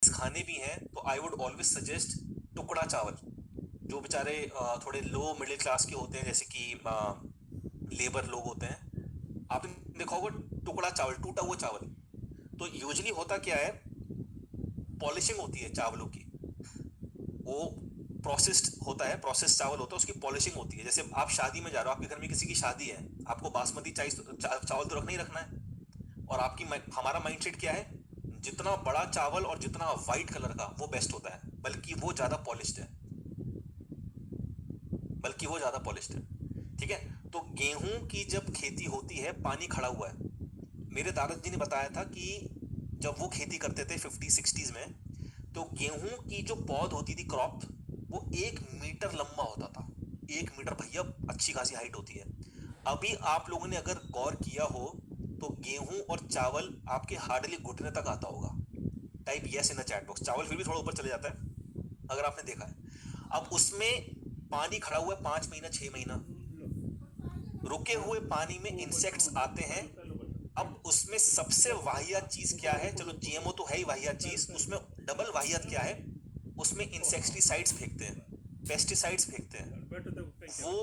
Rice खाने भी हैं तो आई वुड ऑलवेज सजेस्ट टुकड़ा चावल। जो बेचारे थोड़े लो मिडिल क्लास के होते हैं, जैसे कि लेबर लोग होते हैं, आपने देखा होगा टुकड़ा चावल, टूटा हुआ चावल। तो यूजली होता क्या है, पॉलिशिंग होती है चावलों की, वो प्रोसेस्ड होता है, प्रोसेस चावल होता है, उसकी पॉलिशिंग होती है। जैसे आप शादी में जा रहे हो, आपके घर में किसी की शादी है, आपको बासमती चावल तो रखना ही रखना है। और हमारा माइंडसेट क्या है, जितना बड़ा चावल और जितना वाइट कलर का वो बेस्ट होता है, बल्कि वो ज्यादा पॉलिश्ड है, बल्कि वो ज्यादा पॉलिश्ड है। ठीक है। तो गेहूं की जब खेती होती है, पानी खड़ा हुआ है। मेरे दादाजी ने बताया था कि जब वो खेती करते थे 50-60s में, तो गेहूं की जो पौध होती थी, क्रॉप, वो 1 मीटर लंबा होता था। 1 मीटर भैया अच्छी खासी हाइट होती है। अभी आप लोगों ने अगर गौर किया हो तो गेहूं और चावल आपके हार्डली घुटने तक आता होगा। Type yes in the chat box. चावल फिर भी थोड़ा ऊपर चले जाता है, अगर आपने देखा है। अब उसमें पानी खड़ा हुआ है 5 महीना 6 महीना, रुके हुए पानी में इंसेक्ट्स आते हैं। अब उसमें सबसे वाहियात चीज क्या है, चलो जीएमओ तो है ही वाहियात चीज, उसमें डबल वाहियात क्या है, उसमें इंसेक्टिसाइड्स फेंकते हैं, पेस्टिसाइड्स फेंकते हैं। वो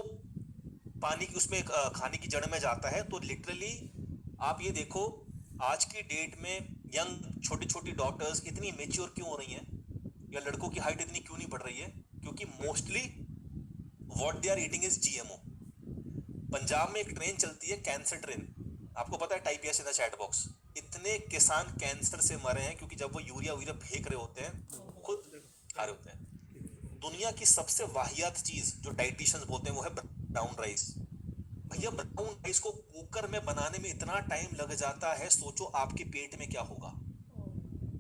पानी की उसमें खाने की जड़ में जाता है। तो लिटरली आप ये देखो, आज की डेट में यंग छोटी छोटी डॉटर्स इतनी मेच्योर क्यों हो रही हैं, या लड़कों की हाइट इतनी क्यों नहीं बढ़ रही है, क्योंकि mostly what they are eating is GMO. Punjab में एक ट्रेन चलती है, कैंसर ट्रेन, आपको पता है? Type yes in the chat box. इतने किसान कैंसर से मरे हैं क्योंकि जब वो यूरिया वूरिया फेंक रहे होते हैं, खुद खा रहे होते हैं। दुनिया की सबसे वाहियात चीज जो डाइटिशियंस बोलते हैं वो है ब्राउन राइस। भैया ब्राउन राइस को कुकर में बनाने में इतना टाइम लग जाता है, सोचो आपके पेट में क्या होगा।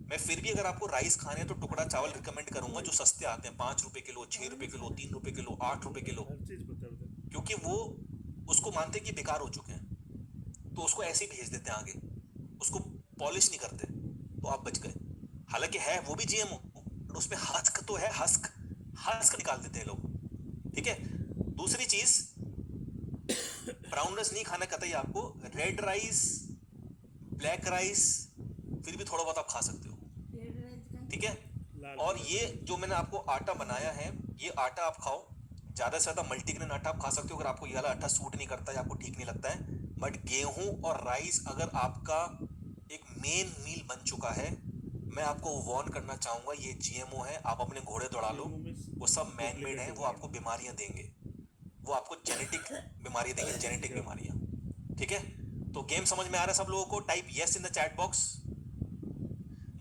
मैं फिर भी अगर आपको राइस खाने हैं तो टुकड़ा चावल रिकमेंड करूंगा, जो सस्ते आते हैं, 5 रुपए किलो, 6 रुपए किलो, 3 रुपए किलो, 8 रुपए किलो। क्योंकि वो उसको मानते हैं कि बेकार हो चुके हैं, तो उसको ऐसे ही भेज देते हैं आगे, उसको पॉलिश नहीं करते। तो आप बच गए। हालांकि है वो भी जीएमओ, पर उसमें हस्क तो है, हस्क, हस्क निकाल देते हैं लोग। ठीक है। दूसरी चीज, ब्राउन राइस नहीं खाना कतई आपको, रेड राइस, ब्लैक राइस फिर भी थोड़ा बहुत आप खा सकते हो। ठीक है। और ये जो मैंने आपको आटा बनाया है, ये आटा आप खाओ, ज्यादा से ज्यादा मल्टीग्रेन आटा आप खा सकते हो अगर आपको ये वाला आटा सूट नहीं करता है, आपको ठीक नहीं लगता है। बट गेहूं और राइस अगर आपका एक मेन मील बन चुका है, मैं आपको वार्न करना चाहूंगा, ये जीएमओ है। आप अपने घोड़े दौड़ा लो, वो सब मैन मेड है, वो आपको बीमारियां देंगे, वो आपको जेनेटिक बीमारी देंगे, जेनेटिक बीमारियां। ठीक है। तो गेम समझ में आ रहा है सब लोगों को? Type yes in the chat box.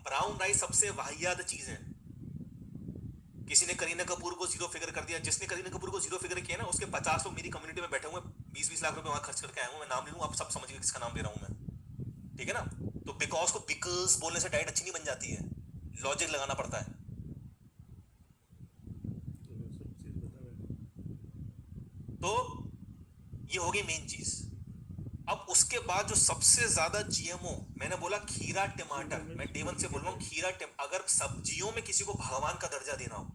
Brown rice सबसे वाहियात चीज है। किसी ने करीना कपूर को जीरो फिगर कर दिया, जिसने करीना कपूर को जीरो फिगर किया ना, उसके 50 लोग मेरी कम्युनिटी में बैठे हुए, 20-20 लाख रुपए वहां खर्च करके आए हूं। मैं नाम ले लूं, आप सब समझ गए किसका नाम ले रहा हूं मैं। ठीक है ना? तो बिकॉज को बिकॉज बोलने से डाइट अच्छी नहीं बन जाती है, लॉजिक लगाना पड़ता है। तो ये हो गई मेन चीज। अब उसके बाद जो सबसे ज्यादा जीएमओ, मैंने बोला खीरा टमाटर, मैं डेवन से बोल रहा हूं, अगर सब्जियों में किसी को भगवान का दर्जा देना हो,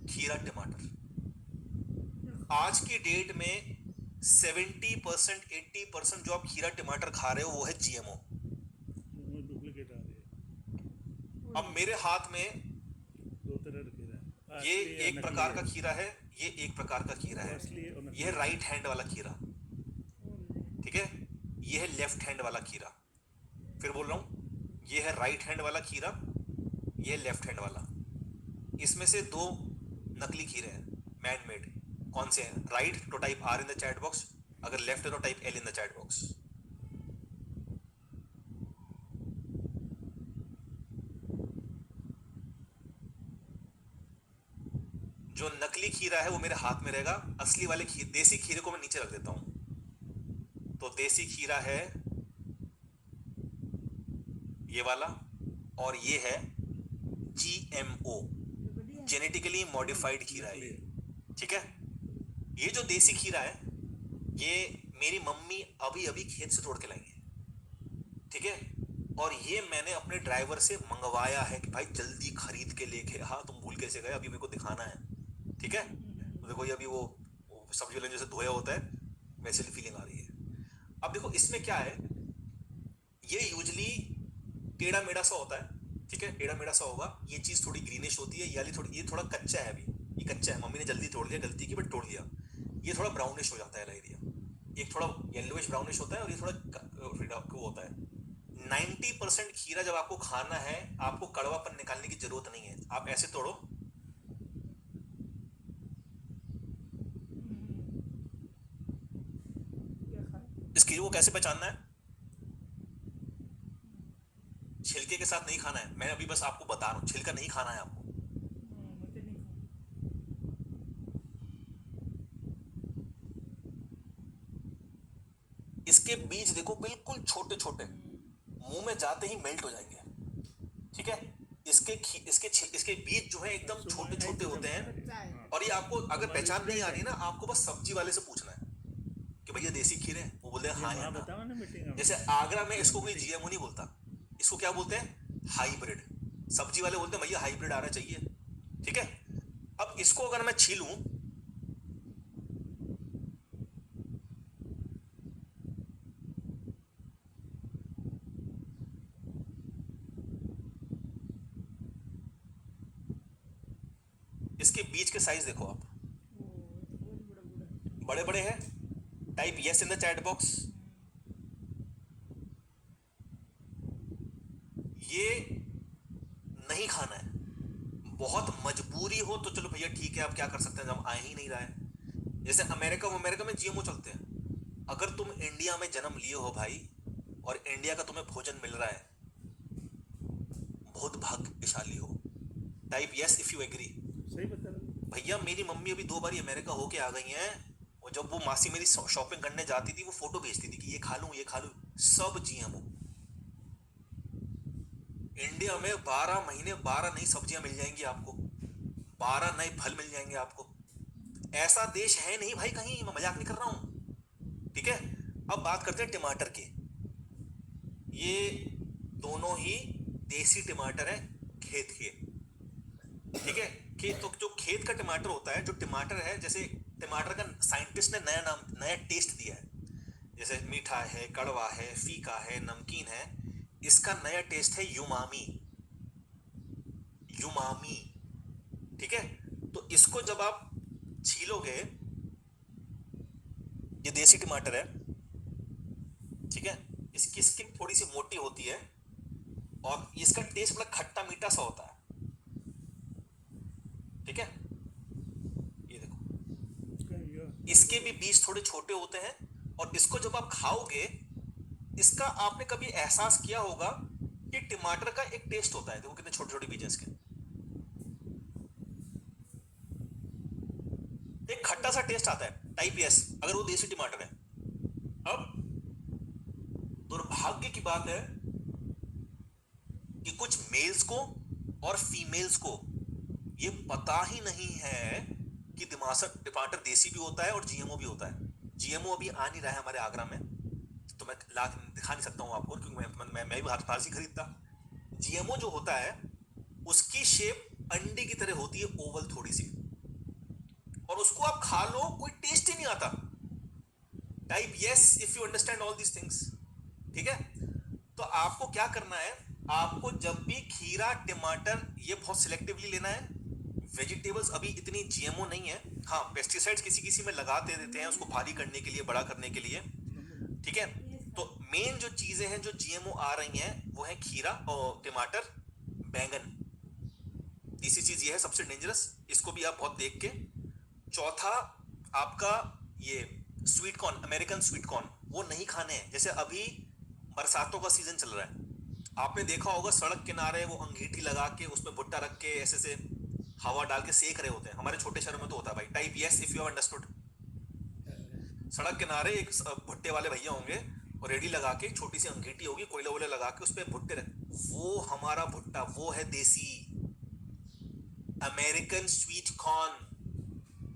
खीरा टमाटर। आज की डेट में 70% 80% जो आप खीरा टमाटर खा रहे हो वो है जीएमओ। अब मेरे हाथ में ये एक प्रकार का खीरा है, ये एक प्रकार का खीरा है, ये है राइट हैंड वाला खीरा। ठीक है। ये है लेफ्ट हैंड वाला खीरा। फिर बोल रहा हूं, ये है राइट हैंड वाला खीरा, ये है लेफ्ट हैंड वाला। इसमें से दो नकली खीरे हैं, मैन मेड। कौन से हैं? राइट तो type R in the chat box, अगर लेफ्ट है तो type L in the chat box. जो नकली खीरा है वो मेरे हाथ में रहेगा, असली वाले देसी खीरे को मैं नीचे रख देता हूं। तो देसी खीरा है ये वाला, और ये है जीएमओ, जेनेटिकली मॉडिफाइड खीरा है ये। ठीक है। ये जो देसी खीरा है, ये मेरी मम्मी अभी अभी खेत से तोड़ के लाई है। ठीक है। और ये मैंने अपने ड्राइवर से मंगवाया है कि भाई जल्दी खरीद के लेके, हाँ तुम भूल कैसे गए, अभी मेरे को दिखाना है। ठीक है। तो देखो ये अभी वो सब्जी वाले जैसे धोया होता है, वैसे फीलिंग आ रही है। अब देखो इसमें क्या है, ये यूजली टेढ़ा मेढ़ा सा होता है, ठीक है, टेढ़ा मेढ़ा सा होगा। ये चीज थोड़ी ग्रीनिश होती है, ये थोड़ा कच्चा है अभी, ये कच्चा है, मम्मी ने जल्दी तोड़ लिया, गलती की बट तोड़ लिया। ये थोड़ा ब्राउनिश हो जाता है एरिया, एक थोड़ा येलोइश ब्राउनिश होता है और ये थोड़ा वो होता है। 90% खीरा जब आपको खाना है, आपको कड़वापन निकालने की जरूरत नहीं है। आप ऐसे तोड़ो, इस खीरे को कैसे पहचानना है? छिलके के साथ नहीं खाना है, मैं अभी बस आपको बता रहा हूँ, छिलका नहीं खाना है आपको। इसके बीज देखो बिल्कुल छोटे छोटे, मुंह में जाते ही मेल्ट हो जाएंगे, ठीक है। इसके बीज जो है एकदम छोटे छोटे होते हैं। और ये आपको अगर पहचान नहीं आ रही ना, आपको बस सब्जी वाले से पूछना है कि भैया देसी खीरे हैं, वो बोलते हैं हाँ या ना। जैसे आगरा में इसको कोई जीएमओ नहीं बोलता, इसको क्या बोलते हैं? हाइब्रिड। सब्जी वाले बोलते हैं भैया हाइब्रिड आना चाहिए, ठीक है। अब इसको अगर मैं छीलूं, इसके बीज के साइज देखो आप, बड़े बड़े हैं। Type yes in the chat box. ये नहीं खाना है, बहुत मजबूरी हो तो चलो भैया ठीक है, आप क्या कर सकते हैं, जब आ ही नहीं रहा है। जैसे अमेरिका में जीएमओ चलते हैं। अगर तुम इंडिया में जन्म लिए हो भाई, और इंडिया का तुम्हें भोजन मिल रहा है, बहुत भाग्यशाली हो। Type yes if you agree. सही बता रहे भैया मेरी मम्मी अभी 2 बार अमेरिका होके आ गई हैं, और जब वो मासी मेरी शॉपिंग करने जाती थी, वो फोटो भेजती थी कि ये खा लूं, ये खा लूं, सब जीएमओ। इंडिया में 12 महीने 12 नई सब्जियां मिल जाएंगी आपको, 12 नए फल मिल जाएंगे आपको। ऐसा देश है नहीं भाई कहीं, मैं मजाक नहीं कर रहा हूं, ठीक है। अब बात करते हैं टमाटर की। ये दोनों ही देसी टमाटर है, खेत के, ठीक है। खेत, तो जो खेत का टमाटर होता है, जो टमाटर है, जैसे टमाटर का साइंटिस्ट ने नया नाम, नया टेस्ट दिया है। जैसे मीठा है, कड़वा है, फीका है, नमकीन है, इसका नया टेस्ट है युमामी। युमामी, ठीक है। तो इसको जब आप छीलोगे, ये देसी टमाटर है, ठीक है, इसकी स्किन थोड़ी सी मोटी होती है, और इसका टेस्ट बड़ा खट्टा मीठा सा होता है, ठीक है। ये देखो, इसके भी बीज थोड़े छोटे होते हैं, और इसको जब आप खाओगे, इसका आपने कभी एहसास किया होगा कि टमाटर का एक टेस्ट होता है, देखो कितने छोटे छोटे बीज हैं इसके, एक खट्टा सा टेस्ट आता है। टाइप यस, अगर वो देसी टमाटर है। अब दुर्भाग्य की बात है कि कुछ मेल्स को और फीमेल्स को ये पता ही नहीं है कि टमाटर देसी भी होता है और जीएमओ भी होता है। जीएमओ अभी आ नहीं रहा है हमारे आगरा में, तो मैं ला दिखा नहीं सकता हूँ आपको, क्योंकि मैं भी बाहर से खरीदता। जीएमओ जो होता है, उसकी शेप अंडे की तरह होती है, ओवल थोड़ी सी, और उसको आप खा लो, कोई टेस्ट ही नहीं आता। Type yes if you understand all these things, ठीक है। तो आपको क्या करना है, आपको जब भी खीरा, टमाटर, ये बहुत सिलेक्टिवली लेना है। वेजिटेबल्स अभी इतनी जीएमओ नहीं है, हाँ पेस्टिसाइड्स किसी किसी में लगा दे देते हैं उसको भारी करने के लिए, बड़ा करने के लिए, ठीक है। तो मेन जो चीजें हैं जो जीएमओ आ रही हैं, वो है खीरा और टमाटर, बैंगन। तीसरी चीज ये है सबसे डेंजरस, इसको भी आप बहुत देख के। चौथा आपका ये sweet corn, American sweet corn, वो नहीं खाने हैं। जैसे अभी बरसातों का सीजन चल रहा है, आपने देखा होगा सड़क किनारे वो अंगीठी लगा के उसमें भुट्टा रख के ऐसे से हवा डाल के सेक रहे होते हैं। हमारे छोटे शहरों में तो होता है भाई। Type yes if you have understood. सड़क किनारे एक भुट्टे वाले भैया होंगे, और रेडी लगा के छोटी सी अंगीठी होगी, कोयला वोयला लगा के उस पर भुट्टे रख, वो हमारा भुट्टा, वो है देसी अमेरिकन स्वीट कॉर्न,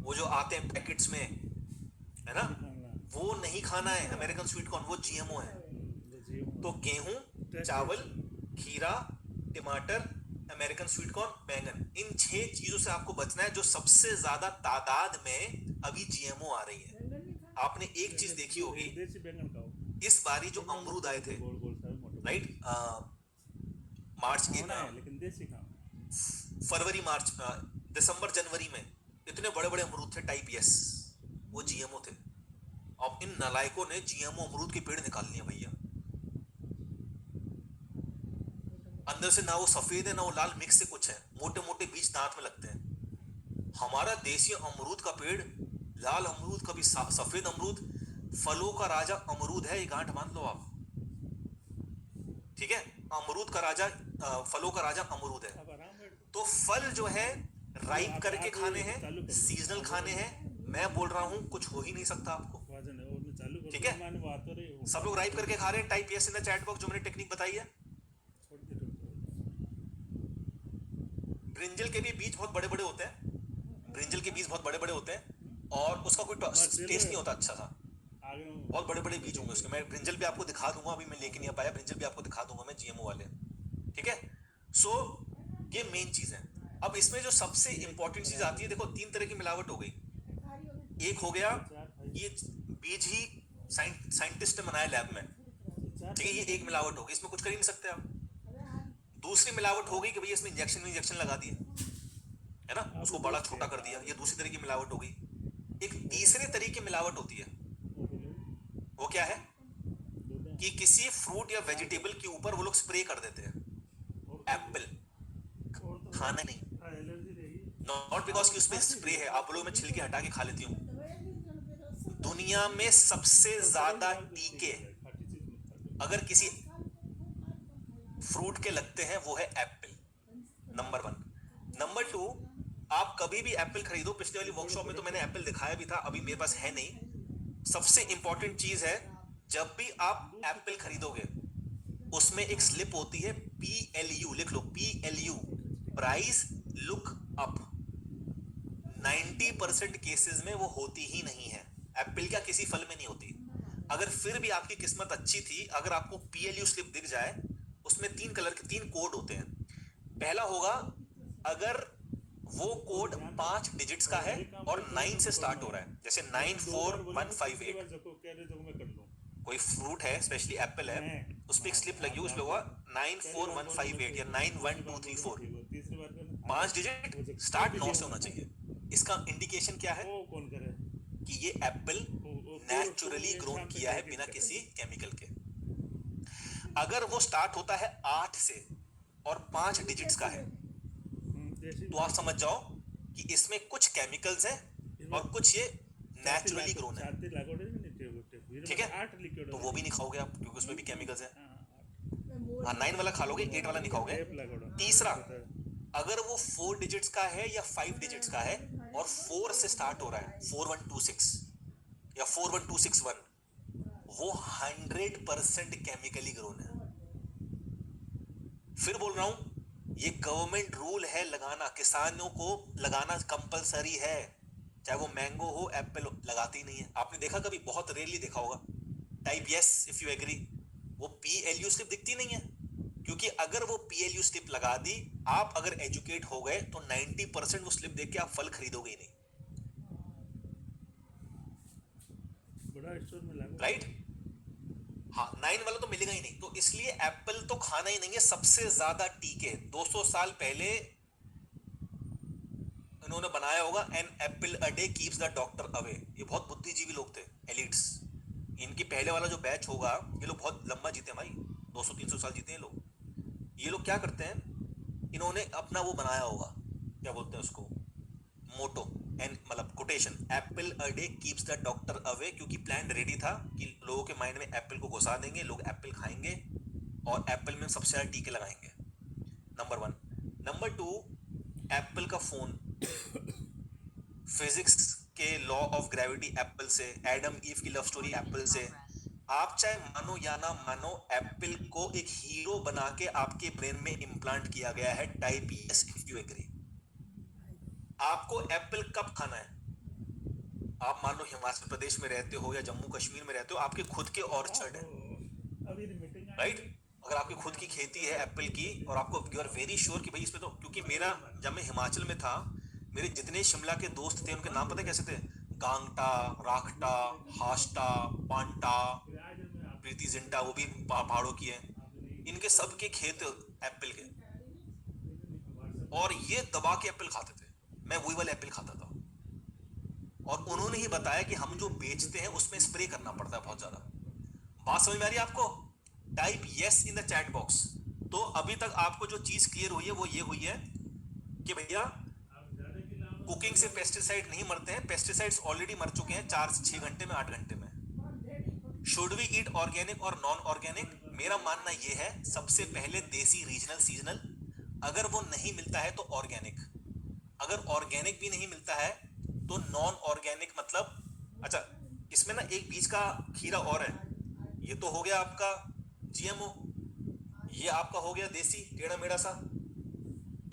वो जो आते हैं पैकेट्स में, है ना, वो नहीं खाना है अमेरिकन स्वीट कॉर्न, वो जीएमओ है। तो गेहूं, चावल, खीरा, टमाटर, अमेरिकन स्वीट कॉर्न, बैंगन, इन 6 चीजों से आपको बचना है, जो सबसे ज्यादा तादाद में अभी जीएमओ आ रही है। आपने एक चीज देखी होगी, इस बारी जो अमरूद आए थे, राइट, मार्च खाना है लेकिन देसी खाना। फरवरी मार्च दिसंबर जनवरी में इतने बड़े बड़े अमरूद थे टाइप यस, वो जीएमओ थे। अब इन नालायकों ने जीएमओ अमरूद के पेड़ निकाल लिए भैया। अंदर से ना वो सफेद है ना वो लाल, मिक्स से कुछ है, मोटे मोटे बीज दांत में लगते हैं। हमारा देसी अमरूद का पेड़, लाल अमरूद कभी सफेद अमरूद, फलों का राजा अमरूद है, ये गांठ मान लो आप, ठीक है। अमरूद का राजा, फलों का राजा अमरूद है। अब आराम है तो फल जो है राइप आप करके खाने हैं, चालू कर दो, सीजनल खाने हैं। मैं बोल रहा हूँ कुछ हो ही नहीं सकता आपको, वजन है और मैं चालू कर ठीक दूं, है। मैंने बात हो रही है सब लोग राइप करके खा रहे हैं, type yes in the chat box जो मैंने टेक्निक बताई है। छोड़ दे दो। ब्रिंजल के भी बीज बहुत बड़े बड़े होते हैं, ब्रिंजल के बीज बहुत बड़े बड़े होते हैं और उसका कोई टेस्ट नहीं होता अच्छा सा, आगे बहुत बड़े बड़े बीज होंगे उसके। मैं ब्रिंजल भी आपको दिखा दूंगा, अभी मैं लेके नहीं आ पाया, ब्रिंजल भी आपको दिखा दूंगा मैं, जीएमओ वाले, ठीक है। सो ये मेन चीज है। अब इसमें जो सबसे इंपॉर्टेंट चीज आती है, देखो 3 तरह की मिलावट हो गई। एक हो गया ये बीज ही साइंटिस्ट ने बनाया लैब में, ठीक है, ये एक मिलावट होगी, इसमें कुछ कर ही नहीं सकते आप। दूसरी मिलावट हो गई कि भैया इसमें इंजेक्शन लगा दिए, है ना, उसको बड़ा छोटा कर दिया, ये दूसरी तरह की मिलावट हो गई। एक तीसरे तरह की मिलावट होती है, वो क्या है कि किसी फ्रूट या वेजिटेबल के ऊपर वो लोग स्प्रे कर देते हैं। एप्पल खाना नहीं, नॉट बिकॉज कि उसमें स्प्रे है, आप लोग मैं छिलके हटा के खा लेती हूँ। दुनिया में सबसे ज्यादा टीके अगर किसी फ्रूट के लगते हैं वो है एप्पल, नंबर 1। नंबर 2, आप कभी भी एप्पल खरीदो, पिछले वाली वर्कशॉप में तो मैंने एप्पल दिखाया भी था, अभी मेरे पास है नहीं। सबसे इंपॉर्टेंट चीज है, जब भी आप एप्पल खरीदोगे उसमें एक स्लिप होती है PLU, लिख लो PLU, price look up. 90% cases में वो होती ही नहीं है, एप्पल क्या किसी फल में नहीं होती। अगर फिर भी आपकी किस्मत अच्छी थी, अगर आपको PLU स्लिप दिख जाए, उसमें 3 कोड होते हैं। पहला होगा अगर वो कोड 5 डिजिट्स का है और 9 से स्टार्ट हो रहा है, जैसे 94158, कोई फ्रूट है स्पेशली एप्पल है, उस पर एक स्लिप लगी, उसमें होगा 94158 या 91234, 5 डिजिट स्टार्ट 9 से होना चाहिए। इसका इंडिकेशन क्या है कि ये एप्पल नेचुरली ग्रोन किया है बिना किसी केमिकल के। अगर वो स्टार्ट होता है 8 से और 5 डिजिट्स का है, तो आप समझ जाओ कि इसमें कुछ केमिकल्स हैं और कुछ ये नेचुरली ग्रोन है, ठीक है। तो वो भी नहीं खाओगे आप क्योंकि उसमें भी केमिकल्स हैं। हाँ 9 वाला खा लोगे, 8 वाला नहीं खाओगे। तीसरा, अगर वो 4 डिजिट्स का है या 5 डिजिट्स का है और 4 से स्टार्ट हो रहा है, 4126 या 41261, वो 100% केमिकली ग्रोन है। फिर बोल रहा हूं, ये गवर्नमेंट रूल है लगाना, किसानों को लगाना कंपलसरी है, चाहे वो मैंगो हो एप्पल हो, लगाते ही नहीं है। आपने देखा कभी? बहुत रेयरली देखा होगा। Type yes if you agree. वो PLU स्लिप दिखती नहीं है, क्योंकि अगर वो PLU स्लिप लगा दी, आप अगर एजुकेट हो गए तो 90% वो स्लिप देख के आप फल खरीदोगे ही नहीं, राइट? हाँ 9 वाला तो मिलेगा ही नहीं। तो इसलिए एप्पल तो खाना ही नहीं है। सबसे ज्यादा टीके 200 साल पहले इन्होंने बनाया होगा, an apple a day keeps the doctor away. ये बहुत बुद्धिजीवी लोग थे, एलिट्स। इनकी पहले वाला जो बैच होगा, ये लोग बहुत लंबा जीते हैं भाई, 200-300 साल जीते हैं लोग। ये लोग क्या करते हैं, इन्होंने अपना वो बनाया होगा, क्या बोलते हैं उसको, मोटो, एन मतलब quotation, Apple a day keeps the doctor away, क्योंकि प्लान रेडी था कि लोगों के माइंड में एप्पल को घुसा देंगे, लोग एप्पल खाएंगे और एप्पल में सबसे ज्यादा टीके लगाएंगे। नंबर 1। नंबर 2, एप्पल का फोन, फिजिक्स के लॉ ऑफ ग्रेविटी एप्पल से, एडम ईव की लव स्टोरी एप्पल से। आप चाहे मानो या ना मानो, एप्पल को एक हीरो बना के आपके ब्रेन में इम्प्लांट किया गया है। Type yes if you agree. आपको एप्पल कब खाना है? आप मान लो हिमाचल प्रदेश में रहते हो या जम्मू कश्मीर में रहते हो, आपके खुद के ऑर्चर्ड है, राइट? अगर आपकी खुद की खेती है एप्पल की और आपको यू आर वेरी श्योर कि भाई इसमें तो, क्योंकि मेरा जब मैं हिमाचल में था, मेरे जितने शिमला के दोस्त थे उनके नाम पता कैसे थे? गांगटा, राखटा, हास्टा, पांटा, प्रीति जिंटा, वो भी पहाड़ों की है। इनके सबके खेत एप्पल के, और ये दबा के एप्पल खाते थे, मैं वही वाला एप्पल खाता था। और उन्होंने ही बताया कि हम जो बेचते हैं उसमें स्प्रे करना पड़ता है बहुत ज्यादा। बात समझ में आ रही है आपको? Type yes in the chat box. तो अभी तक आपको जो चीज क्लियर हुई है वो ये हुई है कि भैया कुकिंग से पेस्टिसाइड नहीं मरते हैं, पेस्टिसाइड्स ऑलरेडी मर चुके हैं 4 से 6 घंटे में, 8 घंटे में। शुड वी ईट ऑर्गेनिक और नॉन ऑर्गेनिक? मेरा मानना यह है सबसे पहले देसी, रीजनल, सीजनल। अगर वो नहीं मिलता है तो ऑर्गेनिक। अगर ऑर्गेनिक भी नहीं मिलता है तो नॉन ऑर्गेनिक मतलब, अच्छा इसमें ना एक बीज का खीरा और है। ये तो हो गया आपका जीएमओ, ये आपका हो गया देसी टेढ़ा मेढ़ा सा।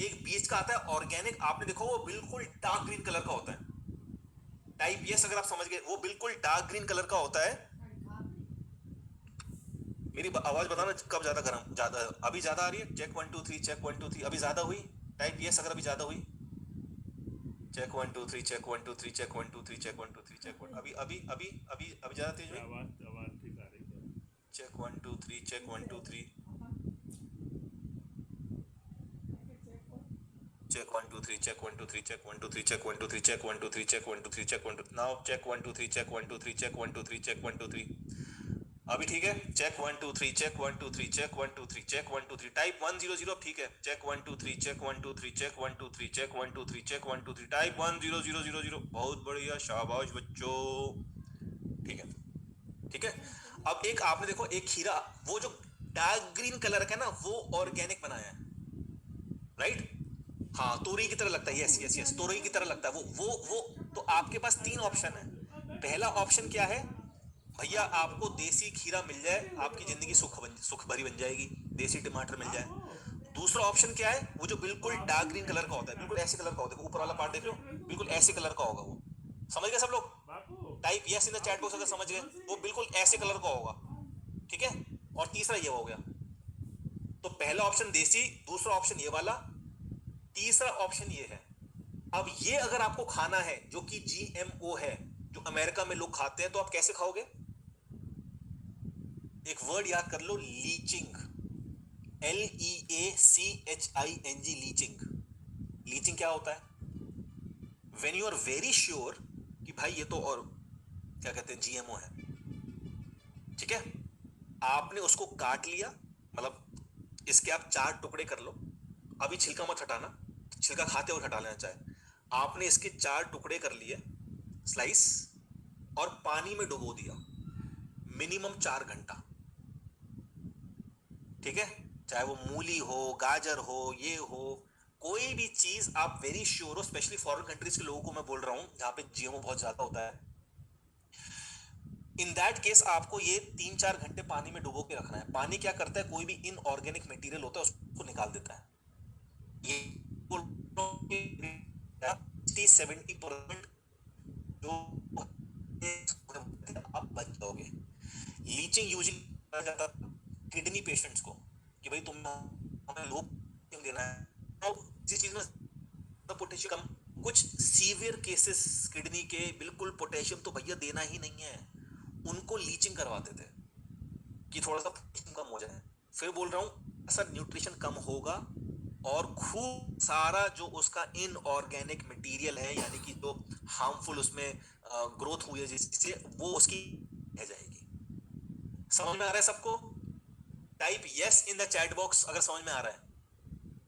एक बीज का आता है ऑर्गेनिक, आपने देखो वो बिल्कुल डार्क ग्रीन कलर का होता है। टाइप यस अगर आप समझ गए, वो बिल्कुल डार्क ग्रीन कलर का होता है। मेरी आवाज बताना कब ज्यादा गर्म, ज्यादा अभी ज्यादा आ रही है? चेक 1 2 3, चेक 1 2 3, अभी ज्यादा हुई? टाइप यस अगर अभी ज्यादा हुई। Check 1 2 3, check 1 2 3, check 1 2 3, check 1 2 3, check 1, अभी अभी अभी अभी अभी ज्यादा तेज हुई? आवाज ठीक आ रही है। Check 1 2 3, check 1 2 3, check 1 2 3, check 1 2 3, check 1 2 3, check 1 2 3, check 1 2 3, check 1 2 3, check 1 2, now check 1 2 3, check 1 2 3, check 1 2 3, check 1 2 3, अभी ठीक है? Check 1 2 3, check 1 2 3, check 1 2 3, check 1 2 3, type 1 0 0, ठीक है? Check 1 2 3, check 1 2 3, check 1 2 3, check 1 2 3, check 1 2 3, type 1 0 0 0 0, बहुत बढ़िया, शाबाश बच्चों, ठीक है? ठीक है, अब एक आपने देखो एक खीरा, वो जो डार्क ग्रीन कलर का है ना, वो ऑर्गेनिक बनाया है, राइट? हाँ, तोरई की तरह लगता है, यस यस यस, तोरई की तरह लगता है वो। तो आपके पास 3 ऑप्शन है। पहला ऑप्शन क्या है? भैया आपको देसी खीरा मिल जाए, आपकी जिंदगी सुख भरी बन जाएगी, देसी टमाटर मिल जाए। दूसरा ऑप्शन क्या है? वो जो बिल्कुल डार्क ग्रीन कलर का होता है, बिल्कुल ऐसे कलर का होता है, ऊपर वाला पार्ट देख रहे हो, बिल्कुल ऐसे कलर का होगा वो। समझ गए सब लोग? Type yes in the chat box अगर समझ गए, वो बिल्कुल ऐसे कलर का होगा, ठीक है? और तीसरा ये हो गया। तो पहला ऑप्शन देसी, दूसरा ऑप्शन ये वाला, तीसरा ऑप्शन ये है। अब ये अगर आपको खाना है जो कि जीएमओ है, जो अमेरिका में लोग खाते हैं, तो आप कैसे खाओगे? एक वर्ड याद कर लो, लीचिंग, LEACHING, लीचिंग। लीचिंग क्या होता है? When you are very sure कि भाई ये तो और क्या कहते हैं, जीएमओ है, ठीक है? आपने उसको काट लिया, मतलब इसके आप 4 टुकड़े कर लो, अभी छिलका मत हटाना, छिलका खाते हुए हटा लेना चाहे। आपने इसके 4 टुकड़े कर लिए, स्लाइस, और पानी में डुबो दिया मिनिमम 4 घंटा, ठीक है? चाहे वो मूली हो, गाजर हो, ये हो, कोई भी चीज आप वेरी श्योर हो, स्पेशली फॉरेन कंट्रीज के लोगों को मैं बोल रहा हूं जहां पे जीएमओ बहुत ज्यादा होता है, इन दैट केस आपको ये 3-4 घंटे पानी में डुबो के रखना है। पानी क्या करता है, कोई भी इनऑर्गेनिक मटेरियल होता है उसको निकाल देता है। ये 60-70% जो आप बच जाओगे। लीचिंग यूजिंग करा जाता किडनी पेशेंट्स को कि भाई तुम हमें लो देना है, तो जिस चीज में पोटेशियम कम, कुछ सीवियर केसेस किडनी के, बिल्कुल पोटेशियम तो भैया देना ही नहीं है, उनको लीचिंग करवाते थे कि थोड़ा सा पोटेशियम कम हो जाए। फिर बोल रहा हूं सर, न्यूट्रिशन कम होगा और खूब सारा जो उसका इनऑर्गेनिक मटेरियल है, यानी कि जो हार्मफुल उसमें ग्रोथ हुई है जिससे, वो उसकी रह जाएगी। समझ में आ रहा है सबको? Type yes in the chat box अगर समझ में आ रहा है,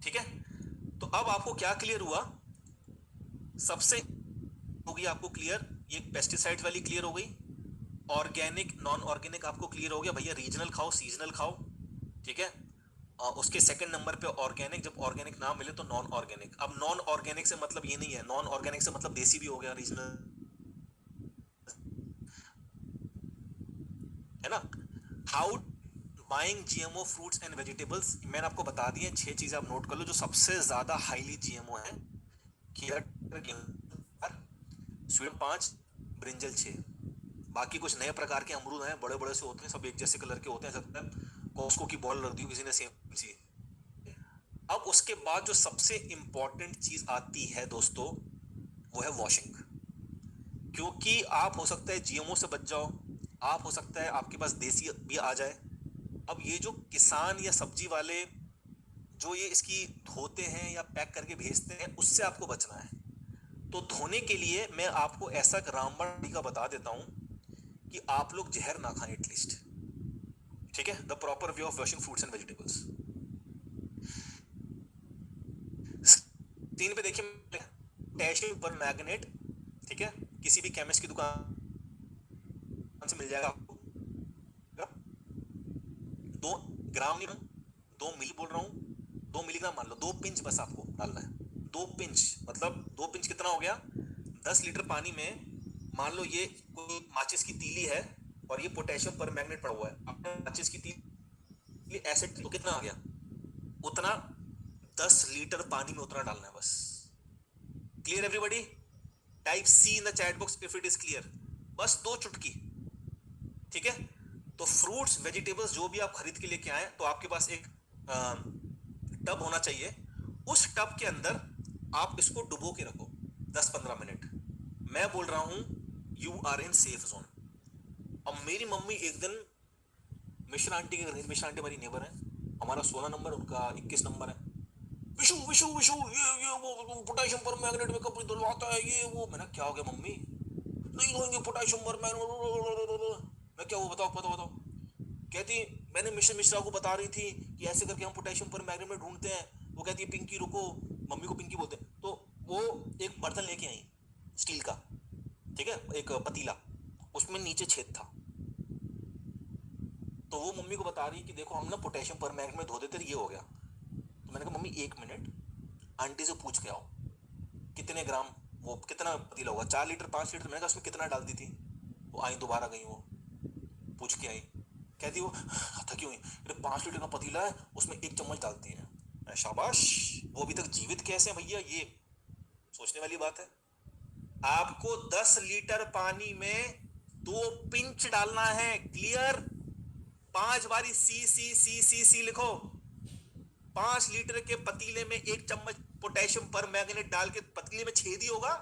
ठीक है? तो अब आपको क्या क्लियर हुआ? सबसे होगी आपको क्लियर, ये पेस्टिसाइड वाली क्लियर हो गई, ऑर्गेनिक नॉन ऑर्गेनिक आपको क्लियर हो गया, भैया रीजनल खाओ, सीजनल खाओ, ठीक है? उसके सेकंड नंबर पे ऑर्गेनिक, जब ऑर्गेनिक ना मिले तो नॉन ऑर्गेनिक। अब नॉन ऑर्गेनिक से मतलब ये नहीं है, नॉन ऑर्गेनिक से मतलब देसी भी हो गया, रीजनल, है ना? How buying GMO fruits and vegetables, मैंने आपको बता दिए 6 चीजें, आप नोट कर लो जो सबसे ज्यादा हाईली जीएमओ है। खीरा 5, ब्रिंजल 6, बाकी कुछ नए प्रकार के अमरूद हैं, बड़े बड़े से होते हैं, सब एक जैसे कलर के होते हैं, सकता है कॉस्को की बॉल रख दी किसी ने सेम सी। अब उसके बाद जो सबसे इंपॉर्टेंट चीज आती है दोस्तों, वो है वॉशिंग। क्योंकि आप हो सकता है जीएमओ से बच जाओ, आप हो सकता है आपके पास देसी भी आ जाए। अब ये जो किसान या सब्जी वाले जो ये इसकी धोते हैं या पैक करके भेजते हैं उससे आपको बचना है। तो धोने के लिए मैं आपको ऐसा रामबाण तरीका बता देता हूं कि आप लोग जहर ना खाएं एटलीस्ट, ठीक है। The proper way of washing fruits and vegetables. Screen पे देखिए, पोटेशियम परमैंगनेट, ठीक है, किसी भी केमिस्ट की दुकान से मिल जाएगा आपको। 2 ग्राम नहीं, 2 मिली बोल रहा हूं, 2 मिलीग्राम मान लो, 2 पिंच बस आपको डालना है। 2 पिंच मतलब 2 पिंच कितना हो गया? 10 लीटर पानी में मान लो ये कोई माचिस की तीली है और ये पोटेशियम परमैंगनेट पड़ा हुआ है, आपने माचिस की तीली एसिड तो कितना आ गया? उतना 10 लीटर पानी में उतना डालना है बस। Clear everybody? Type C in the chat box if it is clear. बस 2 चुटकी, ठीक है। तो फ्रूट्स वेजिटेबल्स जो भी आप खरीद के लेके आए तो आपके पास एक टब होना चाहिए। उस टब के अंदर आप इसको डुबो के रखो 10-15 मिनट। मैं बोल रहा हूं you are in safe zone. अब मेरी मम्मी एक दिन मिश्रा आंटी के घर गई। मिश्रा आंटी हमारी नेबर है, हमारा 16 नंबर, उनका 21 नंबर है। विशु विशु विशु ये वो पोटेशियम परमैंगनेट में कपड़े धुलवाता है, ये वो। मैंने क्या हो गया मम्मी? नहीं धोएंगे पोटेशियम परमैंगनेट। मैं क्या, वो बताओ बताओ बताओ। कहती मैंने मिश्रा मिश्रा को बता रही थी कि ऐसे करके हम पोटेशियम परमैंगनेट में ढूंढते हैं। वो कहती है पिंकी रुको, मम्मी को पिंकी बोलते हैं। तो वो एक बर्तन लेके आई स्टील का, ठीक है, एक पतीला, उसमें नीचे छेद था। तो वो मम्मी को बता रही कि देखो हम ना पोटेशियम परमैंगनेट में धो देते थे, ये हो गया। तो मैंने कहा मम्मी 1 मिनट, आंटी से पूछ के आओ कितने ग्राम, वो कितना पतीला होगा, 4 लीटर 5 लीटर। मैंने कहा उसमें कितना डालती थी? वो आई, दोबारा गई, वो पूछ के आई। कहती वो थकी हुई, 5 लीटर का पतीला है उसमें 1 चम्मच डालती है। शाबाश, वो अभी तक जीवित कैसे है भैया, ये सोचने वाली बात है। आपको 10 लीटर पानी में 2 पिंच डालना है। क्लियर? 5 बारी सी सी सी सी सी लिखो। 5 लीटर के पतीले में 1 चम्मच पोटेशियम परमैंगनेट डाल के पतीले में छेद ही होगा,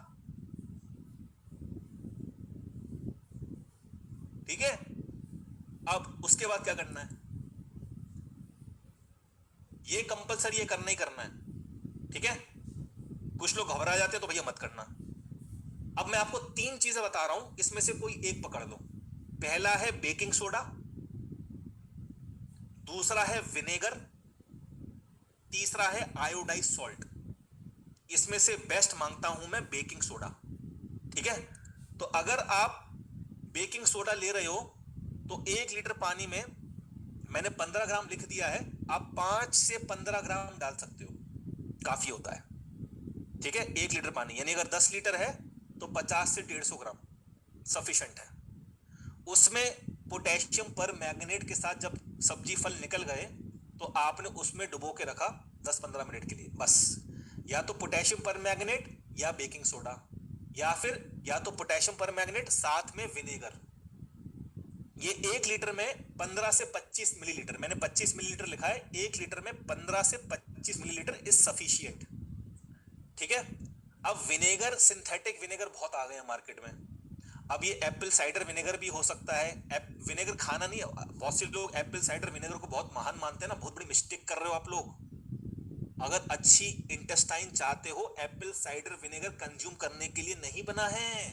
ठीक है। अब उसके बाद क्या करना है? ये कंपलसरी ये करना ही करना है, ठीक है। कुछ लोग घबरा जाते हैं तो भैया मत करना। अब मैं आपको 3 चीजें बता रहा हूं, इसमें से कोई एक पकड़ लो। पहला है बेकिंग सोडा, दूसरा है विनेगर, तीसरा है आयोडाइज सॉल्ट। इसमें से बेस्ट मांगता हूं मैं बेकिंग सोडा, ठीक है। तो अगर आप बेकिंग सोडा ले रहे हो तो 1 लीटर पानी में मैंने 15 ग्राम लिख दिया है, आप 5 से 15 ग्राम डाल सकते हो, काफी होता है, ठीक है। 1 लीटर पानी यानी अगर 10 लीटर है तो 50 से 150 ग्राम सफिशिएंट है। उसमें पोटेशियम परमैंगनेट के साथ जब सब्जी फल निकल गए तो आपने उसमें डुबो के रखा 10-15 मिनट के लिए बस। या तो पोटेशियम परमैंगनेट या बेकिंग सोडा, या फिर या तो पोटेशियम परमैंगनेट साथ में विनेगर। ये 1 लीटर में 15 से 25 मिलीलीटर, मैंने 25 मिलीलीटर लिखा है, 1 लीटर में 15 से 25 मिलीलीटर इज सफिशिएंट, ठीक है। अब विनेगर, सिंथेटिक विनेगर बहुत आ गए हैं मार्केट में। अब ये एप्पल साइडर विनेगर भी हो सकता है। विनेगर खाना नहीं, बहुत से लोग एप्पल साइडर विनेगर को बहुत महान मानते हैं ना, बहुत बड़ी मिस्टेक कर रहे हो आप लोग। अगर अच्छी इंटेस्टाइन चाहते हो, एप्पल साइडर विनेगर कंज्यूम करने के लिए नहीं बना है,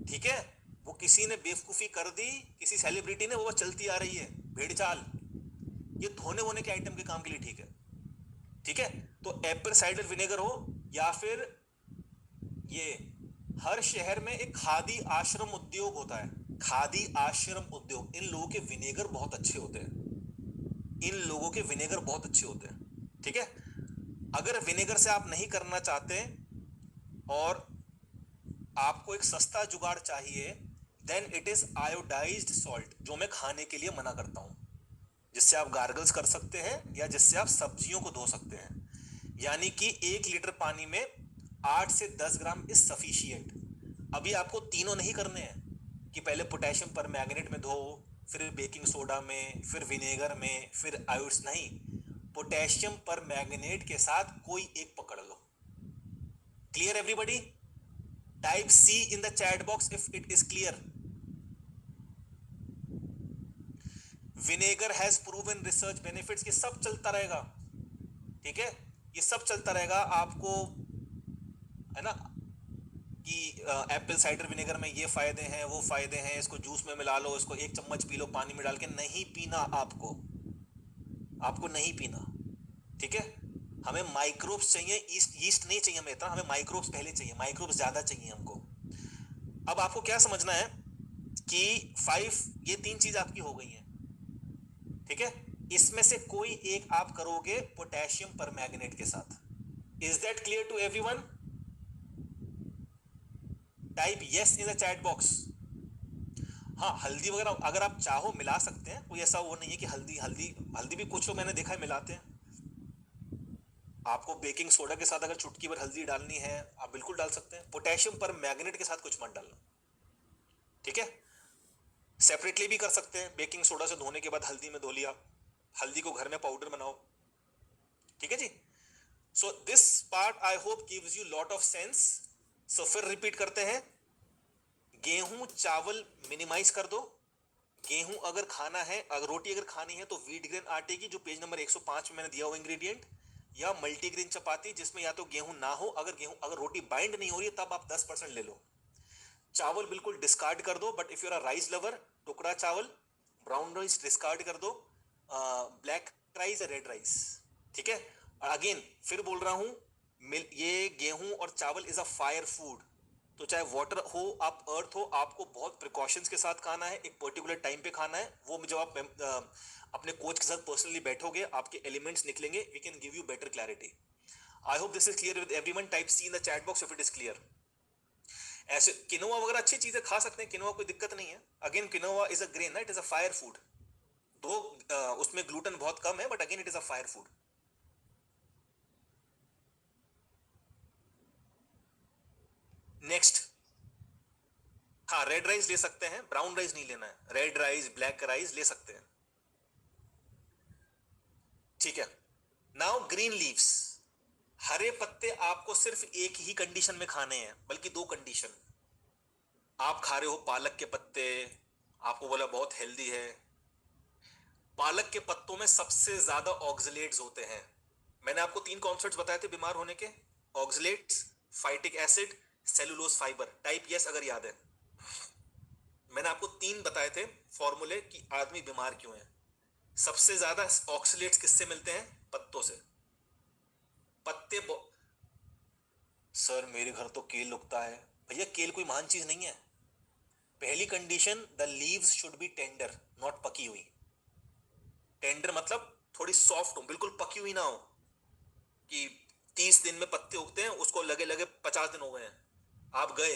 ठीक है। वो किसी ने बेवकूफी कर दी, किसी सेलिब्रिटी ने, वो चलती आ रही है भेड़ चाल। ये धोने वोने के आइटम के काम के लिए ठीक है, ठीक है। तो एप्पल साइडर विनेगर हो, या फिर ये हर शहर में एक खादी आश्रम उद्योग होता है, खादी आश्रम उद्योग, इन लोगों के विनेगर बहुत अच्छे होते हैं, इन लोगों के विनेगर बहुत अच्छे होते हैं, ठीक है। अगर विनेगर से आप नहीं करना चाहते और आपको एक सस्ता जुगाड़ चाहिए, then it is iodised salt, जो मैं खाने के लिए मना करता हूं, जिससे आप गार्गल्स कर सकते हैं या जिससे आप सब्जियों को धो सकते हैं। यानी कि 1 लीटर पानी में 8 से 10 ग्राम इज सफिशिएंट। अभी आपको तीनों नहीं करने हैं कि पहले पोटेशियम परमैंगनेट में धो, फिर बेकिंग सोडा में, फिर विनेगर में, फिर आयोड्स, नहीं, पोटेशियम परमैंगनेट के साथ कोई एक पकड़ लो। Clear everybody? Type C in the chat box if it is clear. Vinegar has proven research benefits, ये सब चलता रहेगा, ठीक है, ये सब चलता रहेगा आपको, है ना, कि एप्पल साइडर विनेगर में ये फायदे हैं, वो फायदे हैं, इसको जूस में मिला लो, इसको एक चम्मच पी लो पानी में डाल के, नहीं पीना आपको, आपको नहीं पीना, ठीक है। हमें माइक्रोब्स चाहिए, ईस्ट यीस्ट नहीं चाहिए हमें इतना, हमें माइक्रोब्स पहले चाहिए, माइक्रोब्स ज्यादा चाहिए हमको। अब आपको क्या समझना है कि 5 ये 3 चीज आपकी हो गई हैं, ठीक है। इसमें से कोई एक आप करोगे पोटेशियम परमैंगनेट के साथ। Is that clear to everyone? Type yes in the chat box. हाँ, हल्दी वगैरह अगर आप चाहो मिला सकते हैं, कोई ऐसा वो नहीं है कि हल्दी हल्दी हल्दी भी कुछ लोग मैंने देखा है मिलाते हैं। आपको बेकिंग सोडा के साथ अगर चुटकी भर हल्दी डालनी है आप बिल्कुल डाल सकते हैं, पोटेशियम परमैंगनेट के साथ कुछ मत डालना, ठीक है। सेपरेटली भी कर सकते हैं, बेकिंग सोडा से धोने के बाद हल्दी में धो लिया, हल्दी को घर में पाउडर बनाओ, ठीक है जी। So this part I hope gives you lot of sense. So फिर रिपीट करते हैं, गेहूं चावल मिनिमाइज कर दो। गेहूं अगर खाना है, अगर रोटी अगर खानी है तो व्हीट ग्रेन आटे की, जो पेज नंबर 105 में मैंने दिया हुआ इंग्रेडिएंट, या मल्टीग्रेन चपाती जिसमें या तो गेहूं ना हो, अगर रोटी बाइंड नहीं हो रही है तब आप 10% ले लो। चावल बिल्कुल डिस्कार्ड कर दो, but if you are a rice lover, टुकड़ा चावल, ब्राउन राइस डिस्कार्ड कर दो, ब्लैक राइस या रेड राइस, ठीक है। अगेन फिर बोल रहा हूं, ये गेहूं और चावल इज अ फायर फूड, तो चाहे वाटर हो आप अर्थ हो, आपको बहुत प्रिकॉशंस के साथ खाना है, एक पर्टिकुलर टाइम पे खाना है। वो जब आप अपने कोच के साथ पर्सनली बैठोगे आपके एलिमेंट्स निकलेंगे, we can give you better clarity. I hope this is clear with everyone. Type C in the chat box if it is clear. ऐसे किनोआ वगैरह अच्छी चीजें खा सकते हैं, किनोआ कोई दिक्कत नहीं है। Again quinoa is a grain, it is a fire food, दो उसमें ग्लूटेन बहुत कम है, but again it is a fire food. Next, हाँ रेड राइस ले सकते हैं, ब्राउन राइस नहीं लेना है, रेड राइस ब्लैक राइस ले सकते हैं, ठीक है। नाउ ग्रीन लीव्स, हरे पत्ते आपको सिर्फ एक ही कंडीशन में खाने हैं, बल्कि 2 कंडीशन। आप खा रहे हो पालक के पत्ते, आपको बोला बहुत हेल्दी है, पालक के पत्तों में सबसे ज्यादा ऑक्सलेट्स होते हैं। मैंने आपको 3 कॉन्सेप्ट्स बताए थे बीमार होने के, oxalates, phytic acid, cellulose fibre. Type yes अगर याद है। मैंने आपको 3 बताए थे फॉर्मूले कि आदमी बीमार क्यों है। सबसे ज्यादा ऑक्सलेट्स किससे मिलते हैं? पत्तों से। पत्ते सर मेरे घर तो केल उगता है। भैया केल कोई महान चीज नहीं है। पहली condition, the leaves should B tender, not पकी हुई। टेंडर मतलब थोड़ी सॉफ्ट हो, बिल्कुल पकी हुई ना हो कि 30 दिन में पत्ते उगते हैं, उसको लगे लगे 50 दिन हो गए हैं, आप गए।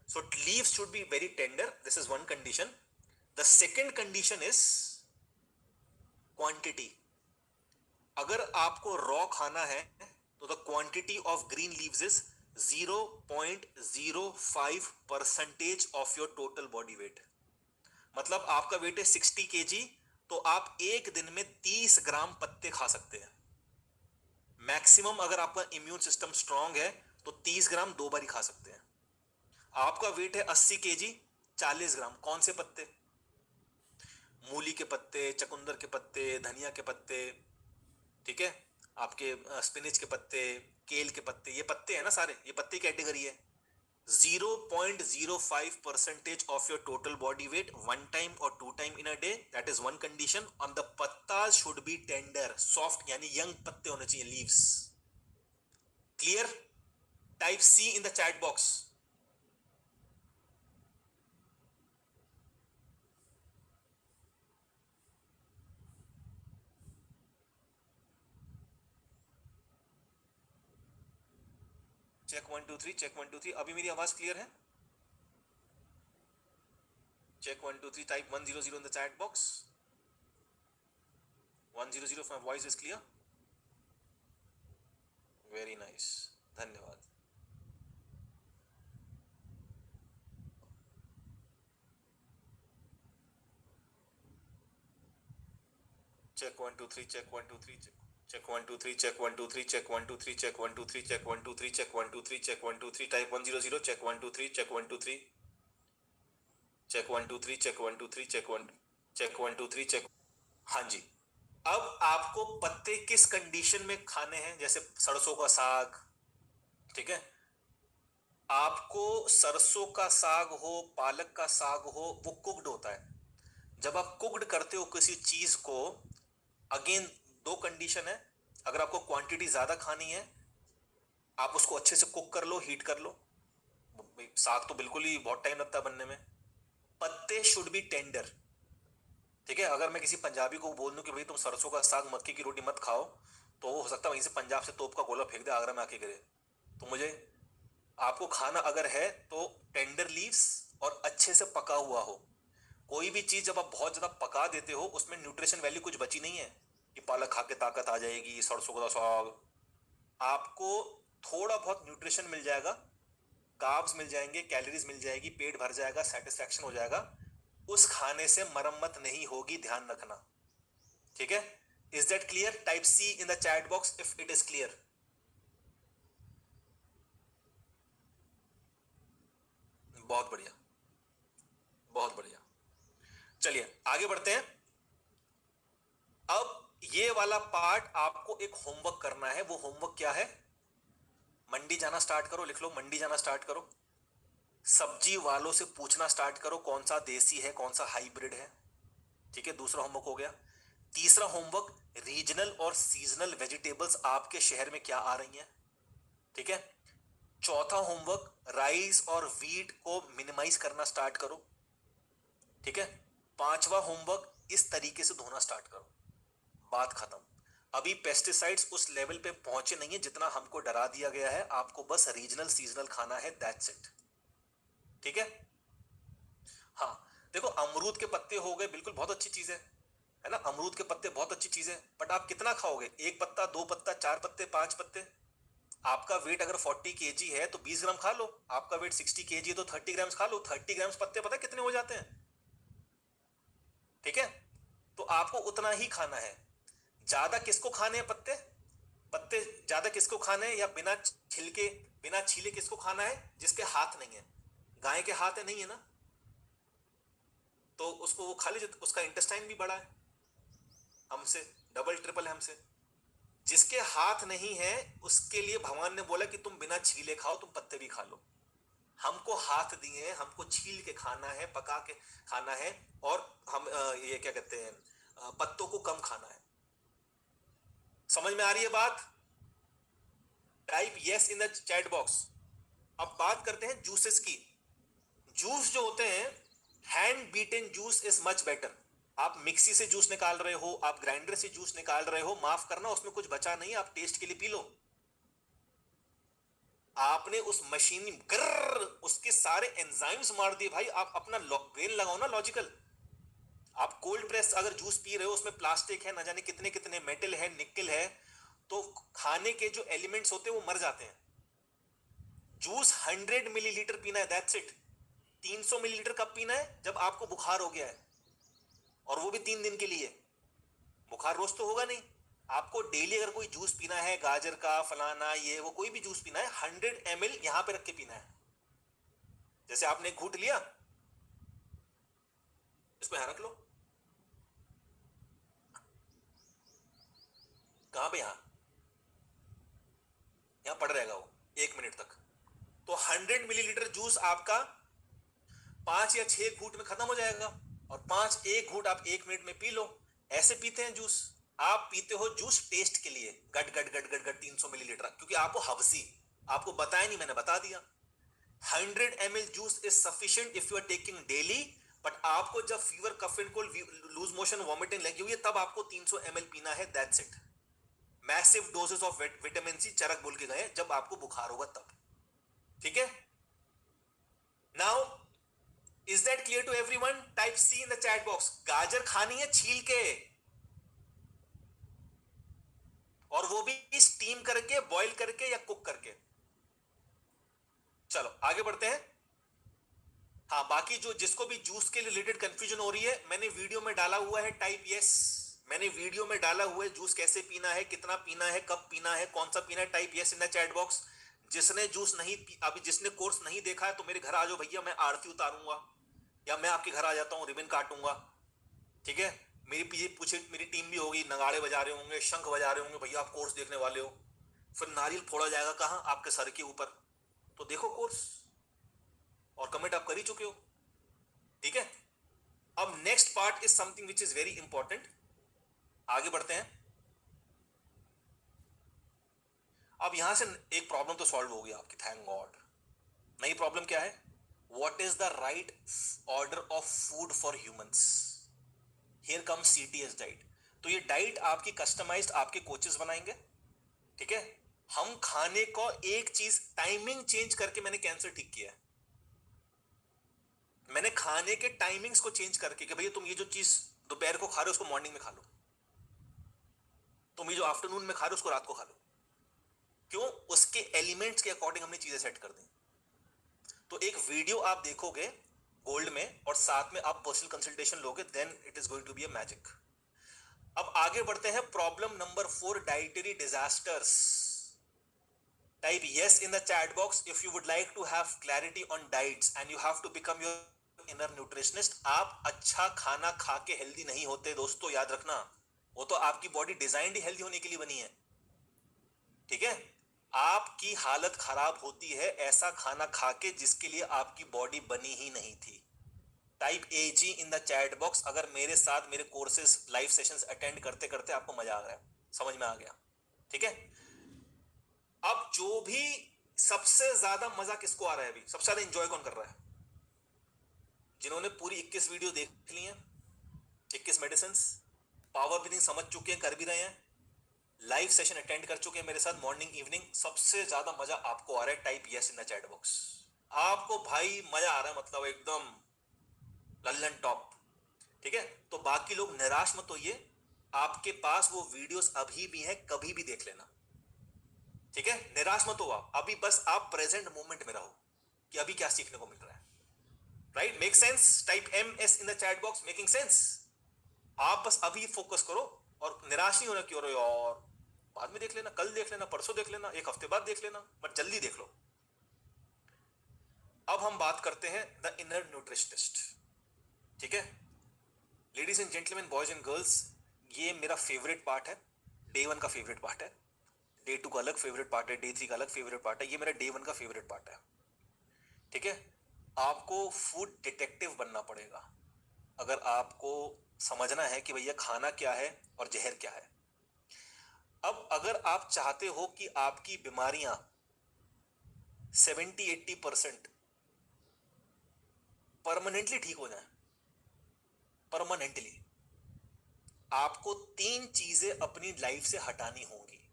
So leaves should be very tender, this is one condition. The second condition is quantity. अगर आपको रॉ खाना है तो the quantity of green leaves is 0.05% of your total body weight. मतलब आपका वेट है 60 kg, तो आप एक दिन में 30 ग्राम पत्ते खा सकते हैं मैक्सिमम। अगर आपका इम्यून सिस्टम स्ट्रांग है तो 30 ग्राम 2 बार ही खा सकते हैं। आपका वेट है 80 kg, 40 ग्राम कौन से पत्ते? मूली के पत्ते, चकुंदर के पत्ते, धनिया के पत्ते, ठीक है, आपके स्पिनिच के पत्ते, केल के पत्ते, ये पत्ते हैं ना सारे, ये पत्ते कैटेगरी है। 0.05% of your total body weight, one time or 2 time in a day, that is one condition. On the pattas should be tender, soft, यानी young पत्ते होने चाहिए, leaves. Clear? Type C in the chat box. Check 1 2 3, check 1 2 3। अभी मेरी आवाज clear है? Check 1 2 3, type 100 in the chat box. 100, my voice is clear. Very nice, धन्यवाद। check 1 2 3, check 1 2 3, check 1 2 3, check 1 2 3, check 1 2 3, check 1 2 3, check 1 2 3, check 1 2 3, check 1 2 3, type 100, check 1 2 3, check 1 2 3, check 1 2 3, check 1 2 3, check 1, check 1 2 3 check. हाँ जी। अब आपको पत्ते किस कंडीशन में खाने हैं, जैसे सरसों का साग, ठीक है, आपको सरसों का साग हो, पालक का साग हो, वो कुक्ड होता है। जब आप कुक्ड करते हो किसी चीज को, अगेन दो कंडीशन है। अगर आपको क्वांटिटी ज्यादा खानी है, आप उसको अच्छे से कुक कर लो, हीट कर लो। साग तो बिल्कुल ही बहुत टाइम लगता है बनने में। पत्ते शुड बी टेंडर, ठीक है। अगर मैं किसी पंजाबी को बोल दूं कि भाई तुम सरसों का साग मक्की की रोटी मत खाओ, तो वो हो सकता है वहीं से पंजाब से तोप का गोला फेंक दे, आगरा में आके गिरे। तो मुझे, आपको खाना अगर है तो टेंडर लीव्स और अच्छे से पका हुआ हो। कोई भी चीज जब आप बहुत ज्यादा पका देते हो, उसमें न्यूट्रिशन वैल्यू कुछ बची नहीं है कि पालक खा के ताकत आ जाएगी, सरसों का साग। आपको थोड़ा बहुत न्यूट्रिशन मिल जाएगा, कार्ब्स मिल जाएंगे, कैलोरीज मिल जाएगी, पेट भर जाएगा, सेटिस्फैक्शन हो जाएगा। उस खाने से मरम्मत नहीं होगी, ध्यान रखना, ठीक है। Is that clear? Type C in the chat box if it is clear. बहुत बढ़िया, बहुत बढ़िया। चलिए आगे बढ़ते हैं। अब ये वाला पार्ट आपको एक होमवर्क करना है। वो होमवर्क क्या है? मंडी जाना स्टार्ट करो, लिख लो मंडी जाना स्टार्ट करो। सब्जी वालों से पूछना स्टार्ट करो कौन सा देसी है, कौन सा हाइब्रिड है, ठीक है। दूसरा होमवर्क हो गया। तीसरा होमवर्क, रीजनल और सीजनल वेजिटेबल्स आपके शहर में क्या आ रही हैं, ठीक है। चौथा होमवर्क, राइस और व्हीट को मिनिमाइज करना स्टार्ट करो, ठीक है। पांचवा होमवर्क, इस तरीके से धोना स्टार्ट करो। बात खत्म। अभी पेस्टिसाइड्स उस लेवल पे पहुंचे नहीं है जितना हमको डरा दिया गया है। आपको बस रीजनल सीजनल खाना है, दैट्स इट, ठीक है। हाँ, देखो अमरूद के पत्ते हो गए, बिल्कुल बहुत अच्छी चीज है ना। अमरूद के पत्ते बहुत अच्छी चीज है, बट आप कितना खाओगे? एक पत्ता, दो पत्ता, चार पत्ते, पांच पत्ते? आपका वेट अगर 40 केजी है तो 20 ग्राम खा लो। आपका वेट 60 केजी है तो 30 ग्राम्स खा लो। 30 ग्राम्स पत्ते पता है कितने हो जाते हैं, ठीक है। तो आपको उतना ही खाना है। ज्यादा किसको खाने हैं पत्ते? पत्ते ज्यादा किसको खाने हैं, या बिना छिलके बिना छीले किसको खाना है? जिसके हाथ नहीं है। गाय के हाथ है, नहीं है ना, तो उसको वो खा लीजिए। उसका इंटेस्टाइन भी बड़ा है हमसे, डबल ट्रिपल है हमसे। जिसके हाथ नहीं है उसके लिए भगवान ने बोला कि तुम बिना छीले खाओ, तुम पत्ते भी खा लो। हमको हाथ दिए हैं, हमको छील के खाना है, पका के खाना है। और हम ये क्या कहते हैं, पत्तों को कम खाना है। समझ में आ रही है बात? Type yes in the chat box. अब बात करते हैं जूसेस की। जूस जो होते हैं, hand beaten juice is much better. आप मिक्सी से जूस निकाल रहे हो, आप ग्राइंडर से जूस निकाल रहे हो, माफ करना उसमें कुछ बचा नहीं, आप टेस्ट के लिए पी लो। आपने उस मशीन कर उसके सारे एंजाइम्स मार दिए भाई। आप अपना ब्रेन लगाओ ना, लॉजिकल। आप कोल्ड प्रेस अगर जूस पी रहे हो, उसमें प्लास्टिक है, ना जाने कितने कितने मेटल है, निकल है, तो खाने के जो एलिमेंट्स होते हैं वो मर जाते हैं। जूस 100 मिलीलीटर पीना है, दैट्स इट। 300 मिलीलीटर कब पीना है? जब आपको बुखार हो गया है, और वो भी 3 दिन के लिए। बुखार रोज तो होगा नहीं। आपको डेली अगर कोई जूस पीना है, गाजर का, फलाना, ये वो कोई भी जूस पीना है, 100 ml यहां पे रख के पीना है। जैसे आपने घूट लिया, इसमें यहां रख लो। कहां पे? यहां, यहां पड़ रहेगा वो 1 मिनट तक। तो 100 मिलीलीटर जूस आपका 5 या 6 घूट में खत्म हो जाएगा। और 1 घूट आप 1 मिनट में पी लो। ऐसे पीते हैं जूस। आप पीते हो जूस टेस्ट के लिए, गट गट गट गट गट 300 मिलीलीटर, क्योंकि आपको हवसी। आपको बताया नहीं, मैंने बता दिया। 100 ml juice is sufficient if you are taking daily. But आपको जब fever, cough and cold, loose motion, vomiting लगी हुई है, तब आपको 300 ml पीना है, that's it. Massive doses of vitamin C, Charak बोल के गए, जब आपको बुखार होगा तब, ठीक है। Now is that clear to everyone? Type C in the chat box. गाजर खानी है छील के, और वो भी स्टीम करके, बॉईल करके, या कुक करके। चलो आगे बढ़ते हैं। हाँ, बाकी जो जिसको भी जूस के रिलेटेड कंफ्यूजन हो रही है, मैंने वीडियो में डाला हुआ है, टाइप यस। मैंने वीडियो में डाला हुआ है, जूस कैसे पीना है, कितना पीना है, कब पीना है, कौन सा पीना है, type yes in the chat box. जिसने जूस नहीं अभी जिसने कोर्स नहीं देखा है, तो मेरे घर आ जाओ भैया, मैं आरती उतारूंगा, या मैं आपके घर आ जाता हूं, रिबन काटूंगा। ठीक है, मेरी पीछे पूछे मेरी टीम भी होगी, नगाड़े बजा रहे होंगे, शंख बजा रहे होंगे, भैया आप कोर्स देखने वाले हो, फिर नारियल फोड़ा जाएगा कहाँ, आपके सर के ऊपर, तो देखो कोर्स, और कमेंट आप कर ही चुके हो। ठीक है, अब next part is something which is very important, आगे बढ़ते हैं। अब यहां से एक प्रॉब्लम तो सॉल्व हो गया आपकी, थैंक गॉड। नई प्रॉब्लम क्या है, what is the right order of food for humans. Here come CTS diet. तो ये डाइट आपकी कस्टमाइज्ड आपके कोचेस बनाएंगे। ठीक है, हम खाने को एक चीज टाइमिंग चेंज करके मैंने कैंसर ठीक किया है। मैंने खाने के टाइमिंग्स को चेंज करके कि भैया तुम ये जो चीज दोपहर को खा रहे हो उसको मॉर्निंग में खा लो, तुम ये जो आफ्टरनून में खा रहे हो उसको रात को खा लो। क्यों, उसके एलिमेंट्स के अकॉर्डिंग हमने चीजें सेट कर दी। तो एक वीडियो आप देखोगे गोल्ड में और साथ में आप पर्सनल कंसल्टेशन लोगे, then it is going to be a magic. अब आगे बढ़ते हैं, problem number 4, dietary disasters. Type yes in the chat box if you would like to have clarity on diets and you have to become your inner nutritionist। आप अच्छा खाना खा के healthy नहीं होते दोस्तों, याद रखना, वो तो आपकी बॉडी डिजाइंड ही हेल्दी होने के लिए बनी है। ठीक है, आपकी हालत खराब होती है ऐसा खाना खा के जिसके लिए आपकी बॉडी बनी ही नहीं थी। Type AG in the chat box अगर मेरे साथ मेरे कोर्सेज लाइव सेशंस अटेंड करते करते आपको मजा आ गया, समझ में आ गया। ठीक है, अब जो भी सबसे ज्यादा मजा किसको आ रहा है, अभी सबसे ज्यादा एंजॉय कौन कर रहा है, जिन्होंने पूरी 21 वीडियो देख ली हैं, 21 मेडिसिन, पावर ब्रीथिंग समझ चुके हैं, कर भी रहे हैं, लाइव सेशन अटेंड कर चुके हैं मेरे साथ मॉर्निंग इवनिंग, सबसे ज्यादा मजा आपको आ रहा है, type yes in the chat box. आपको भाई मजा आ रहा है, मतलब एकदम लल्लन टॉप। ठीक है, तो बाकी लोग निराश मत होइए, आपके पास वो वीडियोस अभी भी हैं, कभी भी देख लेना। ठीक है, निराश मत हो आप, अभी बस आप प्रेजेंट मोमेंट में रहो कि अभी क्या सीखने को मिल रहा है। Right, make sense, type MS in the chat box, making sense. आप बस अभी फोकस करो और निराश नहीं होना कि अरे यार बाद में देख लेना, कल देख लेना, परसों देख लेना, एक हफ्ते बाद देख लेना, बट जल्दी देख लो। अब हम बात करते हैं द इनर न्यूट्रिशनिस्ट। ठीक है, ladies and gentleman, boys and girls, ये मेरा फेवरेट पार्ट है, डे 1 का फेवरेट पार्ट है, डे 2 का अलग फेवरेट पार्ट है, डे 3 का अलग फेवरेट पार्ट है, ये मेरा डे 1 का फेवरेट पार्ट है। ठीक है, आपको फूड डिटेक्टिव बनना पड़ेगा अगर आपको समझना है कि भैया खाना क्या है और जहर क्या है। अब अगर आप चाहते हो कि आपकी बीमारियां 70-80% परमानेंटली ठीक हो जाए, परमानेंटली आपको 3 चीजें अपनी लाइफ से हटानी होंगी।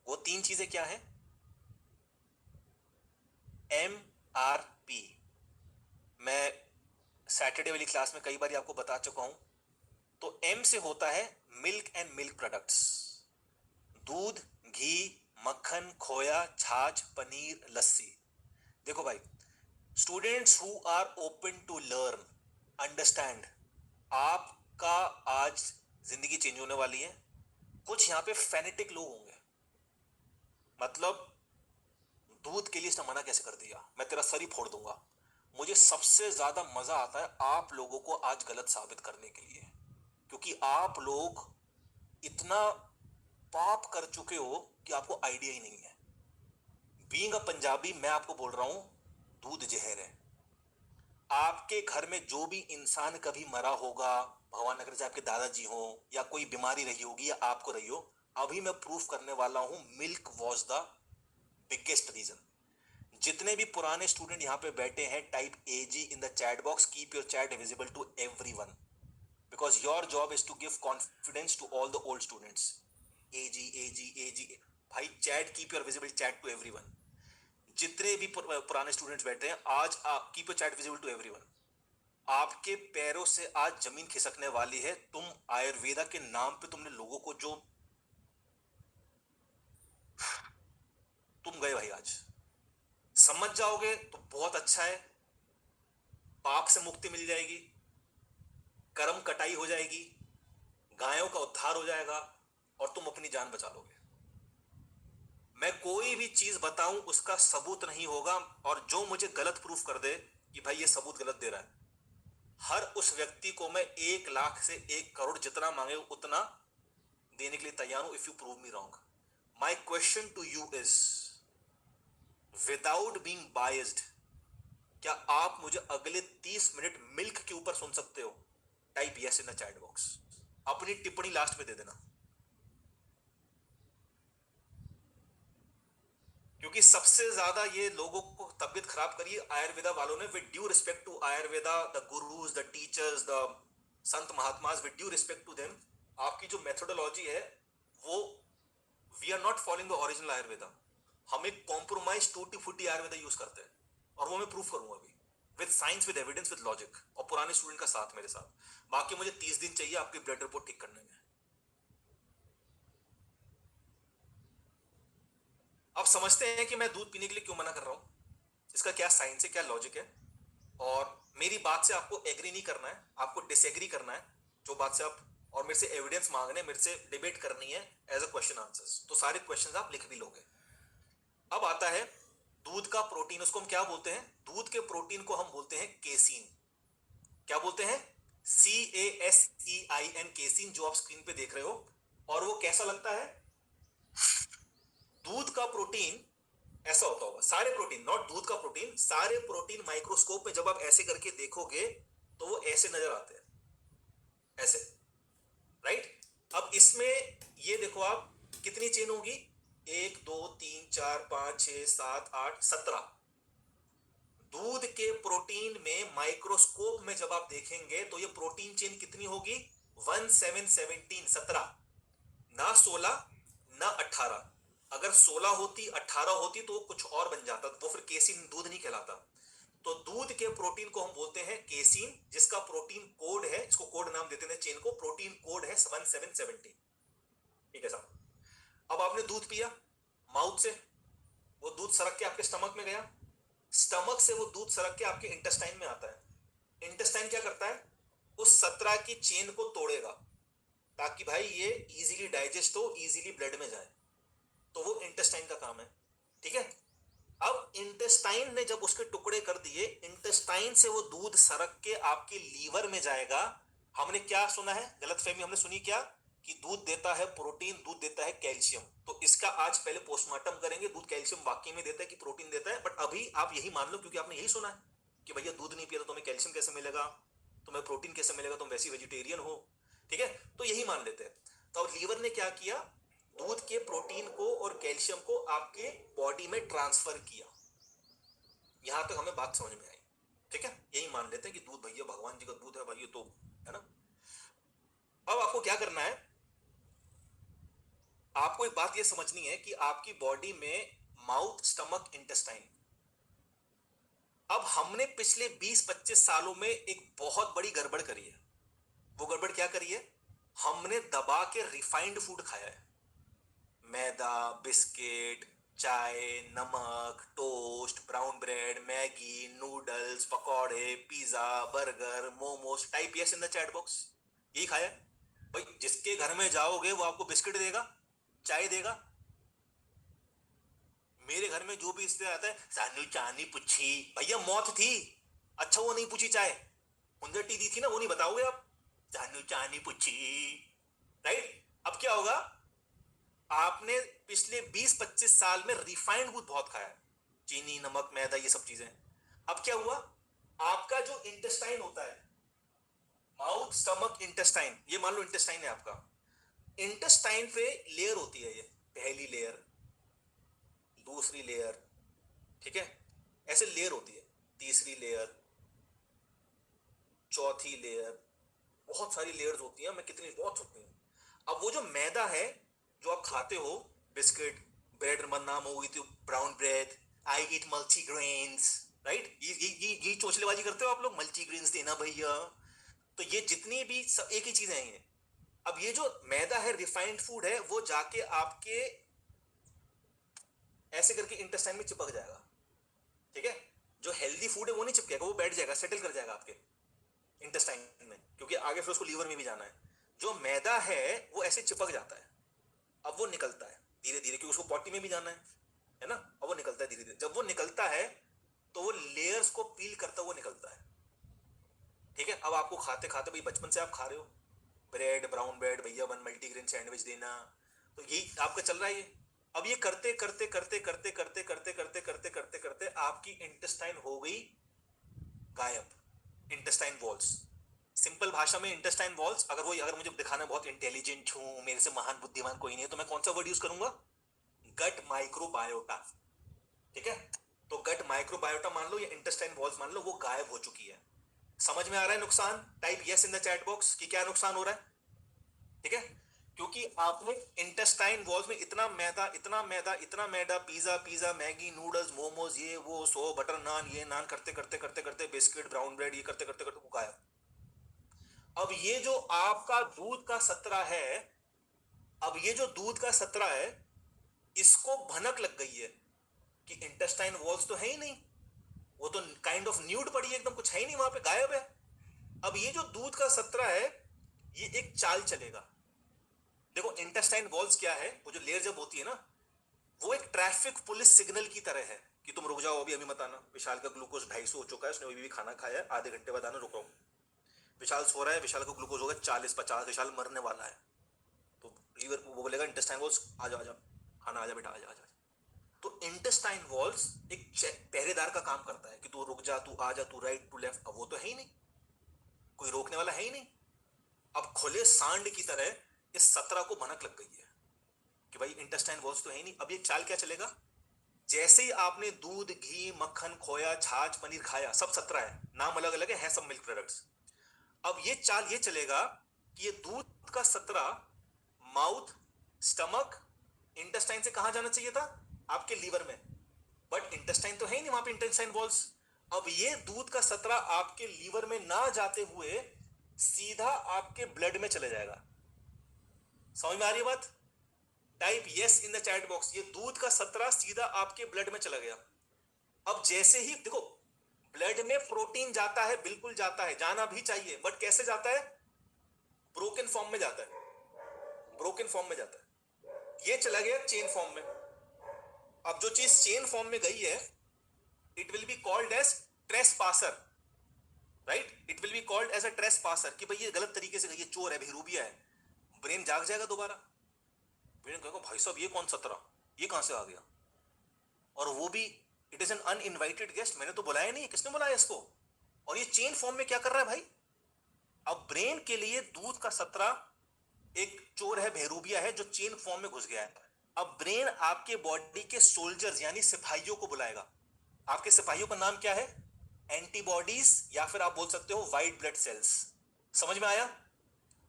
वो 3 चीजें क्या है, MRP। मैं सैटरडे वाली क्लास में कई बार आपको बता चुका हूं। तो M से होता है मिल्क एंड मिल्क प्रोडक्ट्स, दूध, घी, मक्खन, खोया, छाछ, पनीर, लस्सी। देखो भाई, students who are open to learn, understand, आपका आज जिंदगी चेंज होने वाली है। कुछ यहां पे फैनेटिक लोग होंगे, मतलब दूध के लिए इसने मना कैसे कर दिया, मैं तेरा सर ही फोड़ दूंगा। मुझे सबसे ज्यादा मजा आता है आप लोगों को आज गलत साबित करने के लिए, क्योंकि आप लोग इतना पाप कर चुके हो कि आपको आइडिया ही नहीं है। बीइंग अ पंजाबी मैं आपको बोल रहा हूं, दूध जहर है। आपके घर में जो भी इंसान कभी मरा होगा, भगवान अगर से आपके दादाजी हो या कोई बीमारी रही होगी या आपको रही हो, अभी मैं प्रूफ करने वाला हूं, milk was the biggest reason. जितने भी पुराने स्टूडेंट यहां पे बैठे हैं, type AG in the chat box, keep your chat visible to everyone, because your job is to give confidence to all the old students। AG भाई, chat, keep your visible chat to everyone. जितने भी पुराने students बैठे हैं आज, आप keep your chat visible to everyone. आपके पैरों से आज जमीन खिसकने वाली है। तुम आयुर्वेदा के नाम पे तुमने लोगों को जो, तुम गए भाई, आज समझ जाओगे तो बहुत अच्छा है, पाप से मुक्ति मिल जाएगी, कर्म कटाई हो जाएगी, गायों का उद्धार हो जाएगा और तुम अपनी जान बचा लोगे। मैं कोई भी चीज बताऊं उसका सबूत नहीं होगा, और जो मुझे गलत प्रूफ कर दे कि भाई ये सबूत गलत दे रहा है, हर उस व्यक्ति को मैं 1 लाख से 1 करोड़ जितना मांगे उतना देने के लिए तैयार हूं if you prove me wrong. My question to you is, without being biased, क्या आप मुझे अगले 30 मिनट मिल्क के ऊपर सुन सकते हो? Type yes in the chat box, अपनी टिप्पणी लास्ट में दे देना। क्योंकि सबसे ज्यादा ये लोगों को तबीयत खराब करी आयुर्वेदा वालों ने। With due respect to Ayurveda, the gurus, the teachers, the संत महात्माज, with due respect to them, आपकी जो मेथोडोलॉजी है वो, we are not following the original Ayurveda. हम एक कॉम्प्रोमाइज टूटी फूटी आयुर्वेदा यूज करते हैं, और वो मैं प्रूफ करूंगा अभी with science, with evidence, with logic, और पुराने स्टूडेंट का साथ मेरे साथ। बाकी मुझे 30 दिन चाहिए आपकी ब्लड रिपोर्ट ठीक करने में। अब समझते हैं कि मैं दूध पीने के लिए क्यों मना कर रहा हूं, इसका क्या साइंस है, क्या लॉजिक है। और मेरी बात से आपको एग्री नहीं करना है, आपको डिसएग्री करना है जो बात से आप, और मेरे से एविडेंस मांगने, मेरे से डिबेट करनी है एज अ क्वेश्चन आंसर्स। तो सारे क्वेश्चंस आप लिख भी लोगे। अब आता है दूध का प्रोटीन, उसको हम क्या बोलते हैं? दूध के प्रोटीन को हम बोलते हैं केसीन। क्या बोलते हैं? CASEIN, केसीन, जो आप स्क्रीन पे देख रहे हो। और वो कैसा लगता है? दूध का प्रोटीन ऐसा होता होगा, सारे प्रोटीन, नॉट दूध का प्रोटीन, सारे प्रोटीन माइक्रोस्कोप में जब आप ऐसे करके देखोगे तो वो ऐसे नजर आते हैं, ऐसे, राइट? अब इसमें ये देखो आप, कितनी चेन होगी? 1 2 3 4 5 6 7 8 17। दूध के प्रोटीन में माइक्रोस्कोप में जब आप देखेंगे तो ये प्रोटीन चेन कितनी होगी? 1 7 17, 17, ना 16 ना 18। अगर 16 होती, 18 होती तो कुछ और बन जाता, वो फिर केसीन दूध नहीं कहलाता। तो दूध के प्रोटीन को हम बोलते हैं केसीन, जिसका प्रोटीन कोड है, इसको कोड नाम देते हैं चेन को, प्रोटीन कोड है 1717। ठीक है साहब। अब आपने दूध पिया माउथ से, वो दूध सरक के आपके स्टमक में गया, स्टमक से वो दूध सरक के आपके इंटेस्टाइन में आता है। इंटेस्टाइन क्या करता है? उस 17 की चेन को तोड़ेगा ताकि भाई ये इजीली डाइजेस्ट हो, इजीली ब्लड में जाए। तो वो इंटेस्टाइन का काम है, ठीक है? अब इंटेस्टाइन ने जब उसके टुकड़े कर दिए, इंटेस्टाइन से वो दूध सरक के आपके लीवर में जाएगा। हमने क्या सुना है? गलतफहमी हमने सुनी क्या? कि दूध देता है प्रोटीन, दूध देता है कैल्शियम। तो इसका आज पहले पोस्टमार्टम करेंगे, दूध कैल्शियम वाकई में देता है कि प्रोटीन देता है। बट अभी आप यही मान लो, क्योंकि आपने यही सुना है कि भैया दूध नहीं पिया तो तुम्हें कैल्शियम कैसे मिलेगा, तुम्हें प्रोटीन कैसे मिलेगा, तुम वैसी वेजिटेरियन हो, ठीक है? तो यही मान लेते हैं। तो अब लीवर ने क्या किया? दूध के प्रोटीन को और कैल्शियम को आपके बॉडी में ट्रांसफर किया। यहां तक हमें बात समझ में आई, ठीक है? यही मान लेते हैं कि दूध भैया भगवान जी का दूध है भाई, ये तो है ना। अब आपको क्या करना है? आपको एक बात ये समझनी है कि आपकी बॉडी में माउथ, स्टमक, इंटेस्टाइन, अब हमने पिछले 20-25 सालों में एक बहुत बड़ी गड़बड़ करी है। वो गड़बड़ क्या करी है? हमने दबा के रिफाइंड फूड खाया है। मैदा, बिस्किट, चाय, नमक, toast, brown bread, Maggi, noodles, पकौड़े, pizza, burger, momos. Type yes in the chat box, यही खाया है भाई। जिसके घर में जाओगे वो आपको बिस्किट देगा, चाय देगा। मेरे घर में जो भी इसलिए आता है, सानू चानी पूछी, भैया मौत थी, अच्छा वो नहीं पूछी चाय, मुंजटी दी थी ना, वो नहीं बताओगे आप? सानू चानी पूछी, राइट? अब क्या होगा? आपने पिछले 20-25 साल में रिफाइंड फूड बहुत खाया है, चीनी, नमक, मैदा, ये सब चीजें। अब क्या हुआ? आपका जो इंटेस्टाइन होता है, माउथ, स्टमक, इंटेस्टाइन, ये मान लो इंटेस्टाइन है आपका। इंटेस्टाइन पे लेयर होती है, ये पहली लेयर, दूसरी लेयर, ठीक है? ऐसे लेयर होती है, तीसरी लेयर, चौथी लेयर, बहुत सारी लेयर्स होती हैं, मैं कितनी, बहुत होती हैं। अब वो जो मैदा है जो आप खाते हो, बिस्किट, ब्रेड, नाम हो गई थी ब्राउन ब्रेड, आई ईट मल्टी ग्रेन्स, राइट? ये चोचलेबाजी करते हो आप लोग, मल्टी ग्रेन्स देना भैया। तो ये जितनी भी सब एक ही चीजें हैं ये। अब ये जो मैदा है, रिफाइंड फूड है, वो जाके आपके ऐसे करके इंटेस्टाइन में चिपक जाएगा, ठीक है? जो हेल्दी फूड है वो नहीं चिपकेगा, वो बैठ जाएगा, सेटल कर जाएगा आपके इंटेस्टाइन में, क्योंकि आगे फिर उसको लीवर में भी जाना है। जो मैदा है वो ऐसे चिपक जाता है। अब वो निकलता है धीरे धीरे, क्योंकि उसको पॉटी में भी जाना है ना। अब वो निकलता है धीरे धीरे। जब वो निकलता है तो वो लेयर्स को पील करता हुआ निकलता है। ठीक है, अब आपको खाते खाते भाई बचपन से आप खा रहे हो ब्रेड, ब्राउन ब्रेड, भैया 1 मल्टीग्रेन सैंडविच देना, तो यही आपका चल रहा है ये। अब ये करते करते करते करते करते करते करते करते करते करते आपकी इंटेस्टाइन हो गई गायब। इंटेस्टाइन वॉल्स, सिंपल भाषा में इंटेस्टाइन वॉल्स, अगर मुझे दिखाना बहुत इंटेलिजेंट हूं, मेरे से महान बुद्धिमान कोई नहीं है, तो मैं कौन सा वर्ड यूज करूंगा? Gut microbiota. ठीक है, तो गट माइक्रोबायोटा मान लो या इंटेस्टाइन वॉल्स मान लो, वो गायब हो चुकी है। समझ में आ रहा है नुकसान? Type yes in the chat box कि क्या नुकसान हो रहा है। ठीक है, क्योंकि आपने इंटेस्टाइन वॉल्स में इतना मैदा इतना मैदा इतना मैदा, pizza pizza Maggi noodles momos ये वो सो बटर नान ये नान करते करते करते करते बिस्किट ब्राउन ब्रेड ये करते करते करते वो गायब। अब ये जो आपका दूध का सतरा है, अब ये जो दूध का सतरा है, इसको भनक लग गई है कि इंटेस्टाइन वॉल्स तो है ही नहीं, वो तो काइंड ऑफ न्यूड पड़ी है, एकदम कुछ है ही नहीं वहां पे, गायब है। अब ये जो दूध का सतरा है, ये एक चाल चलेगा। देखो इंटेस्टाइन वॉल्स क्या है, वो जो लेयर जब होती है ना, वो एक ट्रैफिक पुलिस सिग्नल की तरह है कि तुम रुक जाओ, अभी मत आना। विशाल का ग्लूकोज 250 हो चुका है, उसने अभी भी खाना खाया है, आधे घंटे बाद आना, रुको। विशाल सो रहा है, विशाल का ग्लूकोज होगा 40-50, विशाल मरने वाला है, तो लीवर वो बोलेगा इंटेस्टाइन वॉल्स आ जाओ आ जाओ, खाना आ जा बेटा आ जा आ जा। तो इंटेस्टाइन वॉल्स एक पहरेदार का काम करता है कि तू रुक जा, तू आ जा, तू राइट टू लेफ्ट। अब वो तो है ही नहीं, कोई रोकने वाला है ही नहीं। अब खुले सांड की तरह इस सतरा को भनक लग गई है कि भाई इंटेस्टाइन वॉल्स तो है ही नहीं। अब ये चाल क्या चलेगा? जैसे ही आपने दूध घी मक्खन खोया छाछ पनीर खाया, सब सतरा है, नाम अलग अलग है सब मिल्क प्रोडक्ट्स। अब ये चाल ये चलेगा कि ये दूध का सतरा माउथ, स्टमक, इंटेस्टाइन से कहां जाना चाहिए था? आपके लीवर में, बट इंटेस्टाइन तो है ही नहीं वहां पे, इंटेस्टाइन वॉल्स। अब ये दूध का सतरा आपके लीवर में ना जाते हुए सीधा आपके ब्लड में चले जाएगा। समझ में आ रही है बात? Type yes in the chat box, ये दूध का सतरा सीधा आपके ब्लड में चला गया। अब जैसे ही देखो, ब्लड में प्रोटीन जाता है, बिल्कुल जाता है, जाना भी चाहिए, बट कैसे जाता है? ब्रोकन फॉर्म में जाता है, ब्रोकन फॉर्म में जाता है। ये चला गया चेन फॉर्म में। अब जो चीज चेन फॉर्म में गई है, it will be called as trace passer, right? It will be called as a trace passer कि भाई ये गलत तरीके से गई है, चोर है, बेहरूबिया है। ब्रेन जाग जाएगा दोबारा, ब्रेन कहेगा भाई साहब ये कौन सतरा, ये कहां से आ गया? और वो भी it is an uninvited guest, मैंने तो बुलाया नहीं, किसने बुलाया इसको? और ये चेन फॉर्म में क्या कर रहा है भाई? अब ब्रेन के लिए दूध का सतरा एक चोर है, बहरूबिया है, जो चेन फॉर्म में घुस गया है। अब ब्रेन आपके बॉडी के सोल्जर्स यानी सिपाहियों को बुलाएगा। आपके सिपाहियों का नाम क्या है? एंटीबॉडीज, या फिर आप बोल सकते हो व्हाइट ब्लड सेल्स। समझ में आया?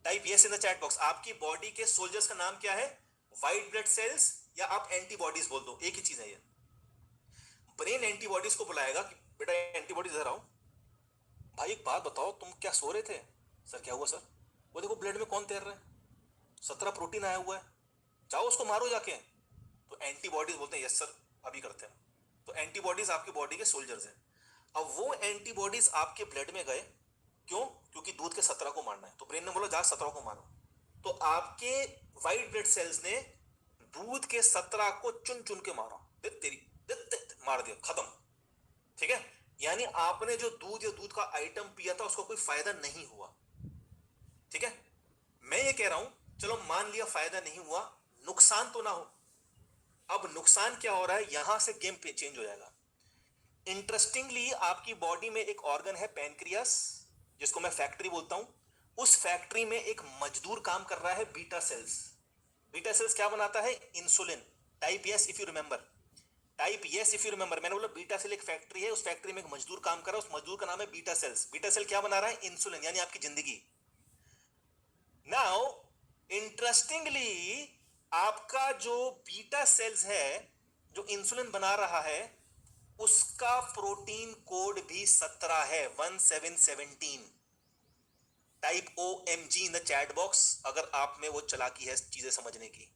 Type yes in the chat box, आपकी बॉडी के सोल्जर्स का नाम क्या है? व्हाइट ब्लड सेल्स, या आप एंटीबॉडीज बोल दो, एक ही चीज है ये। ब्रेन एंटीबॉडीज को बुलाएगा कि बेटा एंटीबॉडीज इधर आओ। भाई एक बात बताओ, तुम क्या सो रहे थे? सर क्या हुआ सर? वो देखो ब्लड में कौन तैर रहा है, 17 प्रोटीन आया हुआ है, जाओ उसको मारो जाके। तो एंटीबॉडीज बोलते हैं यस सर अभी करते हैं। तो एंटीबॉडीज आपकी बॉडी के सोल्जर्स हैं। अब वो एंटीबॉडीज आपके ब्लड में गए, क्यों? क्योंकि दूध के 17 को मारना है, तो ब्रेन ने बोला जा 17 को मारो। तो आपके व्हाइट ब्लड सेल्स ने दूध के 17 को चुन चुन के मारा, मार दिया, खत्म। ठीक है, यानी आपने जो दूध या दूध का आइटम पिया था उसका कोई फायदा नहीं हुआ। ठीक है, मैं ये कह रहा हूं चलो मान लिया फायदा नहीं हुआ, नुकसान तो ना हो। अब नुकसान क्या हो रहा है, यहां से गेम पे चेंज हो जाएगा। इंटरेस्टिंगली आपकी बॉडी में एक ऑर्गन है पैनक्रियास, जिसको मैं फैक्ट्री बोलता हूं। उस फैक्ट्री में एक मजदूर काम कर रहा है, बीटा सेल्स। बीटा सेल्स क्या बनाता है? Insulin. Type yes if you remember, type yes if you remember. मैंने बोला बीटा सेल एक फैक्ट्री है, उस फैक्ट्री में एक मजदूर काम कर रहा है, उस मजदूर का नाम है बीटा सेल्स। बीटा सेल क्या बना रहा है? इंसुलिन, यानी आपकी जिंदगी। नाउ इंटरेस्टिंगली आपका जो बीटा सेल्स है जो इंसुलिन बना रहा है, उसका प्रोटीन कोड भी 17 है, 1717। Type OMG in the chat box अगर आप में वो चालाकी है चीजें समझने की।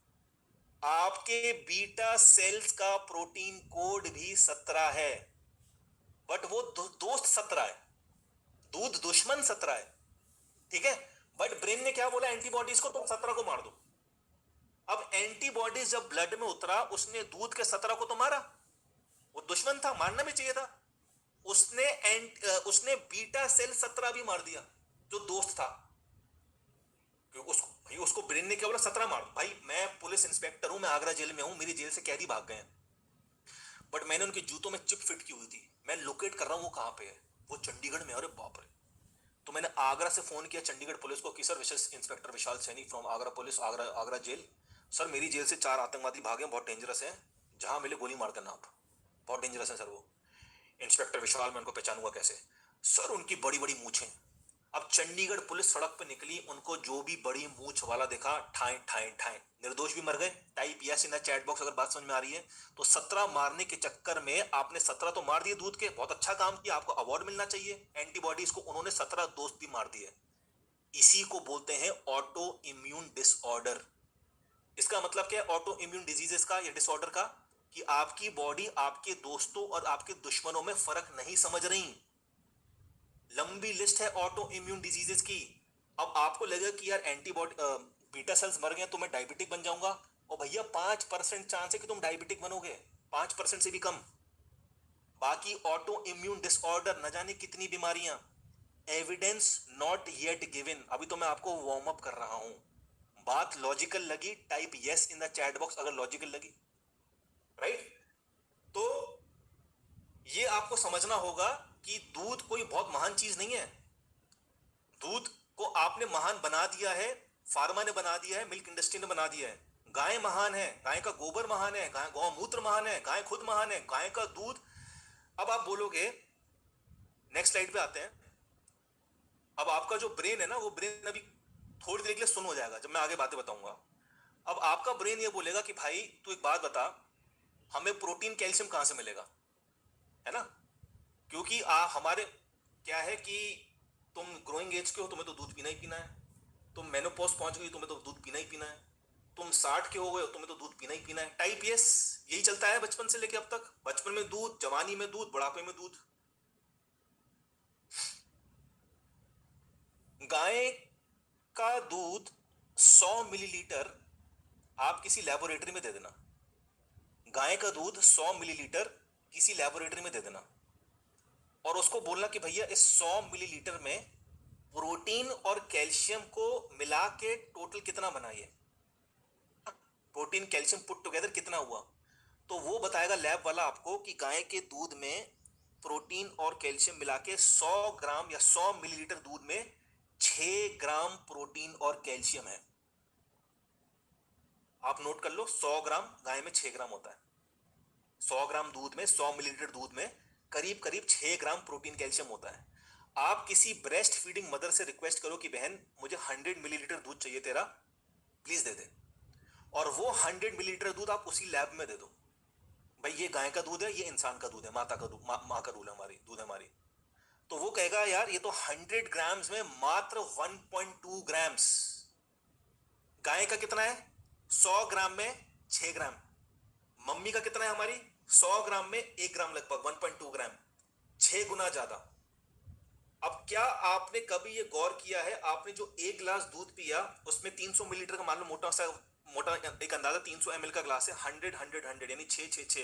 आपके बीटा सेल्स का प्रोटीन कोड भी 17 है, बट वो दोस्त 17 है, दूध दुश्मन 17 है। ठीक है, बट ब्रेन ने क्या बोला एंटीबॉडीज को, तुम 17 को मार दो। अब एंटीबॉडीज जब ब्लड में उतरा, उसने दूध के 17 को तो मारा, वो दुश्मन था, मारना भी चाहिए था। उसने बीटा सेल 17 भी मार दिया जो दोस्त था। क्योंकि उसको ब्रेन ने क्या बोला, 17 मार। भाई मैं पुलिस इंस्पेक्टर हूं, मैं आगरा जेल में हूं, मेरी जेल से कैदी भाग गए हैं, बट मैंने उनके जूतों में चिप फिट की हुई थी, मैं लोकेट कर रहा हूँ वो कहाँ पे है, वो चंडीगढ़ में। अरे बाप रे। तो मैंने आगरा से फोन किया चंडीगढ़ पुलिस को कि सर, विशेष inspector Vishal Saini from Agra police, Agra Agra jail. Sir मेरी जेल से 4 आतंकवादी भागे, बहुत डेंजरस है, जहां मिले गोली मार देना आप, बहुत डेंजरस है सर वो। इंस्पेक्टर विशाल, मैं उनको पहचानूंगा कैसे? सर उनकी बड़ी बड़ी मूछें। अब चंडीगढ़ पुलिस सड़क पे निकली, उनको जो भी बड़ी मूछ वाला देखा, ठाए ठाए ठाए, निर्दोष भी मर गए। Type yes in the chat box अगर बात समझ में आ रही है। तो 17 मारने के चक्कर में आपने 17 तो मार दिए दूध के, बहुत अच्छा काम किया, आपको अवार्ड मिलना चाहिए। एंटीबॉडीज को उन्होंने 17 दोस्त भी मार दिए। इसी को बोलते हैं ऑटो इम्यून डिसऑर्डर। इसका मतलब क्या है ऑटो इम्यून डिजीजेस का या डिसऑर्डर का? कि आपकी बॉडी आपके दोस्तों और आपके दुश्मनों में फर्क नहीं समझ रही। लंबी लिस्ट है ऑटो इम्यून डिजीजेस की। अब आपको लगेगा कि यार एंटीबॉडी बीटा सेल्स मर गए तो मैं डायबिटिक बन जाऊंगा। और भैया 5% चांस है कि तुम डायबिटिक बनोगे, 5% से भी कम। बाकी ऑटो इम्यून डिसऑर्डर न जाने कितनी बीमारियां, एविडेंस नॉट येट गिवन। अभी तो मैं आपको वार्म अप कर रहा हूं। बात लॉजिकल लगी, type yes in the chat box अगर लॉजिकल लगी, राइट? तो ये आपको समझना होगा कि दूध कोई बहुत महान चीज नहीं है। दूध को आपने महान बना दिया है, फार्मा ने बना दिया है, मिल्क इंडस्ट्री ने बना दिया है। गाय महान है, गाय का गोबर महान है, गाय गौमूत्र महान है, गाय खुद महान है, गाय का दूध। अब आप बोलोगे, नेक्स्ट स्लाइड पे आते हैं। अब आपका जो ब्रेन है ना, वो ब्रेन अभी थोड़ी देर के लिए सुन हो जाएगा जब मैं आगे बातें बताऊंगा। अब आपका ब्रेन ये बोलेगा कि भाई तू एक बात बता, हमें प्रोटीन कैल्शियम कहां से मिलेगा, है ना? क्योंकि हमारे क्या है कि तुम ग्रोइंग एज के हो, तुम्हें तो दूध पीना ही पीना है। तुम मेनोपॉज पहुंच गई, तुम्हें तो दूध पीना ही पीना है। तुम 60 के हो गए, तुम्हें तो दूध पीना ही पीना है। टाइप यस, यही चलता है बचपन से लेके अब तक। बचपन में दूध, जवानी में दूध, बुढ़ापे में दूध। गाय का दूध 100 मिलीलीटर आप किसी लेबोरेटरी में दे देना। गाय का दूध 100 मिलीलीटर किसी लेबोरेटरी में दे देना और उसको बोलना कि भैया इस 100 मिलीलीटर में प्रोटीन और कैल्शियम को मिला के टोटल कितना बनाइए, प्रोटीन कैल्शियम पुट टुगेदर कितना हुआ। तो वो बताएगा लैब वाला आपको कि गाय के दूध में प्रोटीन और कैल्शियम मिला के 100 ग्राम या 100 मिलीलीटर दूध में 6 ग्राम प्रोटीन और कैल्शियम है। आप नोट कर लो, 100 ग्राम गाय में 6 ग्राम होता है। 100 ग्राम दूध में, 100 मिलीलीटर दूध में करीब करीब 6 ग्राम प्रोटीन कैल्शियम होता है। आप किसी ब्रेस्ट फीडिंग मदर से रिक्वेस्ट करो कि बहन मुझे 100 मिलीलीटर दूध चाहिए तेरा, प्लीज दे दे। और वो 100 मिलीलीटर दूध आप उसी लैब में दे दो, भाई ये गाय का दूध है, ये इंसान का दूध है, माता का दूध, माँ का दूध है, हमारी दूध है हमारी। तो वो कहेगा यार ये तो 100 ग्राम्स में मात्र 1.2 ग्राम्स। गाय का कितना है? 100 ग्राम में 6 ग्राम। मम्मी का कितना है हमारी? 100 ग्राम में 1 ग्राम, लगभग 1.2 ग्राम, 6 गुना ज्यादा। अब क्या आपने कभी ये गौर किया है, आपने जो 1 गिलास दूध पिया उसमें 300 मिलीलीटर का मान लो मोटा एक अंदाजा 300 ml का ग्लास है, 100 यानी 6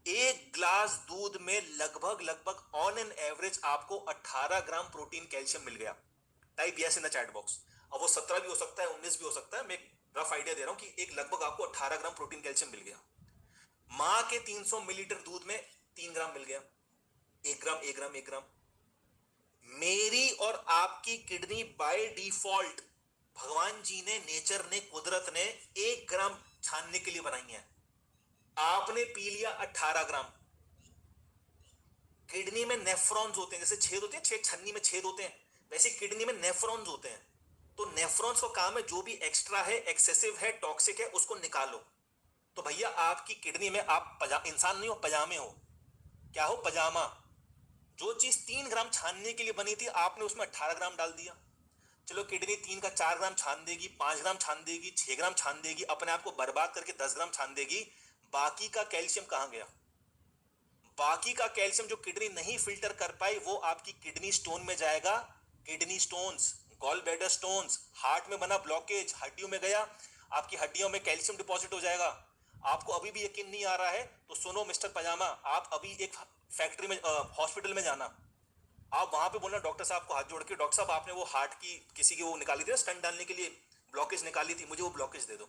एक गिलास दूध में लगभग लगभग ऑन एन एवरेज आपको 18 ग्राम प्रोटीन कैल्शियम मिल गया। Type yes in the chat box. अब वो 17 भी हो सकता है, 19 भी हो सकता है, मैं रफ आइडिया दे रहा हूं कि एक लगभग आपको 18 ग्राम प्रोटीन कैल्शियम मिल गया। मां के 300 मिलीलीटर दूध में 3 ग्राम मिल गया, 1 ग्राम 1 ग्राम 1 ग्राम। मेरी और आपकी किडनी बाय डिफॉल्ट भगवान जी ने, नेचर ने, कुदरत ने 1 ग्राम छानने के लिए बनाई है। आपने पी लिया 18 ग्राम। किडनी में नेफ्रॉन्स होते हैं, जैसे छेद होते हैं, छेद छन्नी में छेद होते हैं, वैसे किडनी में नेफ्रॉन्स होते हैं। तो नेफ्रॉन्स का काम है जो भी एक्स्ट्रा है, एक्सेसिव है, टॉक्सिक है, उसको निकालो। तो भैया आपकी किडनी में, आप इंसान नहीं हो, पजामे हो। क्या हो? पजामा। जो चीज 3 ग्राम छानने के लिए बनी थी आपने उसमें 18 ग्राम डाल दिया। चलो किडनी 3 का 4 ग्राम छान देगी, 5 ग्राम छान देगी, 6 ग्राम छान देगी, अपने आप को बर्बाद करके 10 ग्राम छान देगी। बाकी का कैल्शियम कहां गया? बाकी का कैल्शियम जो किडनी नहीं फिल्टर कर पाई वो आपकी किडनी स्टोन में जाएगा। Kidney stones, gall bladder stones, heart में बना ब्लॉकेज हड्डियों में गया, आपकी हड्डियों में कैल्शियम डिपॉजिट हो जाएगा। आपको अभी भी यकीन नहीं आ रहा है तो सुनो मिस्टर पजामा, आप अभी एक फैक्ट्री में, हॉस्पिटल में जाना, आप वहां पे बोलना डॉक्टर साहब को हाथ जोड़ के, डॉक्टर साहब आपने वो हार्ट की किसी की वो निकाली थी ना, स्टंट डालने के लिए ब्लॉकेज निकाली थी, मुझे वो ब्लॉकेज दे दो।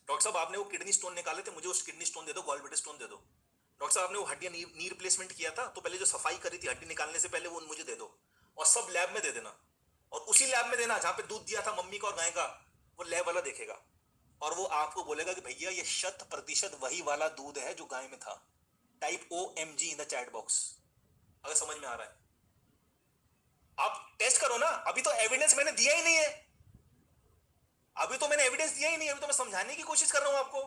डॉक्टर साहब आपने वो किडनी स्टोन निकाले थे, मुझे उस किडनी स्टोन दे दो, गॉलब्लैडर स्टोन दे दो। डॉक्टर साहब आपने वो हड्डियां नी रिप्लेसमेंट किया था, तो पहले जो सफाई करी थी हड्डी निकालने से पहले, वो मुझे दे दो। और सब लैब में दे देना, और उसी लैब में देना जहां पे दूध दिया था मम्मी का और गाय का, वो लैब वाला देखेगा और वो आपको बोलेगा कि भैया ये 100% वही वाला दूध है जो गाय में था। Type OMG in the chat box, अगर समझ में आ रहा है। आप टेस्ट करो ना, अभी तो एविडेंस मैंने दिया ही नहीं है, अभी तो मैंने एविडेंस दिया ही नहीं है, अभी तो मैं समझाने की कोशिश कर रहा हूं आपको।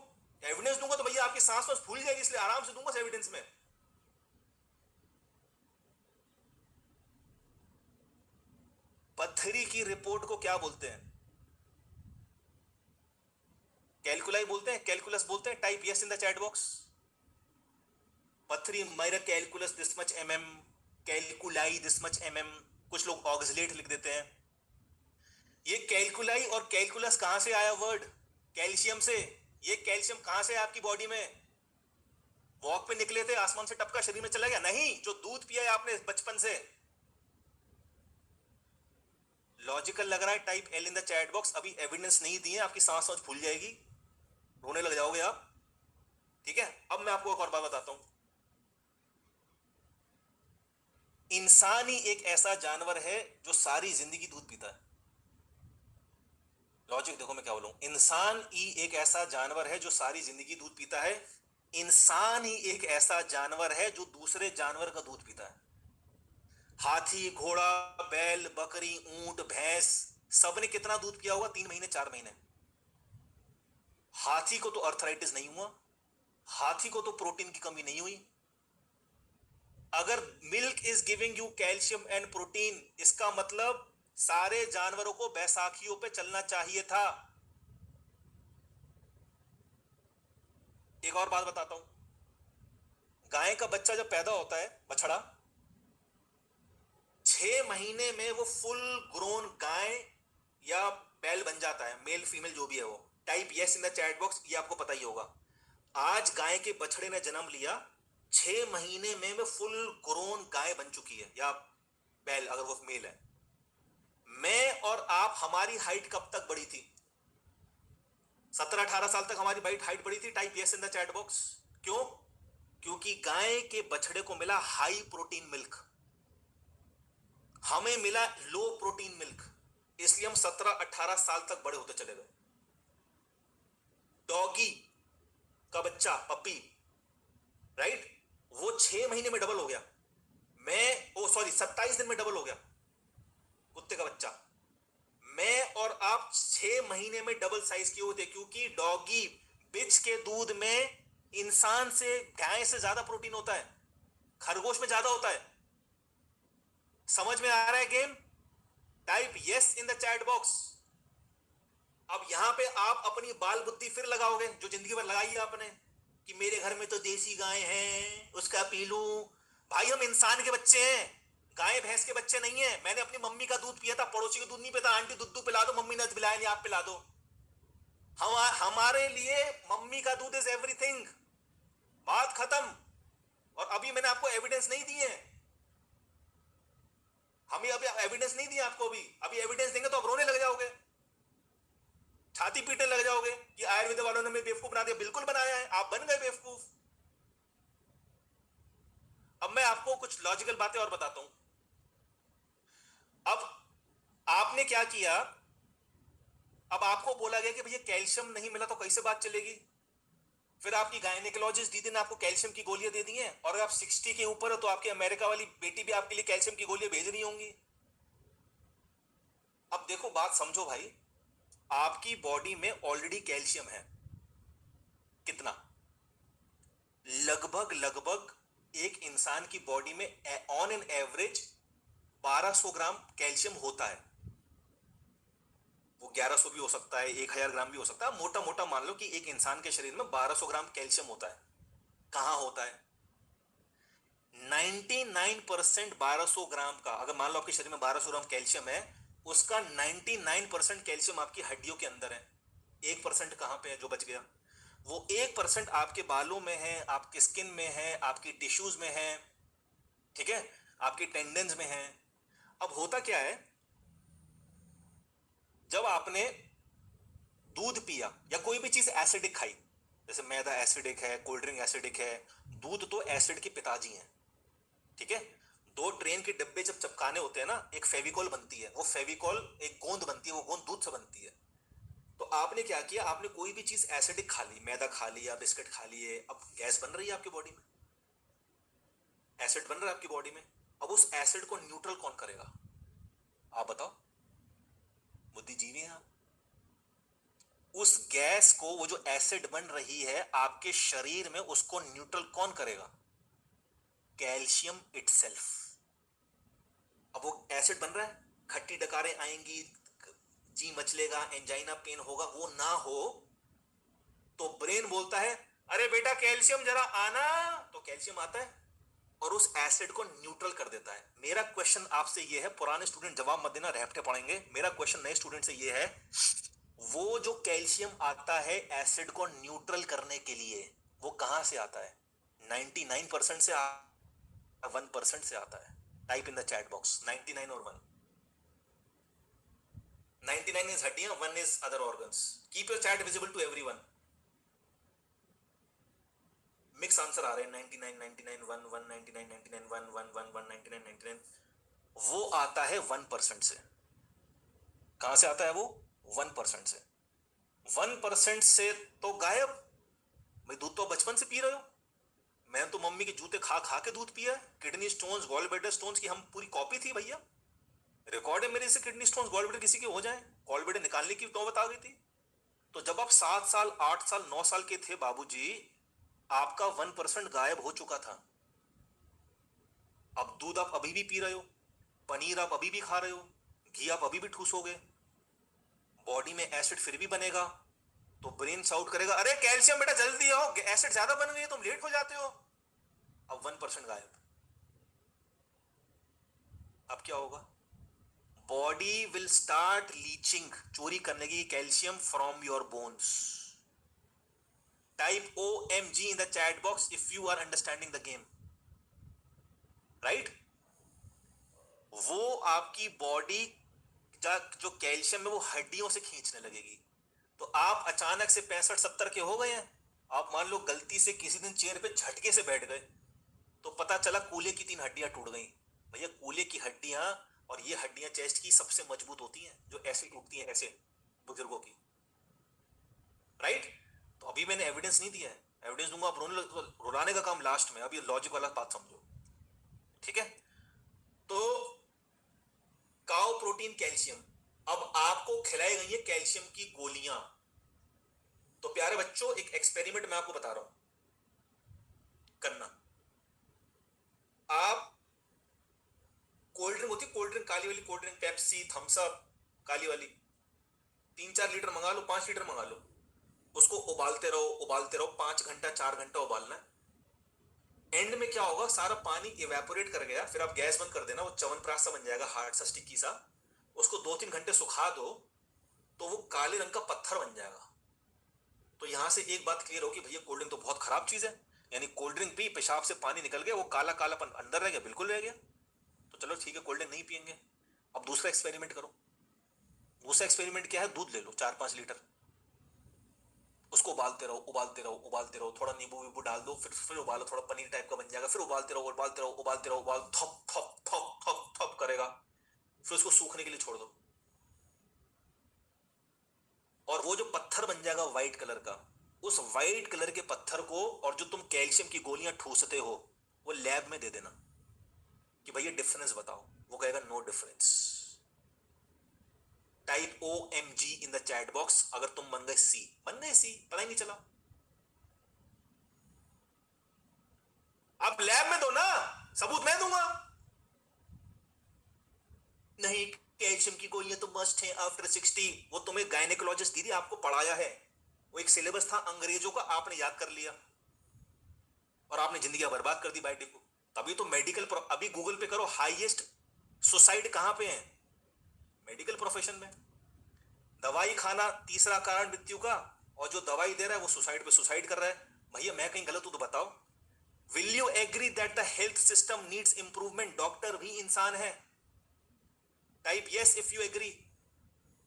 एविडेंस दूंगा तो भैया आपकी सांस बस फूल जाएगी, इसलिए आराम से दूंगा एविडेंस में। पत्थरी की रिपोर्ट को क्या बोलते हैं? कैलकुलाई बोलते हैं, कैलकुलस बोलते हैं। Type yes in the chat box. पत्थरी माइरा calculus this much mm, calculi this much mm, कुछ लोग ऑक्सलेट लिख देते हैं। ये कैलकुलाई और कैलकुलस कहां से आया वर्ड? कैल्शियम से। ये कैल्शियम कहां से है आपकी बॉडी में? वॉक पे निकले थे, आसमान से टपका, शरीर में चला गया? नहीं, जो दूध पिया है आपने बचपन से। लॉजिकल लग रहा है? Type L in the chat box. अभी एविडेंस नहीं दिए, आपकी सांस सांस फूल जाएगी, रोने लग जाओगे आप। ठीक है, अब मैं आपको एक और बात बताता हूं। इंसान ही एक ऐसा जानवर है जो सारी जिंदगी दूध पीता है। लॉजिक देखो मैं क्या बोलूं, इंसान ही एक ऐसा जानवर है जो सारी जिंदगी दूध पीता है। इंसान ही एक ऐसा जानवर है जो दूसरे जानवर का दूध पीता है। हाथी, घोड़ा, बैल, बकरी, ऊंट, भैंस, सबने कितना दूध पिया होगा? 3 महीने 4 महीने। हाथी को तो अर्थराइटिस नहीं हुआ, हाथी को तो प्रोटीन की कमी नहीं हुई। अगर milk is giving you calcium and protein, इसका मतलब सारे जानवरों को बैसाखियों पे चलना चाहिए था। एक और बात बताता हूं, गाय का बच्चा जब पैदा होता है, बछड़ा, 6 महीने में वो फुल ग्रोन गाय या बैल बन जाता है, मेल फीमेल जो भी है वो। Type yes in the chat box, ये आपको पता ही होगा। आज गाय के बछड़े ने जन्म लिया, 6 महीने में फुल ग्रोन गाय बन चुकी है, या बैल अगर वो मेल है। मैं और आप, हमारी हाइट कब तक बढ़ी थी? 17-18 साल तक हमारी हाइट बढ़ी थी। Type yes in the chat box. क्यों? क्योंकि गाय के बछड़े को मिला हाई प्रोटीन मिल्क, हमें मिला लो प्रोटीन मिल्क, इसलिए हम 17-18 साल तक बड़े होते चले गए। डॉगी का बच्चा, पपी, राइट, वो 6 महीने में डबल हो गया। मैं 27 दिन में डबल हो गया कुत्ते का बच्चा। मैं और आप 6 महीने में डबल साइज किए होते, क्योंकि डॉगी बिच के दूध में इंसान से, गाय से ज्यादा प्रोटीन होता है, खरगोश में ज्यादा होता है। समझ में आ रहा है game? Type yes in the chat box. अब यहां पे आप अपनी बाल बुद्धि फिर लगाओगे, जो जिंदगी भर लगाई है आपने, कि मेरे घर में तो देसी गाय है, उसका पी लूं। भाई हम इंसान के बच्चे हैं, गाय भैंस के बच्चे नहीं है। मैंने अपनी मम्मी का दूध पिया था, पड़ोसी का दूध नहीं पिया। आंटी दूध पिला दो, मम्मी ने पिलाया नहीं, आप पिला दो। हमारे लिए मम्मी का दूध इज एवरीथिंग। बात खत्म। और अभी मैंने आपको एविडेंस नहीं दी है, हमें अभी एविडेंस नहीं दिया आपको। अभी एविडेंस देंगे तो आप रोने लग जाओगे, छाती पीटने लग जाओगे कि आयुर्वेद वालों ने हमें बेवकूफ बना दिया। बिल्कुल बनाया है, आप बन गए बेवकूफ। अब मैं आपको कुछ लॉजिकल बातें और बताता हूं। अब आपने क्या किया, अब आपको बोला गया कि भैया कैल्शियम नहीं मिला तो कैसे बात चलेगी। फिर आपकी गायनेकोलॉजिस्ट दीदी ने आपको कैल्शियम की गोलियां दे दी हैं, और अगर आप 60 के ऊपर हो तो आपकी अमेरिका वाली बेटी भी आपके लिए कैल्शियम की गोलियां भेज रही होंगी। अब देखो, बात समझो भाई, आपकी बॉडी में ऑलरेडी कैल्शियम है। कितना? लगभग लगभग एक इंसान की बॉडी में on an average 1200 gram calcium होता है। वो 1100 भी हो सकता है, 1000 ग्राम भी हो सकता है। मोटा मोटा मान लो कि एक इंसान के शरीर में 1200 ग्राम कैल्शियम होता है। कहां होता है? 99% 1200 ग्राम का, अगर मान लो आपके शरीर में 1200 ग्राम कैल्शियम है, उसका 99% कैल्शियम आपकी हड्डियों के अंदर है। 1% कहां पे है जो बच गया? वो 1% आपके बालों में है, आपके स्किन में है, आपकी टिश्यूज में है। ठीक है, आपके टेंडेंस में है। अब होता क्या है, जब आपने दूध पिया या कोई भी चीज एसिडिक खाई, जैसे मैदा एसिडिक है, कोल्ड ड्रिंक एसिडिक है, दूध तो एसिड के पिताजी हैं, ठीक है। दो ट्रेन के डिब्बे जब चिपकाने होते हैं ना, एक फेविकॉल बनती है, वो फेविकॉल एक गोंद बनती है, वो गोंद दूध से बनती है। तो आपने क्या किया, आपने कोई भी चीज एसिडिक खा ली, मैदा खा लिया, बिस्किट खा लिए, अब गैस बन रही है आपकी बॉडी में, एसिड बन रहा है आपकी बॉडी में। अब उस एसिड को न्यूट्रल कौन करेगा, आप बताओ, बुद्धिजीवी हैं आप। उस गैस को, वो जो एसिड बन रही है आपके शरीर में, उसको न्यूट्रल कौन करेगा, कैल्शियम इटसेल्फ। अब वो एसिड बन रहा है, खट्टी डकारें आएंगी, जी मचलेगा, एंजाइना पेन होगा, वो ना हो तो ब्रेन बोलता है अरे बेटा कैल्शियम जरा आना, तो कैल्शियम आता है और उस एसिड को न्यूट्रल कर देता है। मेरा क्वेश्चन आपसे ये है, पुराने स्टूडेंट जवाब मत देना, रैप्टे पढ़ेंगे। मेरा क्वेश्चन नए स्टूडेंट से ये है, वो जो कैल्शियम आता है एसिड को न्यूट्रल करने के लिए, वो कहां से आता है, 99% से 1% से आता है। Type in the chat box 99 और 1। 99 is हड्डियां, 1 is other organs. Keep your chat visible to everyone. Mix answer आ रहे हैं, 99 99 1 1 99 99 1 1 1 1 99 99। वो आता है 1% से। कहां से आता है वो, 1% से। 1% से तो गायब। भाई दूध तो बचपन से पी रहे हो, मैं तो मम्मी के जूते खा खा के दूध पिया है। Kidney stones, gall bladder stones की हम पूरी कॉपी थी भैया, रिकॉर्ड है मेरे से। किडनी स्टोन्स, गॉल ब्लैडर किसी के हो जाए, गॉल ब्लैडर निकालने की नौबत आ गई थी। तो जब आप 7 साल 8 साल 9 साल के थे बाबूजी, आपका 1% गायब हो चुका था। अब दूध आप अभी भी पी रहे हो, पनीर आप अभी भी खा रहे हो, घी आप अभी भी ठूसोगे, बॉडी में एसिड फिर भी बनेगा, तो ब्रेन साउट करेगा अरे कैल्शियम बेटा जल्दी आओ, एसिड ज्यादा बन गई है, तुम लेट हो जाते हो। अब 1% गायब। अब क्या होगा, बॉडी विल स्टार्ट लीचिंग, चोरी करने की calcium from your bones. Type OMG in the chat box if you are understanding the game, right? वो आपकी बॉडी जो कैल्शियम है वो हड्डियों से खींचने लगेगी। तो आप अचानक से 65-70 के हो गए हैं, आप मान लो गलती से किसी दिन चेयर पे झटके से बैठ गए, तो पता चला कूल्हे की 3 हड्डियां टूट गई। भैया कूल्हे की हड्डियां और ये हड्डियां चेस्ट की सबसे मजबूत होती हैं, जो ऐसे टूटती हैं ऐसे, बुजुर्गों की, राइट। तो अभी मैंने एविडेंस नहीं दिया है, एविडेंस दूंगा आप रुलाने का काम लास्ट में। अभी लॉजिक वाला बात समझो, ठीक है। तो काउ प्रोटीन कैल्शियम, अब आपको खिलाई गई है कैल्शियम की गोलियां। तो प्यारे बच्चों एक एक्सपेरिमेंट मैं आपको बता रहा हूं करना। आप कोल्ड ड्रिंक होती है, कोल्ड ड्रिंक काली वाली cold drink, Pepsi, Thums Up, काली वाली, 3-4 लीटर मंगा लो, 5 लीटर मंगा लो, उसको उबालते रहो उबालते रहो, 5 घंटा 4 घंटा उबालना है। एंड में क्या होगा, सारा पानी इवेपोरेट कर गया, फिर आप गैस बंद कर देना, वो च्यवनप्राश सा बन जाएगा, हार्ड सा, स्टिकी सा। उसको 2-3 घंटे सुखा दो, तो वो काले रंग का पत्थर बन जाएगा। तो यहां से एक बात क्लियर होगी, भैया कोल्ड ड्रिंक तो बहुत खराब चीज है, यानी कोल्ड ड्रिंक पी, पेशाब से पानी निकल गया, वो काला कालापन अंदर रह गया, बिल्कुल रह गया, तो चलो ठीक है कोल्ड ड्रिंक नहीं पियेंगे। अब दूसरा एक्सपेरिमेंट करो। दूसरा एक्सपेरिमेंट क्या है, दूध ले लो 4-5 लीटर, उसको उबालते रहो उबालते रहो उबालते रहो, थोड़ा नींबू वीबू डाल दो, फिर उबालो, थोड़ा पनीर टाइप का बन जाएगा, फिर उबालते रहो उबालते रहो उबालते रहो, उबाल थप थप थप थप थप करेगा, फिर उसको सूखने के लिए छोड़ दो, और वो जो पत्थर बन जाएगा व्हाइट कलर का, उस व्हाइट कलर के पत्थर को और जो तुम कैल्शियम की गोलियां ठूसते हो, वो लैब में दे देना कि भैया डिफरेंस बताओ, वो कहेगा no difference. Type OMG in the chat box अगर तुम बन गए सी, बन गए सी, पता ही नहीं चला। आप लैब में दो ना, सबूत मैं दूंगा। नहीं कैल्शियम की गोलियां तो मस्ट है आफ्टर 60, वो तुम्हें गायनेकोलॉजिस्ट दीदी आपको पढ़ाया है, वो एक सिलेबस था अंग्रेजों का, आपने याद कर लिया और आपने जिंदगी बर्बाद कर दी बायोटिक को। तभी तो मेडिकल, अभी गूगल पे करो हाईएस्ट सुसाइड कहां पे है, मेडिकल प्रोफेशन में। दवाई खाना तीसरा कारण मृत्यु का, और जो दवाई दे रहा है वो सुसाइड पे सुसाइड कर रहा है। भैया मैं कहीं गलत हूं तो बताओ। Will you agree that the health system needs improvement? Doctor भी इंसान है। Type yes if you agree.